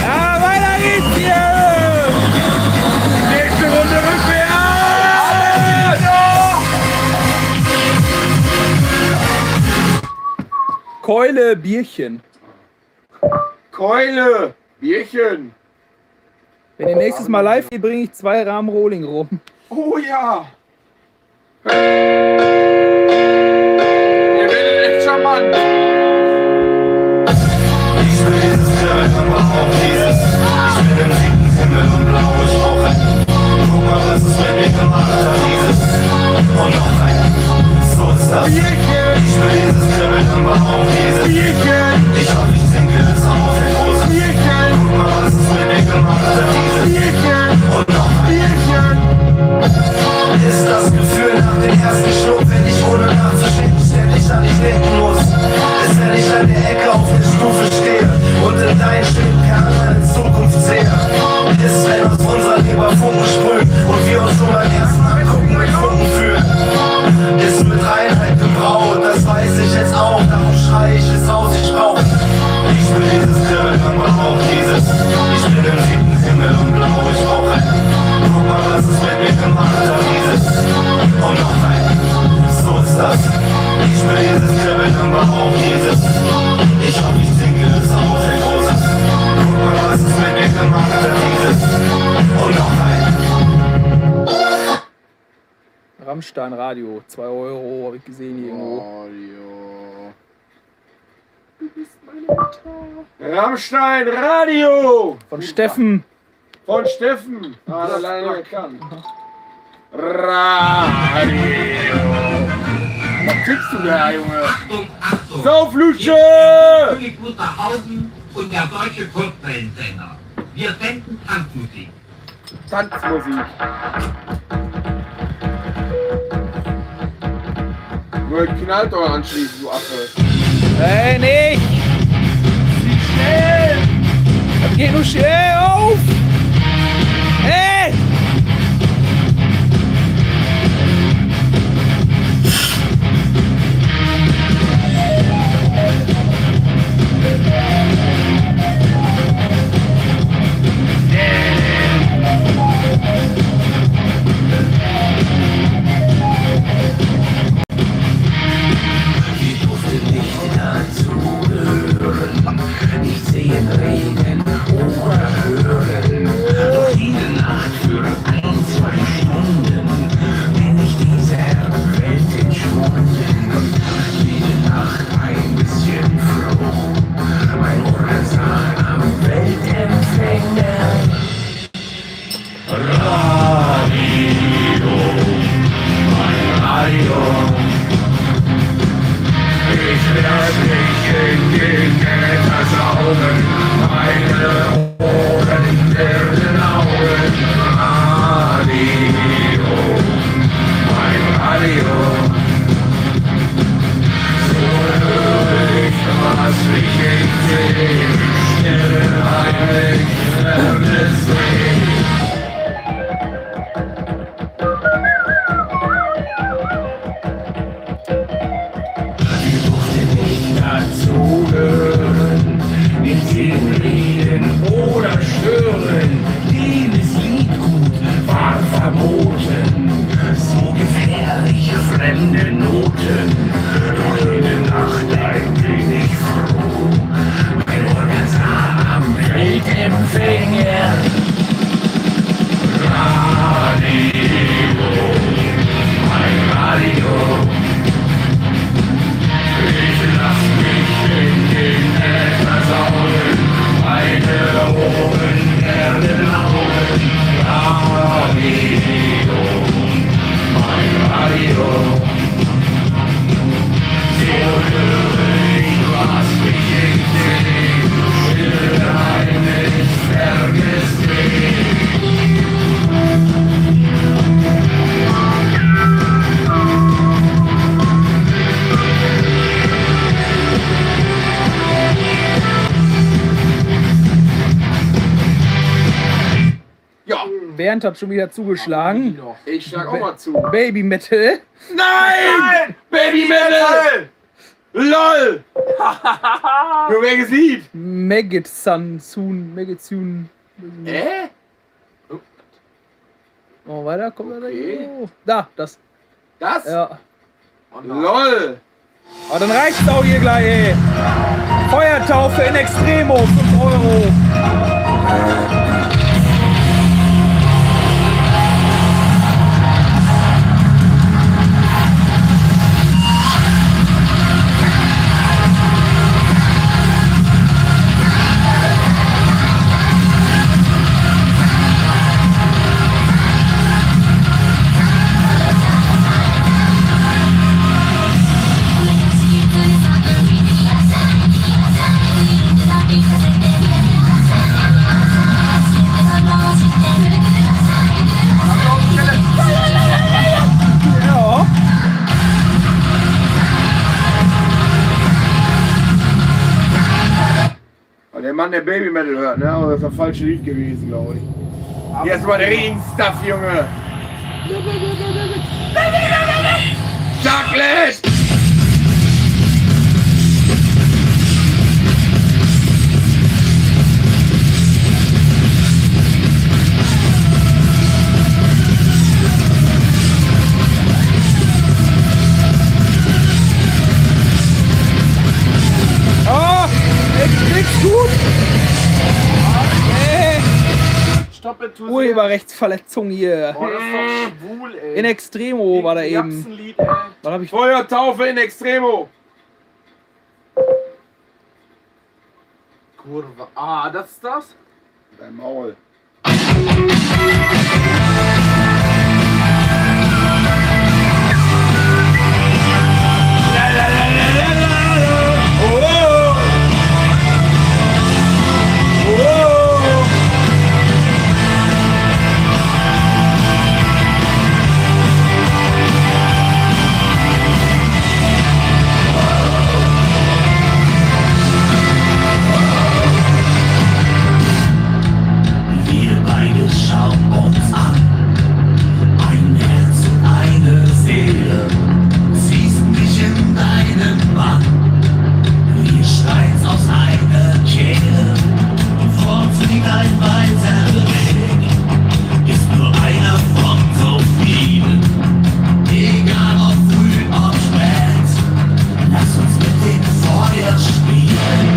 Ja, weiter geht's hier! Nächste Runde rückwärts! Keule, Bierchen. Keule, Bierchen. Wenn ihr nächstes Mal live geht, bringe ich 2 Rahmen Rohling rum. Oh ja. Ihr werdet echt charmant. Ich will dieses Kribbeln, aber auch dieses. Ich bin im 7. Himmel und blau, ich brauche ein. Guck mal, was es mit mir gemacht hat, dieses. Und noch ein. So ist das. Ich will dieses Kribbeln, aber auch dieses. Ich hab nicht Single, das haben auf den Hosen. Guck mal, was es mit mir gemacht hat, dieses. Und noch ein. Ist das Gefühl nach dem ersten Schluck, wenn ich ohne nachzuschenken ständig an dich denken muss. Ist, wenn ich an der Ecke auf der Stufe stehe und in deinen stillen Kernen eine Zukunft sehe. Ist, wenn aus unserer Leber Funken sprühen und wir uns schon beim ersten Angucken mit Funken fühlen. Ist mit Reinheit gebraut, das weiß ich jetzt auch, darum schrei ich es aus, ich brauch. Ich will dieses Kribbeln, aber auch dieses. Ich bin im 7. Himmel und blau, ich brauch ein. Guck mal, was es mit mir gemacht hat, dieses. Und noch ein. So ist das. Ich will dieses Kribbeln, aber auch dieses. Ich hab nicht Single, das auf der Großes. Guck mal, was es mit mir gemacht hat, dieses. Und noch ein. Rammstein Radio, 2 Euro, habe ich gesehen irgendwo. Du bist meine Mutter. Rammstein Radio! Von Steffen. Von Steffen. Ah, der leider nicht kann. Radio. Was kriegst du da, Junge? Achtung, Achtung! Sauflusche! König Wusterhausen und der deutsche Kurzwellensender. Wir senden Tanzmusik. Tanzmusik. Nur knallt doch anschließend, du Affe. Hey, nicht! Schnell! Das geht nur schnell auf! Hey! Nicht sehen, reden oder hören. Doch jede Nacht für 1, 2 Stunden bin ich dieser Welt entschwunden. Jede Nacht ein bisschen froh. Mein Orgasm am Weltempfänger. Radio, mein Radio. Ich werd mich in den Äther saugen, meine Ohren werden Augen. Radio, mein Radio. So höre ich, was ich in seh, still heimlich fremdes Weh. Dazugehören, mit jedem reden oder stören. Jedes Liedgut war verboten, so gefährlich fremde Noten. Doch jede Nacht ein wenig froh, mein Orgasm am Weltempfänger. Radio, mein Radio. Ich lass mich in den Äther saugen, meine Ohren werden Augen. Radio, mein Radio. So höre ich, was mich in den still heimlich vergisst mich. Bernd hat schon wieder zugeschlagen. Ich schlag auch mal zu. Baby Metal. Nein! Baby Metal! LOL! Nur wer gesieht? Megatsun. Oh, weiter, kommt er da hier? Da, das. Das? Ja. LOL! Aber dann reicht's auch hier gleich, ey. Feuertaufe in Extremo, 5 Euro. Mann, der Baby Metal hört, ne? Aber das ist das falsche Lied gewesen, glaube ich. Hier ist mal der Regenstuff, Junge. Chocolate! Oh, nichts gut. Urheberrechtsverletzung hier. Oh, das ist doch schwul, ey. In Extremo war da eben. Japsenlied, ey. Was hab ich? Feuertaufe in Extremo. Kurve. Ah, das ist das? Dein Maul. Wir beide schauen uns an. Ein Herz und eine Seele. Ziehst mich in deinen Bann. Wir schreien aus einer Kehle. Vor uns liegt ein weiter Weg. Ist nur einer von so vielen. Egal ob früh, ob spät. Lass uns mit dem Feuer spielen.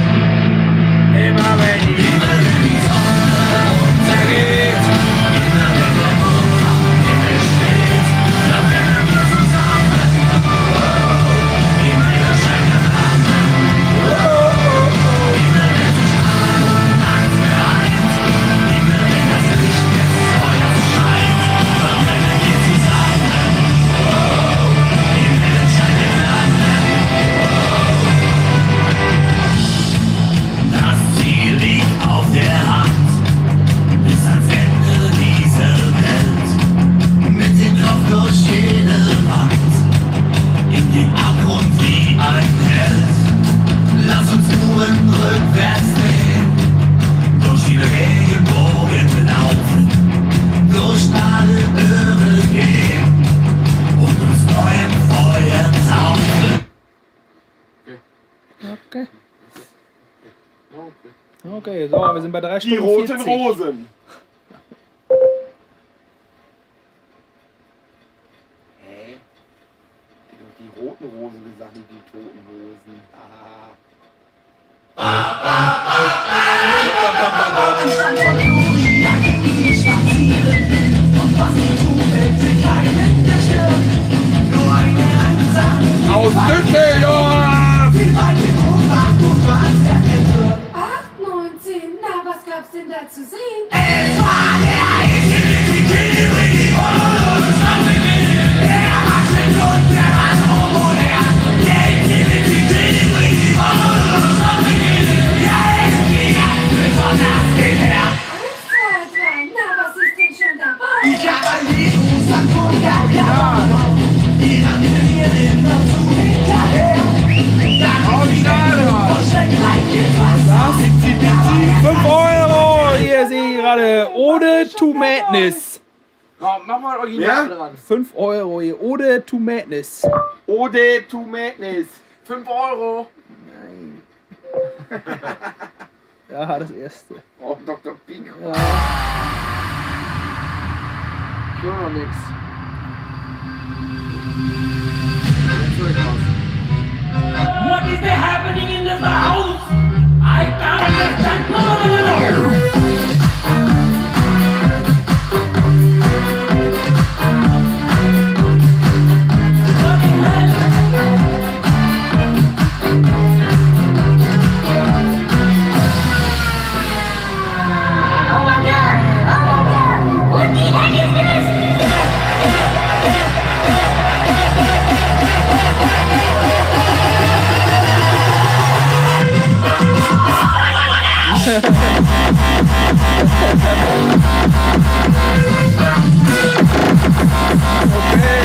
Immer wenn die Sonne untergeht. Immer wenn der Mond am Himmel steht. Dann werden wir zusammen. In einer Scheine Flammen. Immer wenn sich Tag und Nacht vereint. Immer wenn das Licht des Feuers scheint. Dann werden wir zusammen. In einer Scheine Flammen. Das Ziel liegt auf der Hand, bis ans Ende dieser Welt. Mit dem Kopf durch jede Wand, in den Abgrund wie ein Held. Lass uns nur rückwärts drehen, durch die Regenbogen laufen, durch alle Irre gehen und uns neuem Feuer taufen. Okay. Okay, so, wir sind bei 3 Die Stunden roten 40. Rosen. Hä? Die roten Rosen gesagt, nicht die toten Rosen. Aus Düsseldorf! 8, 9, 10, na, was gab's denn da zu sehen? Es war der Na, was ist denn schon dabei? Ich hab ein Virus, das kommt die haben mir immer zu hinterher. Das 5 Euro! Hier sehe ich gerade. Ode to Madness. Mach mal original dran. 5 Euro hier. Ode to Madness. Ode to Madness. 5 Euro. Nein. Ja, das erste. Oh, Dr. Pink. Ja. Ich höre noch nix. What is happening in the house? I can't understand. No. Oh my God! Oh my God! What the heck is this? Okay.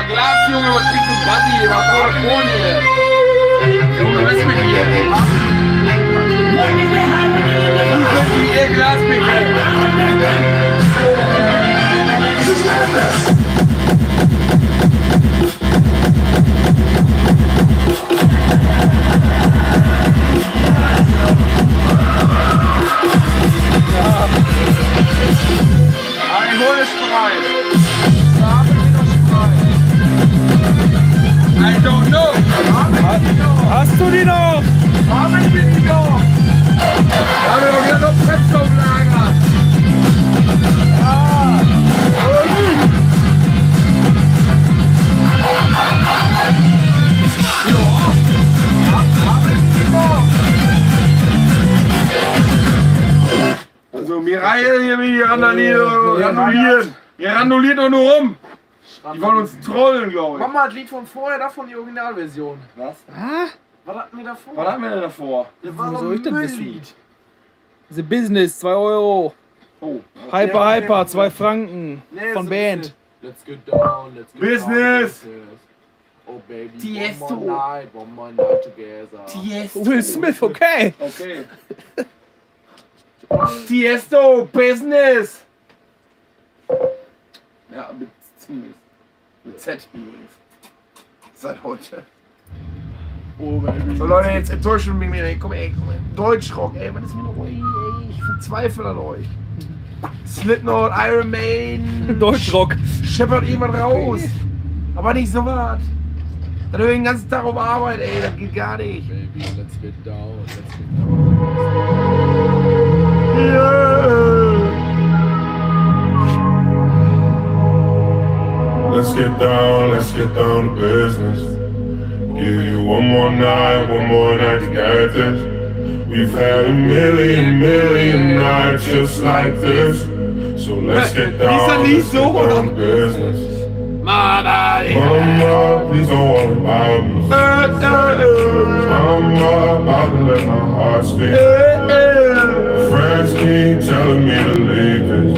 Glas, Junge, was kriegst du Brasi? Was vor der Krone? Junge, was ist mit dir? Wo sind die ihr Glas, bitte? Ein Hohlesprei. I don't know. Hast du die noch? Haben wir die noch? Haben wir doch wieder noch Pepsi auf Lager. Also mir reihen hier wie die randulieren. Ihr randuliert doch nur rum. Die wollen uns trollen, glaube ich. Mach mal das Lied von vorher, davon die Originalversion. Was? Was hatten wir davor? Was hatten wir denn davor? Das war Wo so soll ein ich denn wissen? Mülllied. The Business, 2 Euro. Oh. Hyper, Hyper, 2 Franken. Von Band. Let's get down, let's get Business. down. Oh baby, Tiesto. one more night together. Tiesto. Will Smith, okay. Okay. Tiesto, Business. Ja, mit Z übrigens. Seit heute. Oh baby. So Leute, jetzt enttäuschen mich nicht. Komm ey. Deutschrock, ey, was ist mit euch? Ey, ich verzweifle an euch. Slipknot, Iron Maiden. Deutschrock. Scheppert irgendwann raus. Aber nicht so was. Dann höre ich den ganzen Tag auf Arbeit, ey, das geht gar nicht. Baby, let's get down, let's get Let's get down to business. Give you one more night to get this. We've had a million nights just like this. So let's get down to business. Mama, please don't worry about me. I'm not about to let my heart speak. Friends keep telling me to leave this.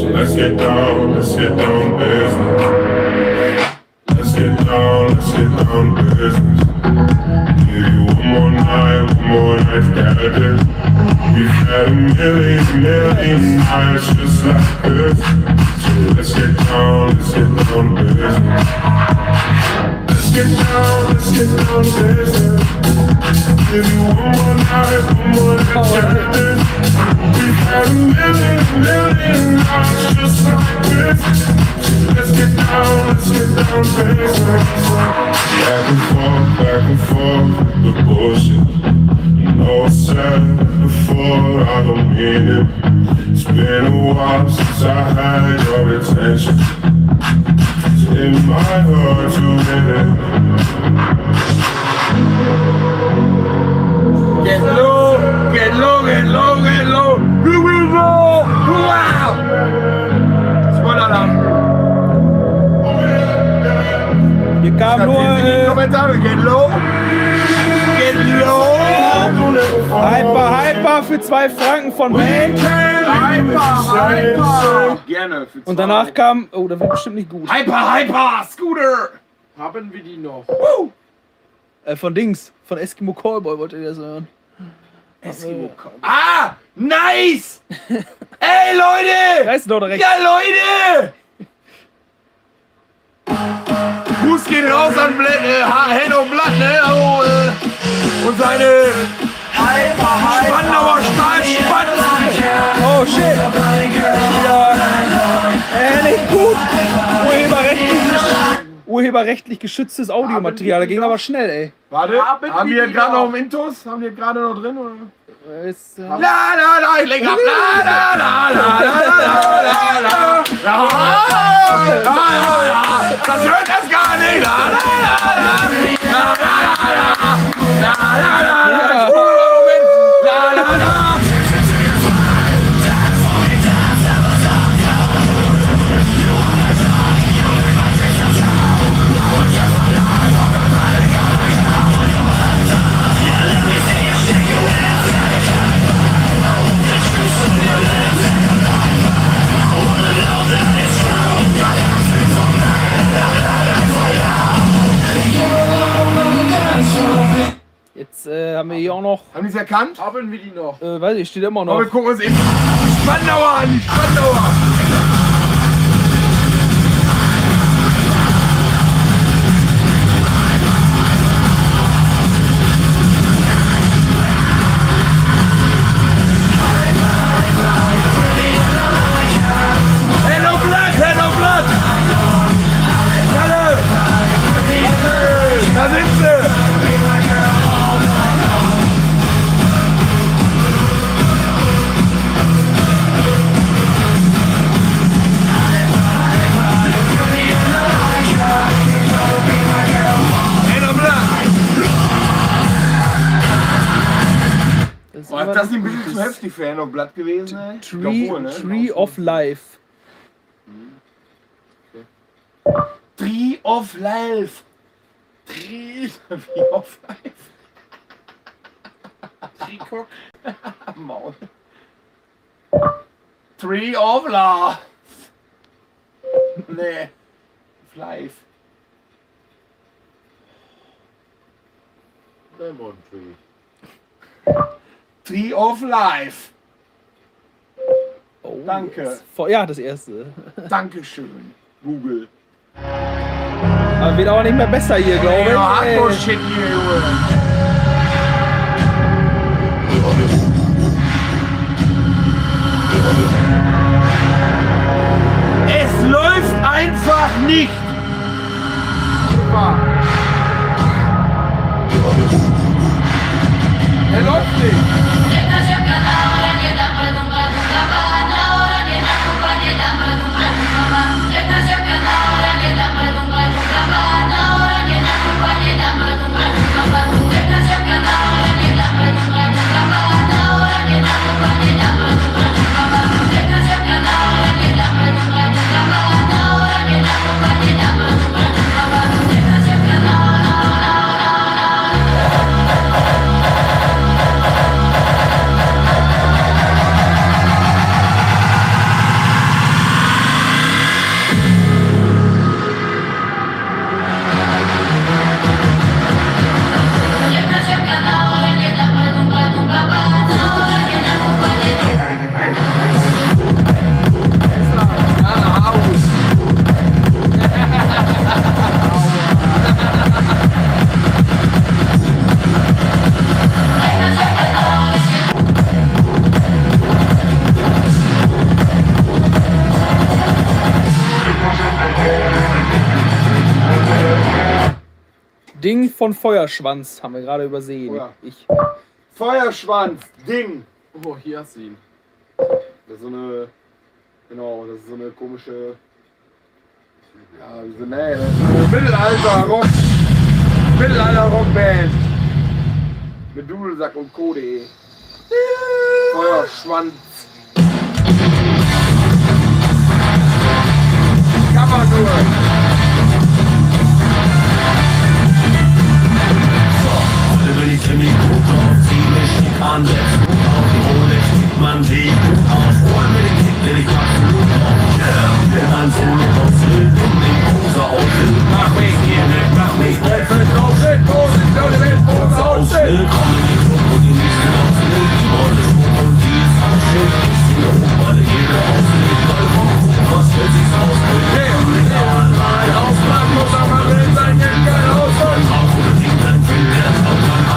So let's get down to business. Let's get down to business. Give you one more night to get this. We've had a million nights just like this. So let's get down to business. Let's get down to business. Give you one more night to get this. We've had a million nights just like this. Let's get down to business. Back and forth with the bullshit. You know I said before, I don't mean it. It's been a while since I had your attention. It's in my heart to hit it. Get low, get low, get low, get low. We will go. Wow. Spoiler-Alarm. Hier kam nur Kommentare. Get low. Get low. Hyper für 2 Franken von Band. Hyper. Gerne. Und danach kam, oh, das wird bestimmt nicht gut. Hyper, Scooter. Haben wir die noch? Von Dings, von Eskimo Callboy wollte ihr das hören. Eskimo Callboy. Ah, nice. Ey, Leute. Da ist doch direkt. Ja, Leute. Gruß geht raus an Henno Blatt, ne? Also, und seine Spandauer Stahlspannen. Oh shit. Ja. Nicht gut. Urheberrechtlich geschütztes Audiomaterial. Da ging aber schnell, ey. Warte, haben wir gerade noch im Intus? Haben wir gerade noch drin? Oder? Ist, La la la, ich lenk ab. La la la la la la la la. Das hört das gar nicht. La la la la la la la la la. La la la. Jetzt haben wir hier auch noch. Haben die es erkannt? Haben wir die noch? Weiß ich, steht immer noch. Aber wir gucken uns eben die Spandauer an, die Spandauer! Hello Blatt! Hello Blatt! Kalle! Da sind sie! Boah, ist das nicht ein bisschen zu heftig für Hello Blatt gewesen, ey? Tree of Life. Tree of Life. Tree of Life. Tree-Cock. Maul. Tree of Life. Nee. Life. Lemon Tree. Tree of Life. Oh, danke. Ja, das erste. Dankeschön, Google. Aber wird auch nicht mehr besser hier, glaube ich. Hardcore-Shit hier, Junge. Es läuft einfach nicht. Super. Er läuft nicht. Ding von Feuerschwanz haben wir gerade übersehen. Feuer. Feuerschwanz, Ding. Oh, hier hast du ihn. Das ist so eine. Genau, das ist so eine komische. Ja, so, nee, das ist eine Mittelalter-Rock. Mittelalter-Rockband. Mit Dudelsack und Code. Feuerschwanz. Kann man nur. Bin ich ziemlich gut drauf, ziemlich schick an, setz gut auf die Rolex, gibt man sie gut auf, hol mir den Kick, den ich absolut auf, bin ein Solo aus Wild, in den Poser aus Wild, mach mich hier nicht, mach mich Breakfast auf Wild, Pose, Leute, Wild, Pose aus Wild, komm in die Club und die nächsten aus Wild, die Leute schwupp und die ist aus Wild, ich zieh hoch, weil jeder aus Wild, weil vom Kuchen, was will sich's aus Wild, hey, und mit der Hand rein, ausbleiben muss aber Wild sein, jetzt kein Haus, und auf oder die dann will der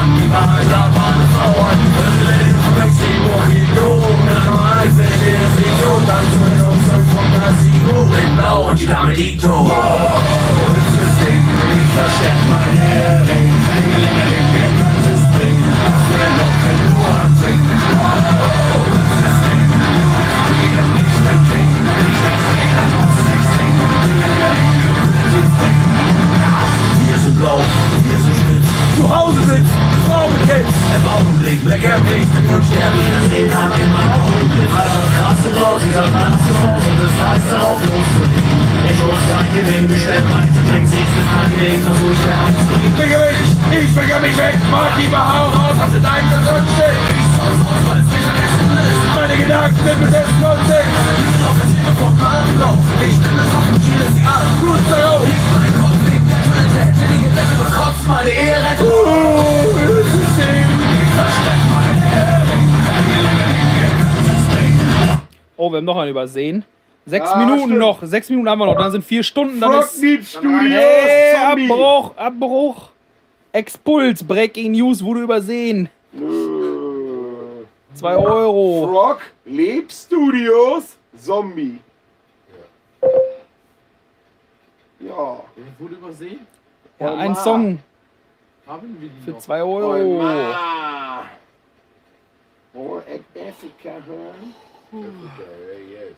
die Wahrheit, da war eine Frau an die Brille, Mexiko, Hydro, mit einem Eisen, der sich und dann zu uns von Casino in Blau und die Dame Dito. Das System, ich versteckt mein Hering, länger den Weg, das bringt, das will noch kein Nur anbringen. Das System, jeder nicht mehr trinken, ich weiß, jeder noch Sex trinken, wir sind blau, wir sind spitz, zu Hause sitzt. Im Augenblick, Black Air Blick, und sterbe ich das Leben an in meinem Augenblick. Also krasse raus, dieser Mann zu Hause, und das heißt darauf loszulegen. Ich muss angenehm, bestellt meine Drinks, ich bin angenehm, versuch ich der Hand zu gehen. Ich bringe mich weg, mach lieber hau raus, hast du deinen Versund steht. Ich soll raus, weil es nicht vergessen ist. Meine Gedanken sind besessen und singen. Ich offensive vom Bahnlauf, ich bin das auf dem Ziel des Jahres. Gut darauf, ich mein Kopf wegen der Toilette, die Gesetze bekotzt meine Ehre. wir haben noch einen übersehen. 6 Ja, Minuten stimmt. noch, 6 Minuten haben wir noch, dann sind 4 Stunden, dann Frog ist... Deep Studios, Hey, Zombie. Abbruch. Expuls, Breaking News wurde übersehen. 2 Euro. Frog Leap Studios, Zombie. Ja. Wurde übersehen? Ja, ein Song Haben wir die für noch? 2 Euro. Oh, Afrika hören. Yes.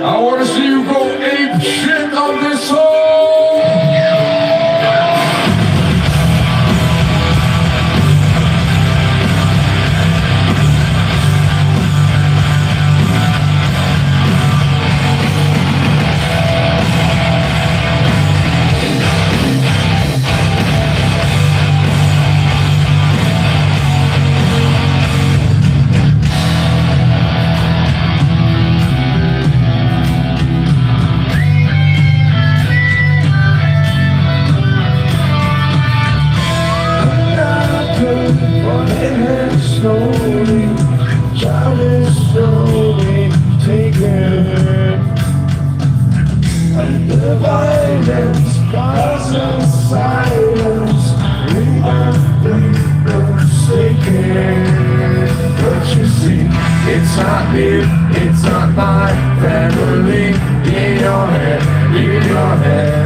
I wanna see you go ape shit on this song. The violence, constant silence, forsaken. But you see, it's not me, it's not my family. In your head,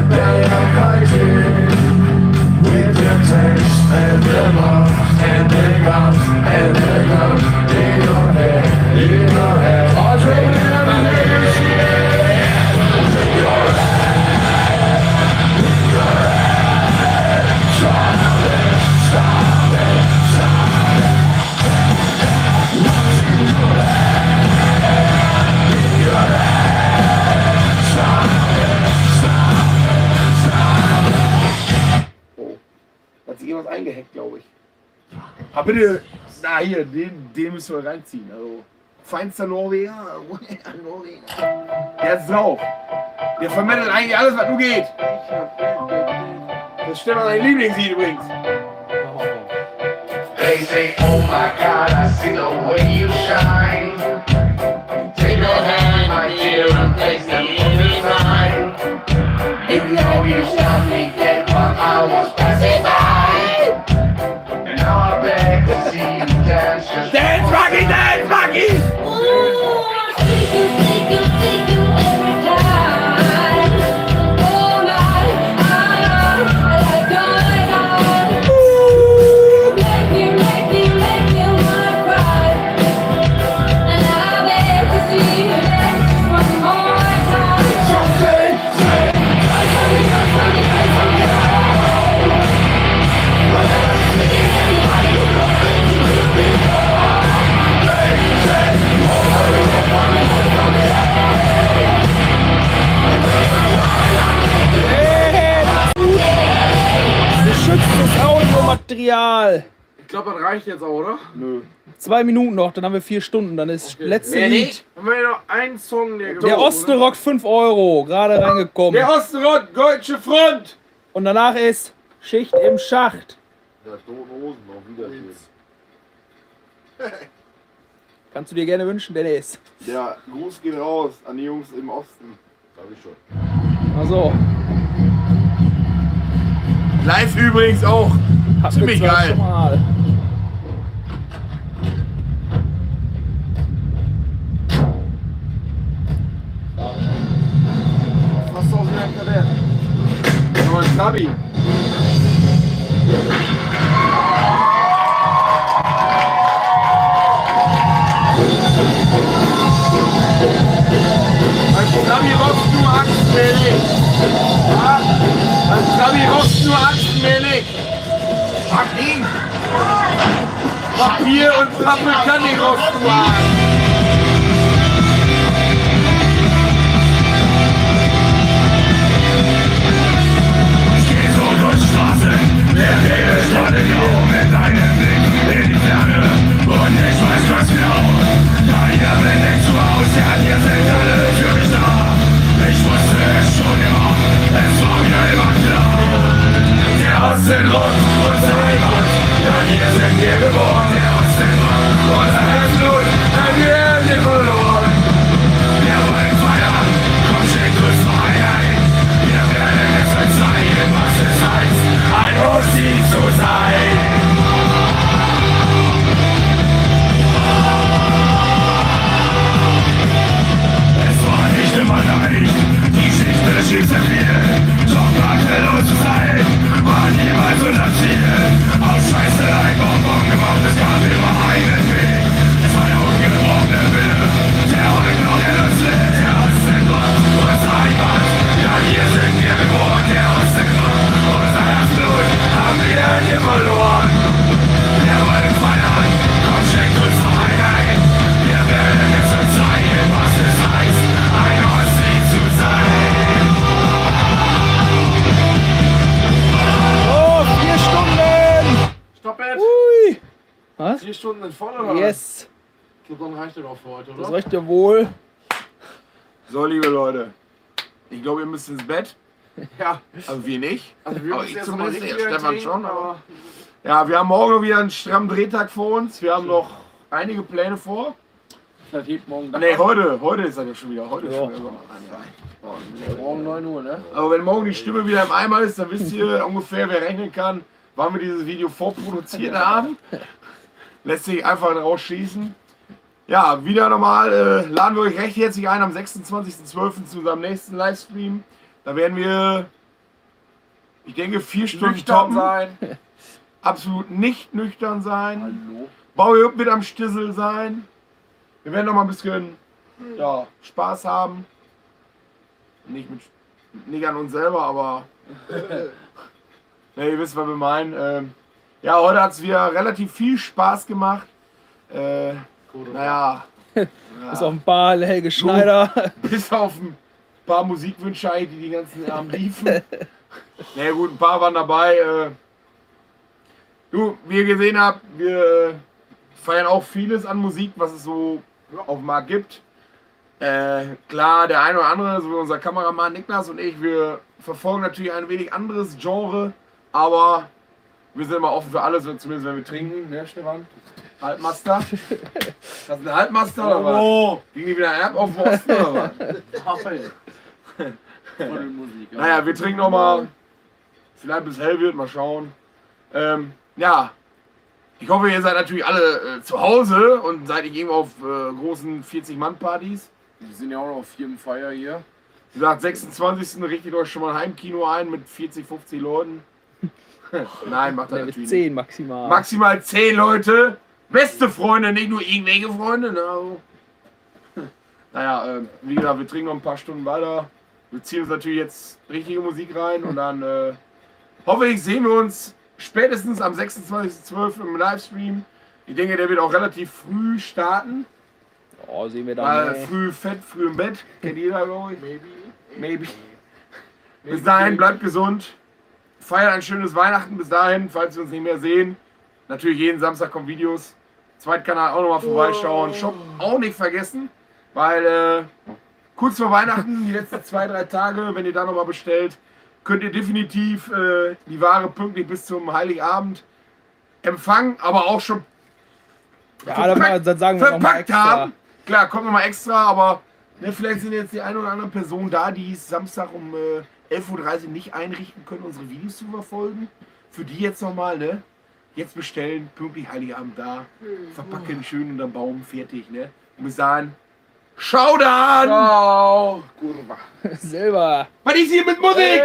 they are fighting with the tanks and the bombs and the guns and the guns. In your head, all driven Hat sich jemand eingehackt, glaube ich. Aber bitte, na hier, den müssen wir reinziehen. Also, feinster Norweger. Der ist drauf. Der vermittelt eigentlich alles, was nur geht. Das stimmt an dein Lieblingslied übrigens. They say, oh my God, I see the way you shine. Take your hand, my dear, and place them in the sign. You know you shot me dead while I was passing by. And now I beg to see you dance. Just dance, Rocky, dance, Rocky! Geschütztes Audiomaterial. Ich glaube, das reicht jetzt auch, oder? Nö. 2 Minuten noch, dann haben wir 4 Stunden, dann ist letzte Mehr Lied. nicht? Haben wir noch einen Song, Der Ostenrock 5 Euro, gerade reingekommen. Der Ostenrock, Deutsche Front! Und danach ist Schicht im Schacht. Ja, Toten Hosen, auf Wiedersehen. Kannst du dir gerne wünschen, Dennis. Der Gruß geht raus an die Jungs im Osten. Sag ich schon. Also. Live übrigens auch. Ziemlich geil. Was ist aus dem Kadett? Nur ein Trabi. Ein Trabi rockst du Axt, Beim Trabi rosten nur Achsen, mehr nicht. Papier und Pappe kann nicht rosten, Mann. Der Nebel startet grau mit deinem Blick in die Ferne und ich weiß ganz genau, da hier bin ich zu Hause, ja, hier sind alle für mich da. Ich wusste es schon immer, es war mir immer klar. Der Osten rund, unsere Heimat, ja, hier sind wir geboren. Der Osten rund, unser Herzblut, ein Gehirn verloren. Wir wollen feiern, komm, schenkt uns Freiheit. Wir werden es euch zeigen, was es heißt, ein Ossi zu sein. Es war nicht immer leicht, die Schichte schießt viel. Doch makellos zu sein, war niemals unser Ziel. Aus Scheiße ein Bonbon gemacht, es gab immer einen Weg. Es war der ungebrochene Wille, der heute noch in uns lebt. Der Ostengrund, unsere Heimat, ja, hier sind wir geboren. Der Ostengrund, unser Herzblut, haben wir hier verloren. Wir wollen feiern, komm, schenkt uns Freiheit. Wir werden es uns zeigen, was es heißt, ein Ossi zu sein. Oh, 4 Stunden! Stopp jetzt! Ui! Was? 4 Stunden sind voll, oder? Yes! Ich glaube, dann reicht das auch für heute, oder? Das reicht ja wohl. So, liebe Leute, ich glaube, ihr müsst ins Bett. Ja. Also wir nicht. Also wir aber müssen ich jetzt noch mal zumindest, richtig der Stefan trinken, schon. aber- Aber ja, wir haben morgen wieder einen strammen Drehtag vor uns. Wir haben noch einige Pläne vor. Das hebt morgen Nee, heute ist er ja schon wieder. Heute ist schon wieder. Morgen 9 Uhr, ne? Aber wenn morgen die Stimme wieder im Eimer ist, dann wisst ihr ungefähr, wer rechnen kann, wann wir dieses Video vorproduziert haben. Lässt sich einfach rausschießen. Ja, wieder nochmal laden wir euch recht herzlich ein am 26.12. zu unserem nächsten Livestream. Da werden wir, ich denke, 4 Stunden Nüchtern toppen. sein. Absolut nicht nüchtern sein. Baujupp wird am Stissel sein. Wir werden noch mal ein bisschen Spaß haben. Nicht an uns selber, aber ihr wisst, was wir meinen. Ja, heute hat es wieder relativ viel Spaß gemacht. Naja. Bis auf ein paar Helge Schneider. Bis auf ein paar Musikwünsche, die ganzen Abend liefen. Na gut, ein paar waren dabei. Du, wie ihr gesehen habt, wir feiern auch vieles an Musik, was es so auf dem Markt gibt. Klar, der eine oder andere, so wie unser Kameramann Niklas und ich, wir verfolgen natürlich ein wenig anderes Genre, aber wir sind immer offen für alles, zumindest wenn wir trinken, ne Stefan? Halbmaster? Das ist ein Halbmaster oder was? Oh. Ging die wieder ab auf den Osten oder was? Naja, wir trinken nochmal, vielleicht bis hell wird, mal schauen. Ja, ich hoffe, ihr seid natürlich alle zu Hause und seid nicht irgendwo auf großen 40-Mann-Partys. Wir sind ja auch noch auf Firmenfeier hier. Wie gesagt, 26. richtet euch schon mal ein Heimkino ein mit 40, 50 Leuten. Nein, macht das natürlich 10 nicht. maximal. Maximal 10 Leute. Beste Freunde, nicht nur irgendwelche Freunde. Ne? Also. Naja, wie gesagt, wir trinken noch ein paar Stunden weiter. Wir ziehen uns natürlich jetzt richtige Musik rein und dann hoffe ich, sehen wir uns spätestens am 26.12. im Livestream. Ich denke, der wird auch relativ früh starten. Oh, sehen wir dann. Weil früh fett, früh im Bett. Kennt jeder, glaube ich. Maybe. Bis dahin, bleibt gesund. Feiert ein schönes Weihnachten bis dahin, falls wir uns nicht mehr sehen. Natürlich jeden Samstag kommen Videos. Zweitkanal auch nochmal vorbeischauen. Shop auch nicht vergessen, weil kurz vor Weihnachten, die letzten 2-3 Tage, wenn ihr da nochmal bestellt, könnt ihr definitiv die Ware pünktlich bis zum Heiligabend empfangen, aber auch schon dann sagen wir noch mal verpackt extra. haben. Klar, kommt nochmal extra, aber ne, vielleicht sind jetzt die eine oder andere Person da, die es Samstag um 11:30 Uhr nicht einrichten können, unsere Videos zu verfolgen. Für die jetzt nochmal, ne? Jetzt bestellen, pünktlich Heiligabend da, verpacken schön unterm Baum, fertig, ne? Und bis dahin, schau dann! Ciao! Kurva. Selber. Was ist hier mit Musik?